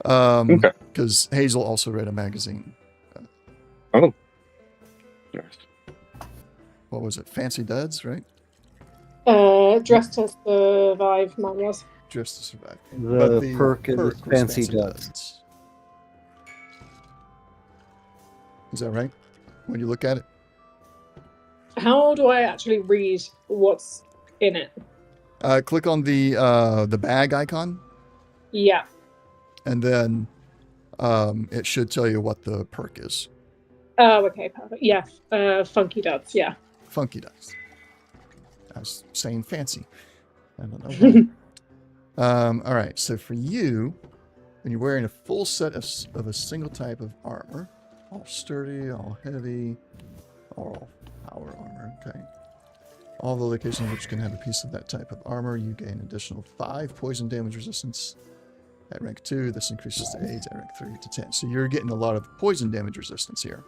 Okay. Because Hazel also read a magazine. Oh. Yes. What was it? Fancy Duds, right? Dress to Survive, mine was. Just to Survive. The perk is was Fancy Duds. Is that right? When you look at it? How do I actually read what's in it? Click on the bag icon, Yeah. and then it should tell you what the perk is. Oh, okay, perfect. Yeah. Funky Duds, yeah. Funky Duds. I was saying fancy. I don't know why. All right, so for you, when you're wearing a full set of a single type of armor, all sturdy, all heavy, all power armor, okay. All the locations which can have a piece of that type of armor, you gain additional 5 poison damage resistance at rank 2. This increases to 8 at rank 3 to 10. So you're getting a lot of poison damage resistance here.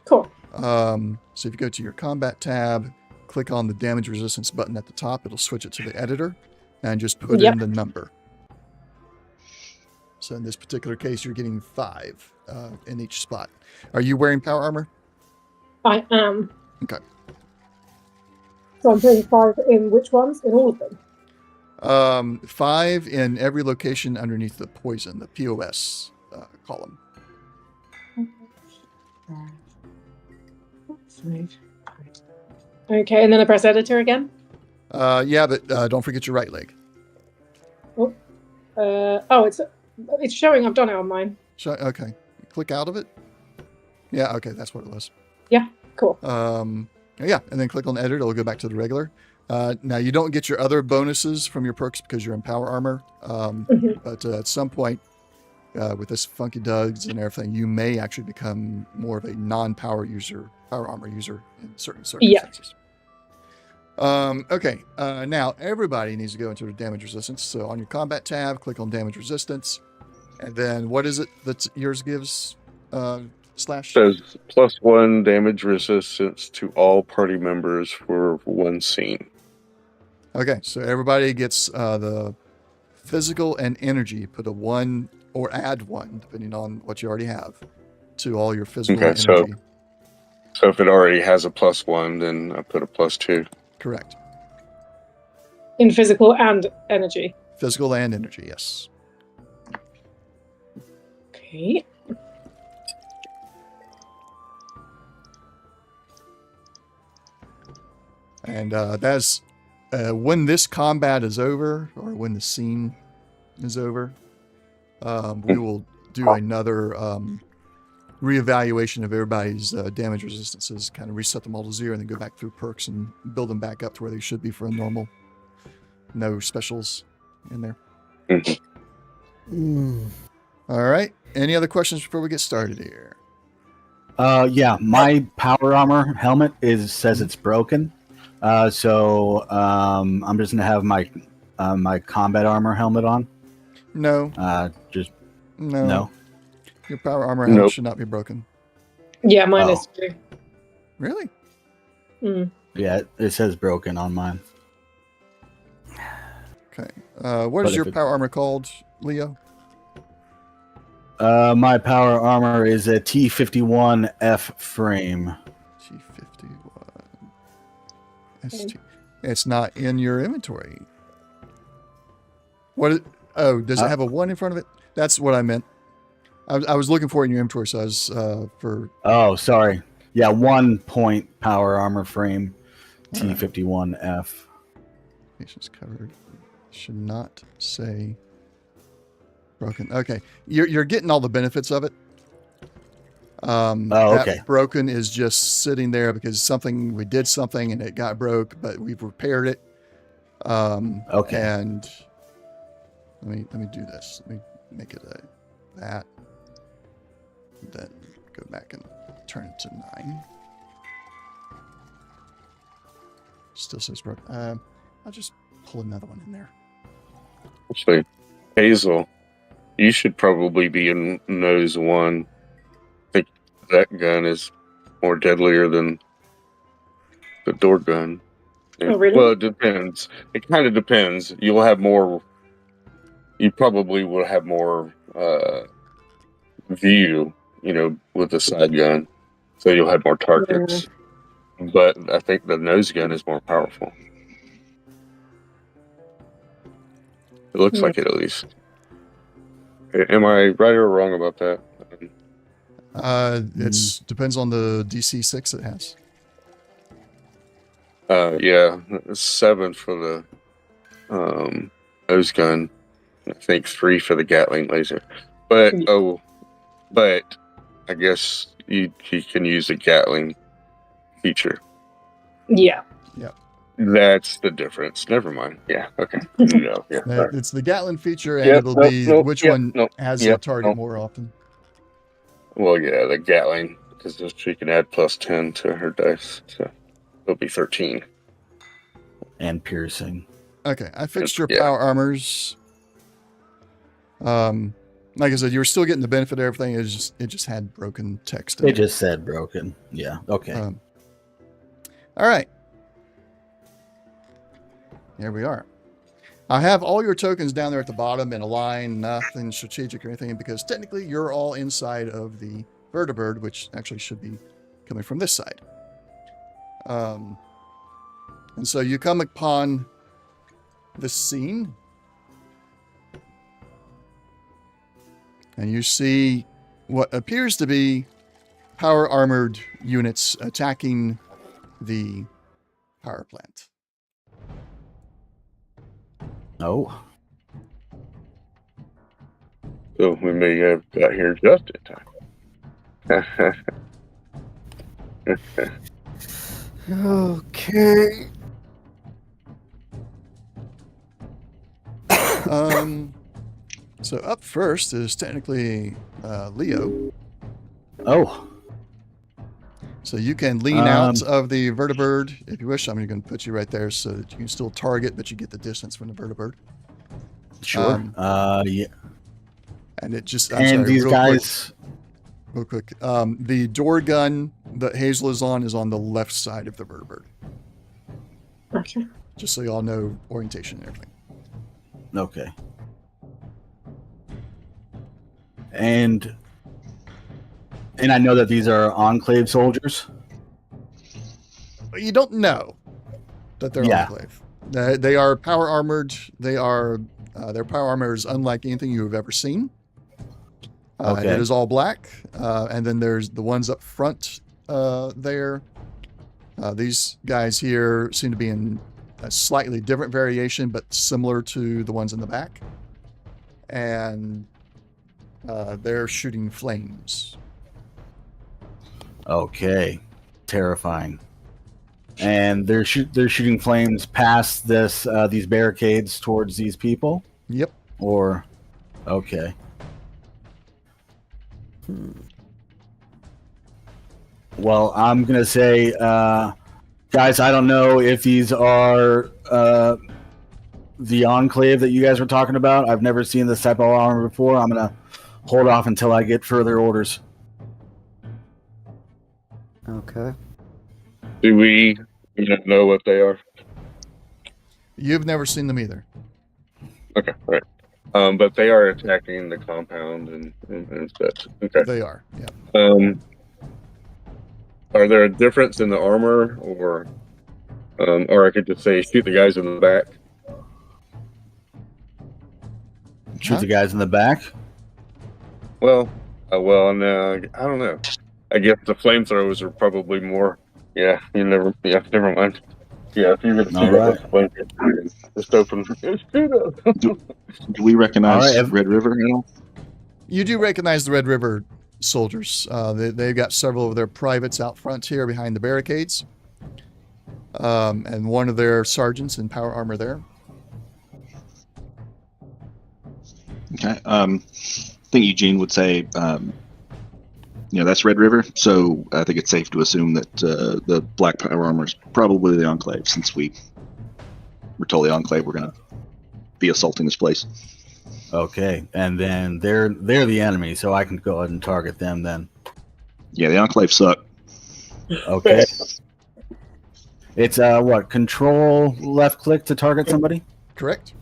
Cool. So if you go to your combat tab, click on the damage resistance button at the top, it'll switch it to the editor and just put in the number. So in this particular case, you're getting 5 in each spot. Are you wearing power armor? I am. Okay. So I'm putting 5 in which ones? In all of them? 5 in every location underneath the poison, the POS column. Okay, and then I press editor again? Yeah, but don't forget your right leg. It's showing I've done it on mine. Okay. Click out of it. Yeah, okay, that's what it was. Yeah, cool. Yeah, and then click on edit, it'll go back to the regular. Now, you don't get your other bonuses from your perks because you're in power armor. But at some point, with this Funky Duds and everything, you may actually become more of a non-power user, power armor user in certain circumstances. Okay, now everybody needs to go into the damage resistance. So on your combat tab, click on damage resistance. And then what is it that yours gives, Slash? Says +1 damage resistance to all party members for one scene. Okay, so everybody gets the physical and energy. Put a 1 or add 1, depending on what you already have, to all your physical and energy. So if it already has a +1, then I put a +2. Correct. In physical and energy. Physical and energy, yes. Okay. And that's when this combat is over, or when the scene is over, we will do another reevaluation of everybody's damage resistances, kind of reset them all to 0, and then go back through perks and build them back up to where they should be for a normal. No specials in there. All right. Any other questions before we get started here? Yeah, my power armor helmet says it's broken. So I'm just gonna have my my combat armor helmet on. No. No. Your power armor helmet should not be broken. Yeah, mine is too. Really? Yeah, it says broken on mine. Okay. What is your power armor called, Leo? My power armor is a T51F frame. T51. ST. It's not in your inventory. What? Does it have a 1 in front of it? That's what I meant. I was looking for it in your inventory, so I was for. Oh, sorry. Yeah, 1 point power armor frame, T51F. Patients covered. Should not say broken. Okay, you're getting all the benefits of it. Okay. That broken is just sitting there because we did something and it got broke, but we've repaired it. Okay. And let me do this. Let me make it that. Then go back and turn it to 9. Still says broken. I'll just pull another one in there. Actually, Hazel, you should probably be in nose 1. I think that gun is more deadlier than the door gun. Oh, really? Well, it depends. It kind of depends. You'll have more. You probably will have more view, with the side gun, so you'll have more targets. Yeah. But I think the nose gun is more powerful. It looks like it, at least. Am I right or wrong about that? It depends on the DC 6 it has. Yeah, 7 for the nose gun. I think 3 for the Gatling laser. But I guess you can use the Gatling feature. Yeah. That's the difference. Never mind. Yeah. Okay. No. Yeah. It's the Gatling feature, and it'll be which one has a target more often. Well, yeah, the Gatling, because she can add +10 to her dice, so it'll be 13. And piercing. Okay, I fixed your power armors. Like I said, you were still getting the benefit of everything. It just had broken text. It just said broken. Yeah. Okay. All right. Here we are. I have all your tokens down there at the bottom in a line, nothing strategic or anything, because technically you're all inside of the vertibird, which actually should be coming from this side. And so you come upon this scene, and you see what appears to be power armored units attacking the power plant. Oh. So we may have got here just in time. Okay. So up first is technically Leo. Oh. So you can lean out of the vertibird if you wish. I'm going to put you right there so that you can still target, but you get the distance from the vertibird. Sure. Yeah. And it just... these guys... Real quick. The door gun that Hazel is on the left side of the vertibird. Okay. Just so you all know orientation and everything. Okay. And I know that these are Enclave soldiers. You don't know that they're Enclave. They are power armored. They are their power armor is unlike anything you have ever seen. It is all black, and then there's the ones up front there. These guys here seem to be in a slightly different variation, but similar to the ones in the back. And they're shooting flames. Okay, terrifying. And they're shooting flames past these barricades towards these people. Yep. Or, okay. Well, I'm gonna say, guys, I don't know if these are the Enclave that you guys were talking about. I've never seen this type of armor before. I'm gonna hold off until I get further orders. Okay. Do we know what they are? You've never seen them either. Okay, all right. But they are attacking the compound and such. Okay. They are, yeah. are there a difference in the armor, or I could just say shoot the guys in the back? Shoot the guys in the back. Well, no, I don't know. I guess the flamethrowers are probably more. Yeah, never mind. Yeah, if you're gonna shoot All at the flamethrowers, just open. Do we recognize All right, Red River at all? You do recognize the Red River soldiers. They've got several of their privates out front here behind the barricades. And one of their sergeants in power armor there. Okay. I think Eugene would say, that's Red River. So I think it's safe to assume that the black power armor is probably the Enclave, since we're told the Enclave we're going to be assaulting this place. Okay, and then they're the enemy, so I can go ahead and target them then. Yeah, the Enclave suck. Okay. It's what? Control left click to target somebody? Correct.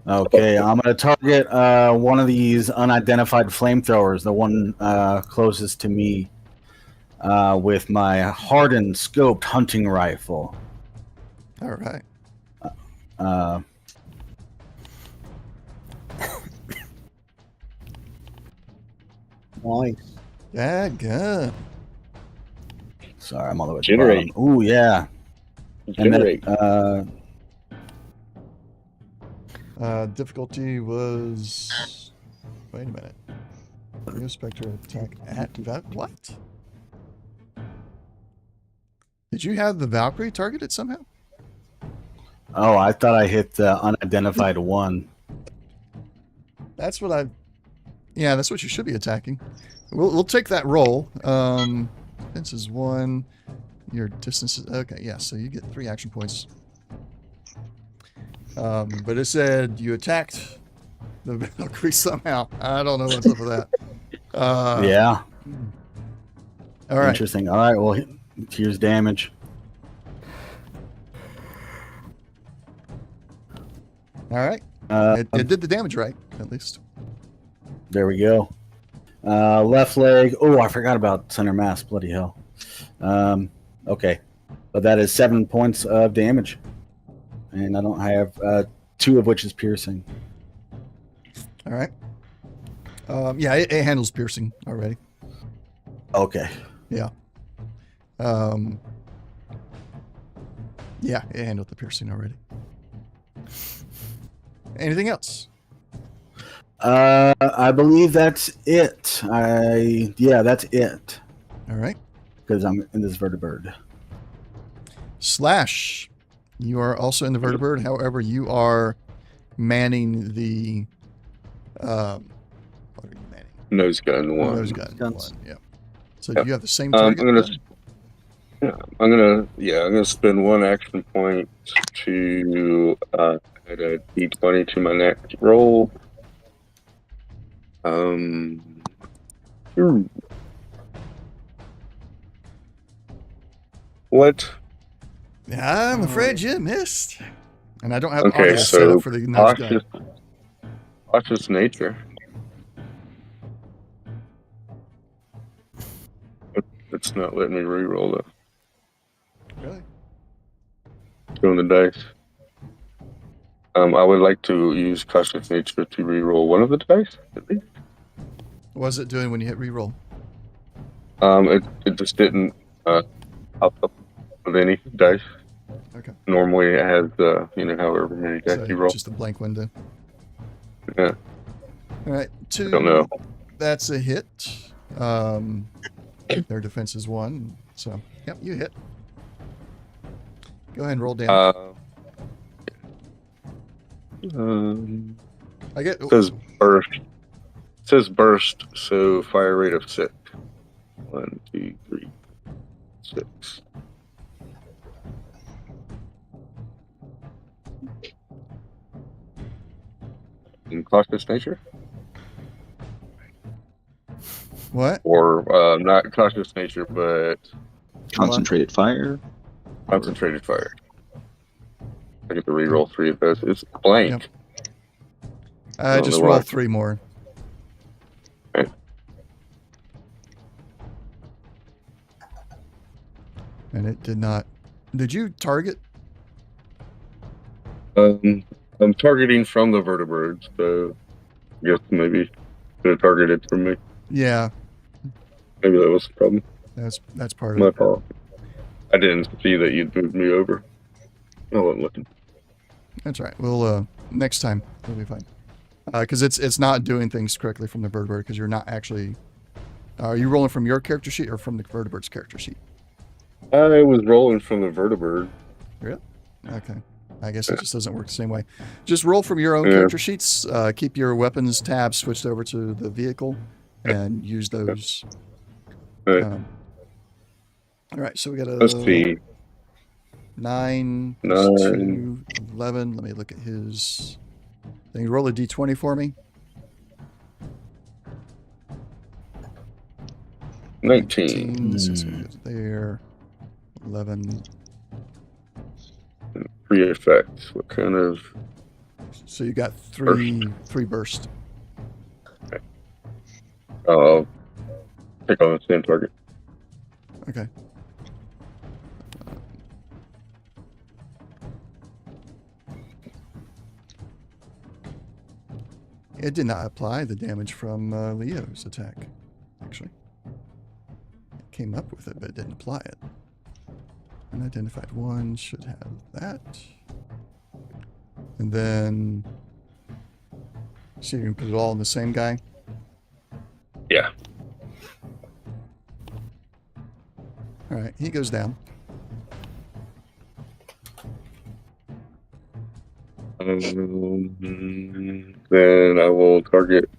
Okay, I'm going to target one of these unidentified flamethrowers, the one closest to me, with my hardened scoped hunting rifle. All right. Nice. Yeah, good. Sorry, I'm all the way. Generate. Oh yeah. Generate. And then, Difficulty was. Wait a minute. New Spectre attack at that. What? Did you have the Valkyrie targeted somehow? oh, I thought I hit the unidentified one. That's what I. Yeah, that's what you should be attacking. We'll take that roll. Defense is 1. Your distance is okay. Yeah, so you get 3 action points. But it said you attacked the Valkyrie somehow. I don't know what's up with that. Yeah. All right. Interesting. All right. Well, here's damage. All right. It did the damage right, at least. There we go. Left leg. Oh, I forgot about center mass. Bloody hell. Okay. But that is 7 points of damage. And I don't have 2 of which is piercing. All right. Yeah, it handles piercing already. Okay. Yeah. Yeah, it handled the piercing already. Anything else? I believe that's it. Yeah, that's it. All right. Because I'm in this vertibird. Slash. You are also in the vertibird. However, you are manning the. What are you manning? Nose gun 1. Nose gun. Guns. 1. Yeah. So Yep. you have the same target. I'm gonna spend 1 action point to add a d20 to my next roll. What? I'm afraid you missed. And I don't have Okay, audio set so up for the nose gun. cautious nature. It's not letting me re-roll though. Really? Doing the dice. I would like to use cautious nature to re-roll 1 of the dice at least. What was it doing when you hit reroll? It just didn't pop up with any dice. Okay. Normally it has however many dice So you roll. just a blank window. Yeah. All right. 2. I don't know. That's a hit. Their defense is 1. So, yep, you hit. Go ahead and roll damage. I get. It says burst. It says burst, so fire rate of 6. 1, 2, 3, 6. In cautious nature? What? Or not cautious nature, but Concentrated fire. concentrated fire. I get to reroll 3 of those. It's blank. Yep. don't Just know roll why. 3 more. And it did not. Did you target? I'm targeting from the vertebrates, so I guess maybe could have targeted from me. Yeah, Maybe that was the problem. that's part of My it. fault. I didn't see that you'd moved me over. I wasn't looking. That's right. We'll next time we'll be fine. Because it's not doing things correctly from the vertebrate because you're not actually. Are you rolling from your character sheet or from the vertebrate's character sheet? I was rolling from the vertebrate. Really? Okay. I guess it just doesn't work the same way. Just roll from your own Yeah. character sheets. Keep your weapons tab switched over to the vehicle, and use those. Right. All right. So we got a Let's see. 9 plus 2, 11. Let me look at his thing. Roll a d20 for me. 19. So it goes there. 11. Free effects. What kind of? So you got three burst. I'll pick on the same target. Okay. It did not apply the damage from Leo's attack, actually. It came up with it, but it didn't apply it. Unidentified one should have that. And then, see, you can put it all in the same guy. Yeah. All right, he goes down. Then I will target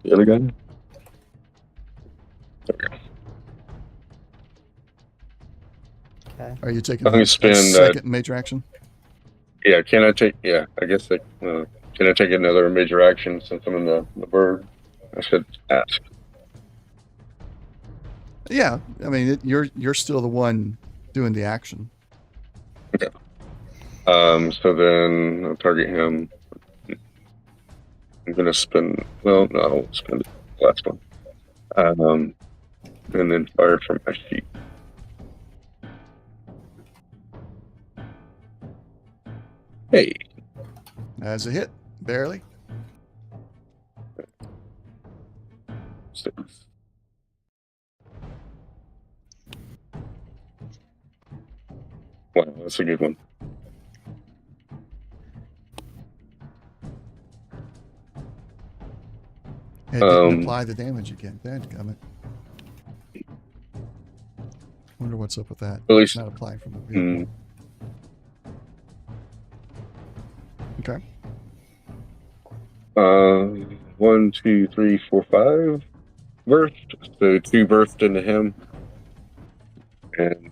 the other guy. Okay. Okay. Are you taking Let me a spend, second major action? Yeah, can I take? Yeah, I guess. Can I take another major action since I'm in the bird? I should ask. Yeah, I mean, you're still the one doing the action. Okay. So then I'll target him. I'm gonna spend. Well, no, I won't spend the last one. And then fire from my feet. Hey. As a hit, barely. 6. Wow, that's a good one. It didn't apply the damage again. Dadgummit. Wonder what's up with that. At least It's not applying from the vehicle. Okay. 1, 2, 3, 4, 5 burst. So 2 burst into him, and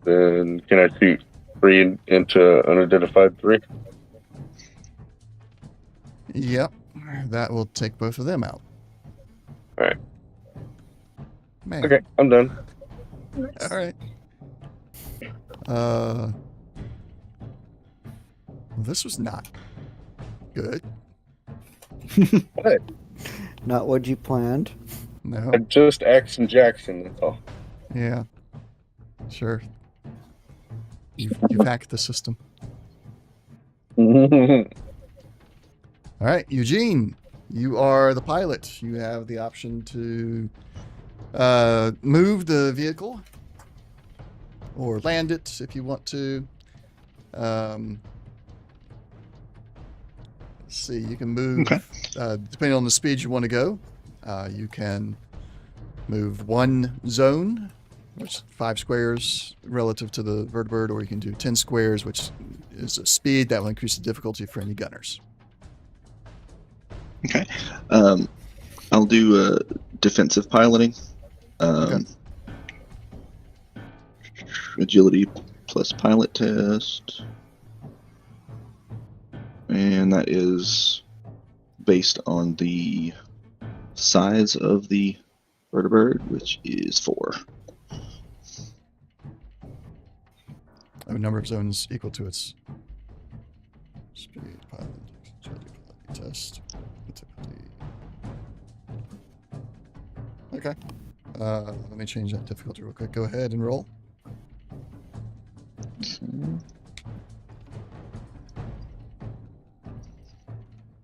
then can I shoot 3 into unidentified 3? Yep. That will take both of them out. All right. Man. Okay, I'm done. All right. This was not good. What? Not what you planned. No. Just Action Jackson, that's all. Yeah. Sure. You've hacked the system. All right, Eugene, you are the pilot. You have the option to move the vehicle or land it if you want to. Let's see, you can move, depending on the speed you want to go. You can move one zone, which is 5 squares relative to the vertebrate, or you can do 10 squares, which is a speed that will increase the difficulty for any gunners. Okay. I'll do defensive piloting. Agility plus pilot test. And that is based on the size of the vertebrate, which is 4. A number of zones equal to its speed, pilot, agility, pilot test. Okay. Let me change that difficulty real quick. Go ahead and roll.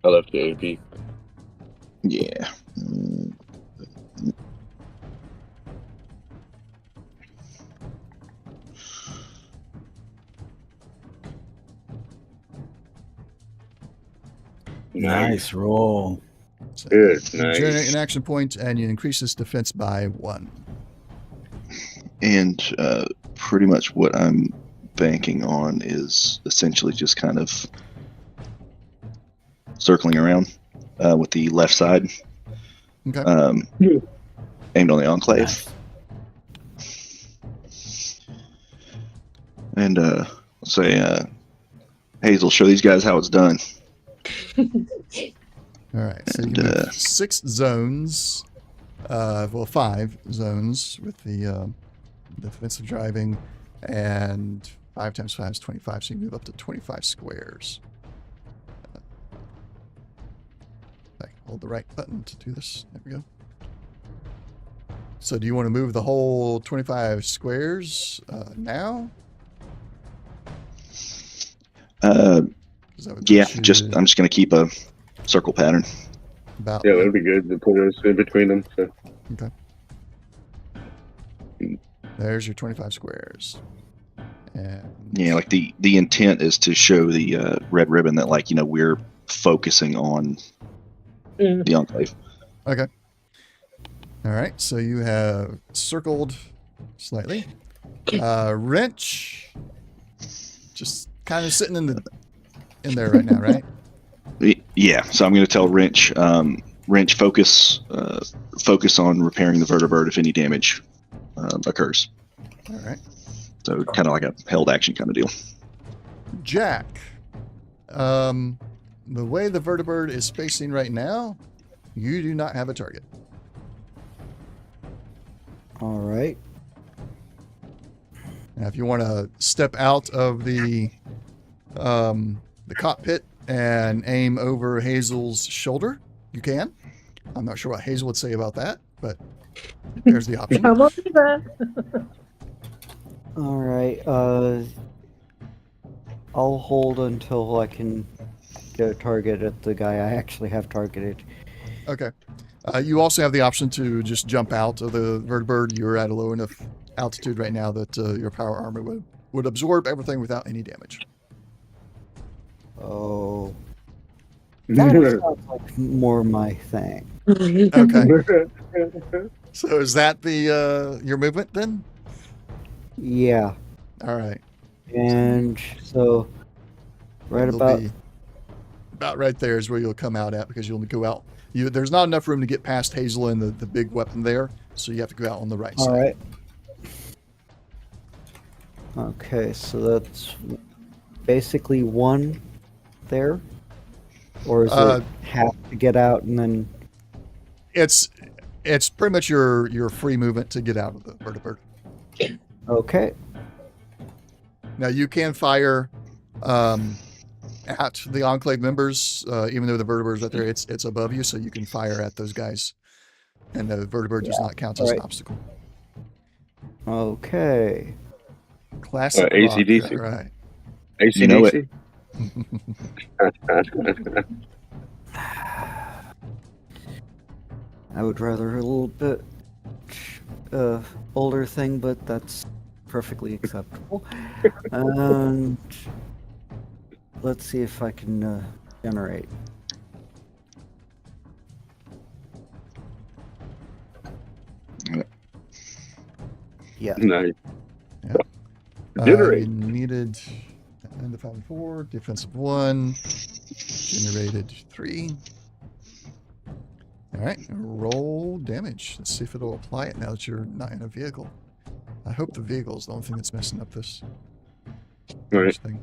I left the AP. Yeah. Nice roll. So Good, you generate nice. an action point, and you increase this defense by 1. And pretty much what I'm banking on is essentially just kind of circling around with the left side, Okay. aimed on the Enclave. Nice. And say, Hazel, show these guys how it's done. All right. So And, you have 6 zones. 5 zones with the defensive driving, and 5 times 5 is 25. So you move up to 25 squares. Hold the right button to do this. There we go. So do you want to move the whole 25 squares now? Yeah, I'm just going to keep a circle pattern. About Yeah, that'd be good to put us in between them. So. Okay. There's your 25 squares. And Yeah, like the intent is to show the red ribbon that, like, we're focusing on the Enclave. okay. All right. So you have circled slightly. Wrench, just kind of sitting in there right now, right? Yeah, so I'm going to tell Wrench, focus on repairing the vertibird if any damage occurs. All right. So kind of like a held action kind of deal. Jack, the way the vertibird is facing right now, you do not have a target. All right. Now, if you want to step out of the cockpit and aim over Hazel's shoulder, you can. I'm not sure what Hazel would say about that, but there's the option. Come on, there. All right. I'll hold until I can get a target at the guy I actually have targeted. Okay. You also have the option to just jump out of the vertibird. You're at a low enough altitude right now that your power armor would absorb everything without any damage. Oh. That sounds like more my thing. Okay. So is that the your movement then? Yeah. All right. And so right It'll about be about right there is where you'll come out at, because you'll go out. There's not enough room to get past Hazel and the big weapon there, so you have to go out on the right all side. right. Okay, so that's basically 1 there, or is it have to get out and then? It's pretty much your free movement to get out of the vertibird. Okay. Now you can fire at the Enclave members, even though the vertibird's right there. It's above you, so you can fire at those guys, and the vertibird does not count as an obstacle. Okay. Classic AC/DC. rock, right? AC/DC. You know it. I would rather a little bit older thing, but that's perfectly acceptable. And let's see if I can generate. Yeah. Nice. You needed 9 to 5 and 4, defensive 1, generated 3. All right, roll damage. Let's see if it'll apply it now that you're not in a vehicle. I hope the vehicle is the only thing that's messing up this Right. thing.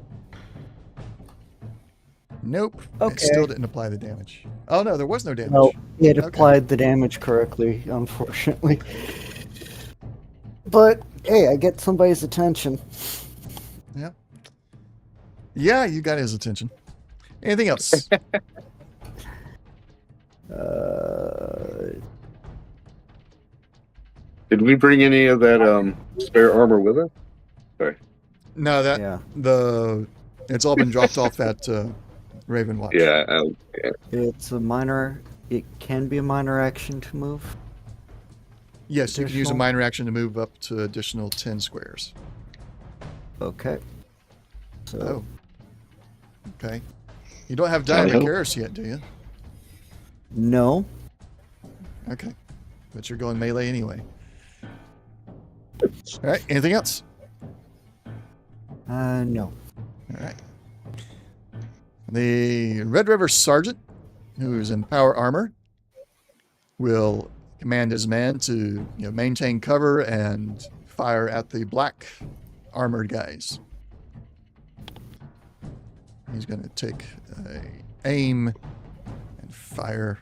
Nope. It Okay. still didn't apply the damage. Oh no, there was no damage. No, it Okay. applied the damage correctly, unfortunately. But hey, I get somebody's attention. Yeah, you got his attention. Anything else? Did we bring any of that spare armor with us? Sorry. No, that Yeah. it's all been dropped off at Raven Watch. Yeah. It's a minor. It can be a minor action to move. Yes, you can use a Additional? minor action to move up to additional 10 squares. Okay. So Oh. Okay. You don't have Tally Diamond ho. Karis yet, do you? no. Okay. But you're going melee anyway. All right. Anything else? No. All right. The Red River Sergeant, who's in power armor, will command his men to maintain cover and fire at the black armored guys. He's going to take aim and fire.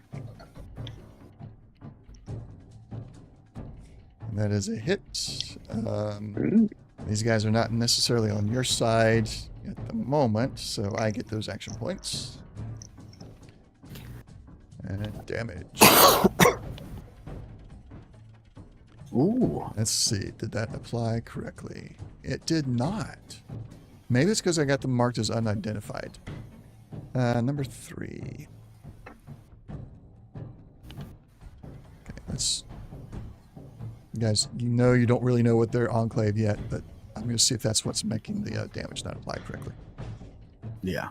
And that is a hit. These guys are not necessarily on your side at the moment, so I get those action points. And damage. Ooh. Let's see, did that apply correctly? It did not. Maybe it's because I got them marked as unidentified. Number 3. Okay, let's... You guys, you don't really know what they're enclave yet, but I'm going to see if that's what's making the damage not apply correctly. Yeah.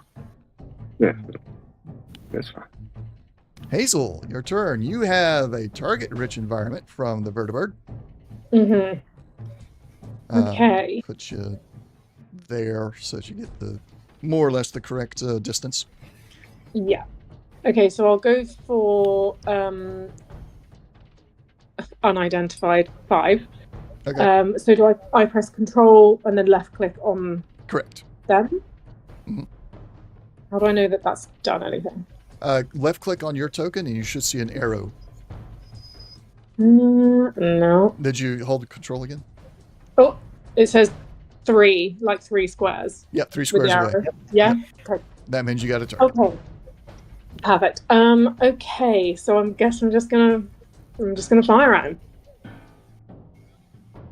Yeah. That's fine. Hazel, your turn. You have a target-rich environment from the vertibird. Mm-hmm. Okay. Put you there so that you get the more or less the correct distance. Yeah. Okay, so I'll go for unidentified 5. Okay. So do I press Control and then left click on Correct. them? Mhm. How do I know that that's done anything? Left click on your token and you should see an arrow. No. Did you hold the control again? Oh, it says 3, like 3 squares. Yep, 3 With squares the away. arrow. Yeah? Okay. That means you got a target. Okay. Perfect. Okay, so I'm just gonna fire at him.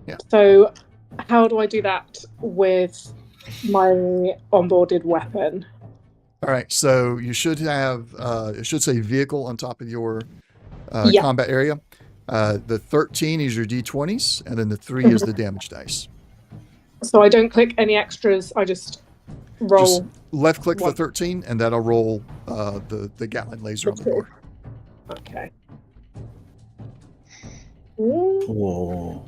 Yeah. So how do I do that with my onboarded weapon? All right, so you should have, it should say vehicle on top of your Yeah. combat area. The 13 is your d20s, and then the 3 is the damage dice. So I don't click any extras, I just roll. Just left click the one. 13, and that'll roll the Gatling laser on the door. Okay. Whoa.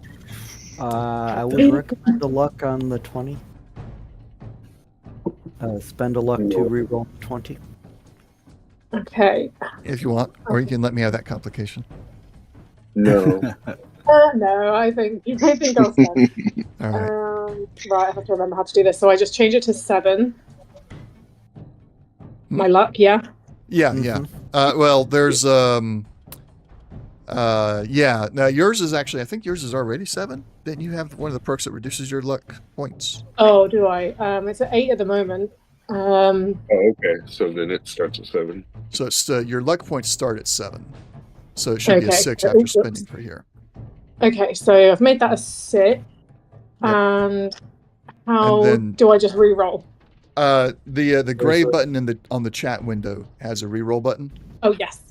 I would recommend a luck on the 20. Spend a luck to reroll 20. Okay. If you want, or you can let me have that complication. No. No, I think I'll spend. All right. Right, I have to remember how to do this. So I just change it to 7. My luck, yeah. Yeah, yeah. Well, there's yeah. Now yours is actually, I think yours is already 7. Then you have one of the perks that reduces your luck points. Oh, do I? It's at 8 at the moment. Oh, okay. So then it starts at 7. So it's your luck points start at 7. So it should be a Okay. 6 after spending for here. Okay, so I've made that a 6. And how And then- do I just re-roll? The gray button on the chat window has a reroll button, Oh, yes.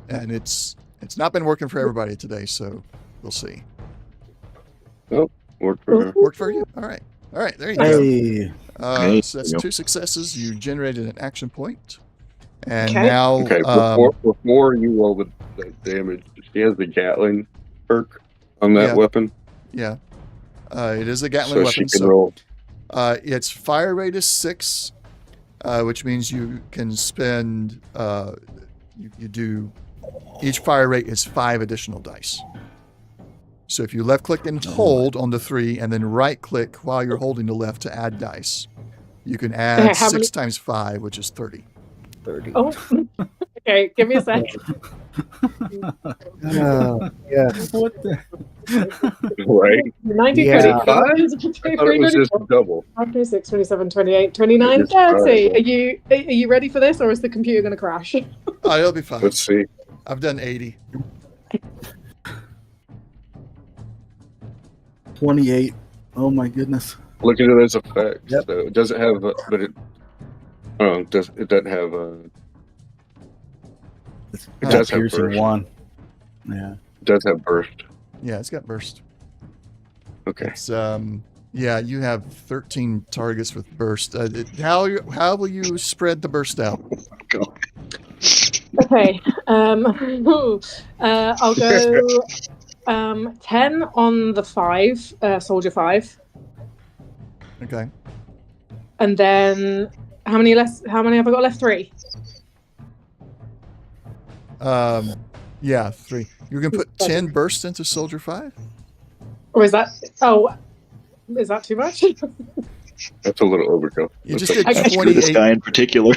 and it's not been working for everybody today, so we'll see. Worked for her. Worked for you? All right, there you go. Hey. Hey, So that's yep. 2 successes. You generated an action point, and Okay. now Okay, before you roll the damage, she has the Gatling perk on that Yeah. weapon. yeah, it is a Gatling So weapon. she can So roll. its fire rate is 6, which means you can spend. You do each fire rate is 5 additional dice. So if you left click and hold on the 3, and then right click while you're holding the left to add dice, you can add Okay, how 6 many- times 5, which is 30. 30. Oh, okay. Give me a sec. Yes. What the? Right? 19, Yeah. 20, I thought it was just double. 26, 27, 28, 29, It's 30. terrible. Are you ready for this, or is the computer going to crash? Oh, it'll be fine. Let's see. I've done 80. 28. Oh my goodness. Look at it as effects. Yep. So it doesn't have, but it. Oh, it doesn't have. It's It got does have piercing burst. 1. Yeah. It does have burst. Yeah, it's got burst. Okay. It's yeah, you have 13 targets with burst. How will you spread the burst out? Okay. I'll go 10 on the 5, soldier 5. Okay. And then how many have I got left? 3. Yeah, 3. You're gonna put 10 bursts into soldier 5? Or is that too much? That's a little overkill. You just That's did Okay. For this 28. guy in particular.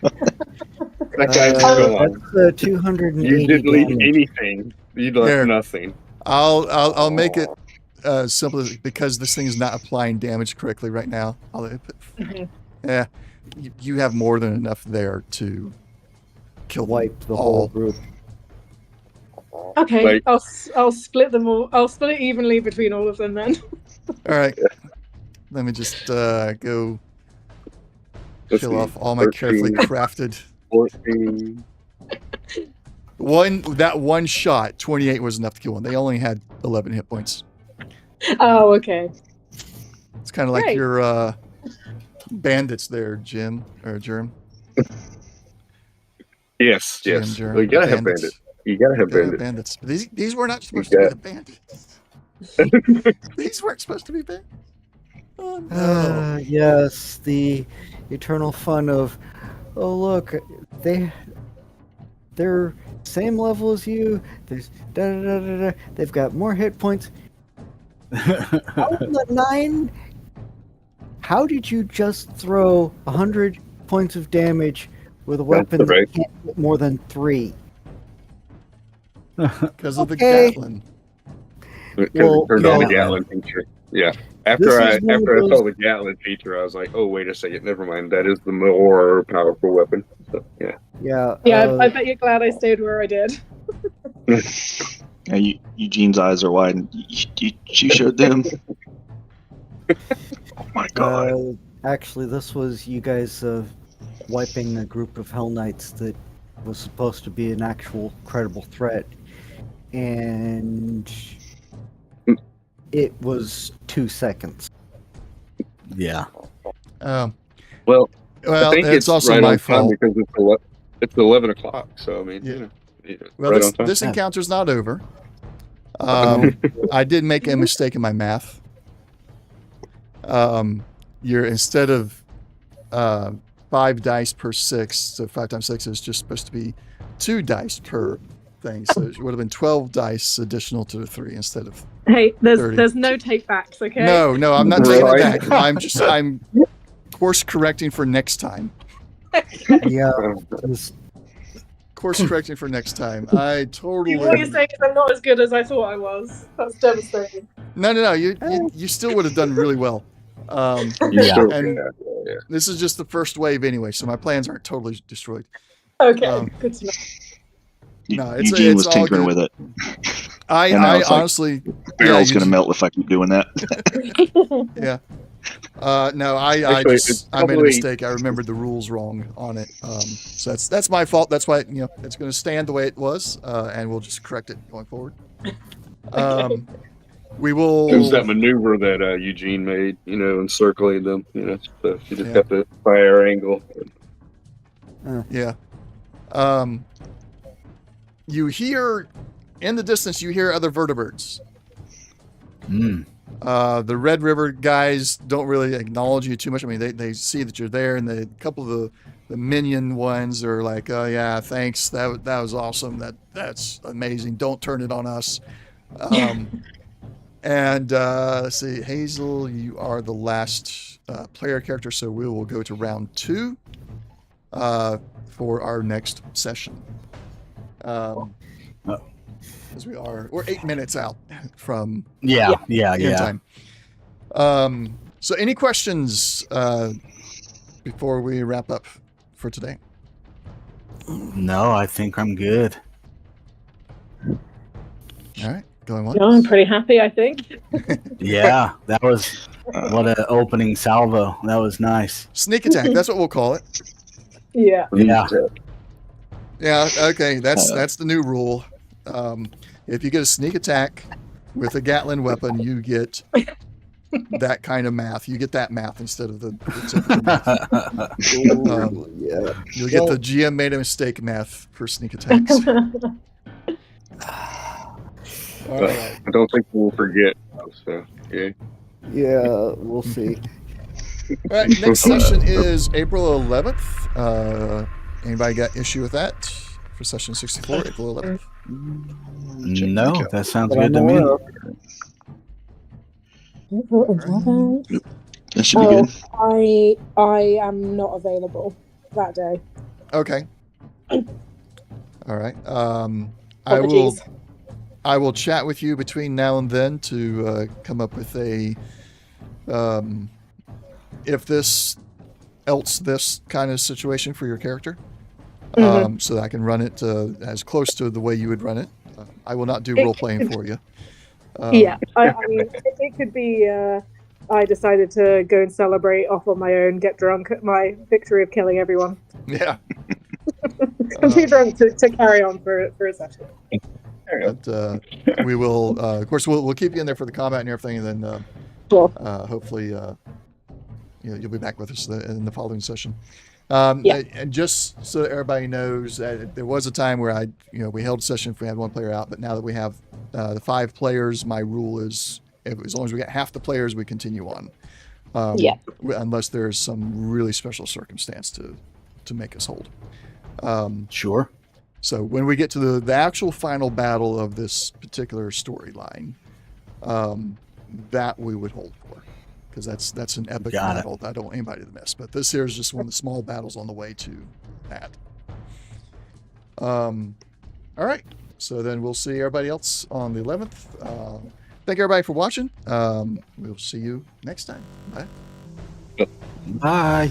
That guy's go on. That's 280 You didn't leave damage. anything. You left Here. nothing. I'll make it simple because this thing is not applying damage correctly right now. I'll put, Mhm. yeah, you have more than enough there to kill them Wipe the all. whole group. Okay, Like- I'll split them all. I'll split it evenly between all of them then. All right. Let me just go Let's kill see. off all my 13, carefully crafted 14. That one shot. 28 was enough to kill one. They only had 11 hit points. Oh, okay. It's kind of like Great. your bandits there, Jim or Germ. Yes, Jim, yes. Germ, Well, you gotta have bandits. You gotta have Gotta have bandits. bandits. These were not supposed to be got- the bandits. These weren't supposed to be bandits. Oh no. Yes, the eternal fun of, oh look, they're same level as you. There's da da da da da. They've got more hit points. Out of the 9, how did you just throw 100 points of damage with a weapon that right. can't hit more than 3? Because of the Okay. Gatlin. Because Well, it turned on the yeah. Gatlin feature. Yeah. This After I is one of saw those- the Gatlin feature, I was like, oh, wait a second. Never mind. That is the more powerful weapon. So, yeah. Yeah. Yeah, I bet you're glad I stayed where I did. Yeah, Eugene's eyes are wide. And you showed them. Oh my god. Actually, this was you guys wiping a group of Hell Knights that was supposed to be an actual credible threat, and it was 2 seconds. Yeah. Well, Well, I think it's also right my on time fault. because it's 11 o'clock. So, I mean, Yeah. you know. Well, right on time. this encounter's not over. I did make a mistake in my math. You're instead of 5 dice per 6, so 5 times 6 is just supposed to be 2 dice per thing. So it would have been 12 dice additional to the 3 instead of. Hey, 30. there's no take backs, okay? No, I'm not taking it Right. back. I'm course correcting for next time. Yeah. this- Course correcting for next time. I totally. What you're saying is I'm not as good as I thought I was. That's devastating. No. You still would have done really well. You Yeah. still- And- yeah. This is just the first wave anyway, so my plans aren't totally destroyed. Okay, good to know. No, it's Eugene it's was all tinkering good. with it. I And I was like, honestly, Barrel's yeah, gonna melt if I keep doing that. yeah. No, I Actually, it's just I made a probably- mistake. I remembered the rules wrong on it. So that's my fault. That's why it's going to stand the way it was, and we'll just correct it going forward. We will. It was that maneuver that Eugene made, encircling them. So you just Yeah. have to fire angle. Yeah. You hear in the distance. You hear other vertebrates. Mm. The Red River guys don't really acknowledge you too much. I mean, they see that you're there, and a couple of the minion ones are like, "Oh yeah, thanks. That was awesome. That's amazing. Don't turn it on us." And let's see, Hazel, you are the last player character, so we will go to round 2 for our next session. Because we're 8 minutes out from Yeah. end time. So any questions before we wrap up for today? No, I think I'm good. All right. Going once. No, I'm pretty happy, I think. Yeah, that was what an opening salvo. That was nice. Sneak attack. That's what we'll call it. Yeah. Yeah. Yeah. Okay. That's the new rule. If you get a sneak attack with a Gatling weapon, you get that kind of math. You get that math instead of the typical math. Yeah. You'll get the GM made a mistake math for sneak attacks. All right. I don't think we'll forget. So, yeah. Yeah, we'll see. All right. Next session is April 11th. Anybody got issue with that for session 64, April 11th? No, that sounds But good to I'm me. aware of. That should be good. I am not available that day. Okay. All right. Apologies. I will chat with you between now and then to come up with a if this else this kind of situation for your character, so that I can run it as close to the way you would run it. I will not do role playing for you. Yeah, I mean, it could be. I decided to go and celebrate off on my own, get drunk at my victory of killing everyone. Yeah. I'm too drunk to carry on for a session. But we will, of course, we'll keep you in there for the combat and everything, and then Sure. hopefully, you'll be back with us in the following session. Yeah. And just so that everybody knows, there was a time where we held a session if we had one player out, but now that we have the 5 players, my rule is as long as we get half the players, we continue on. Unless there's some really special circumstance to make us hold. Sure. So when we get to the actual final battle of this particular storyline, that we would hold for, because that's an epic battle that I don't want anybody to miss. But this here is just one of the small battles on the way to that. All right. So then we'll see everybody else on the 11th. Thank everybody for watching. We'll see you next time. Bye. Bye.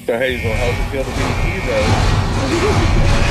So Hazel, how's it feel to be a hero?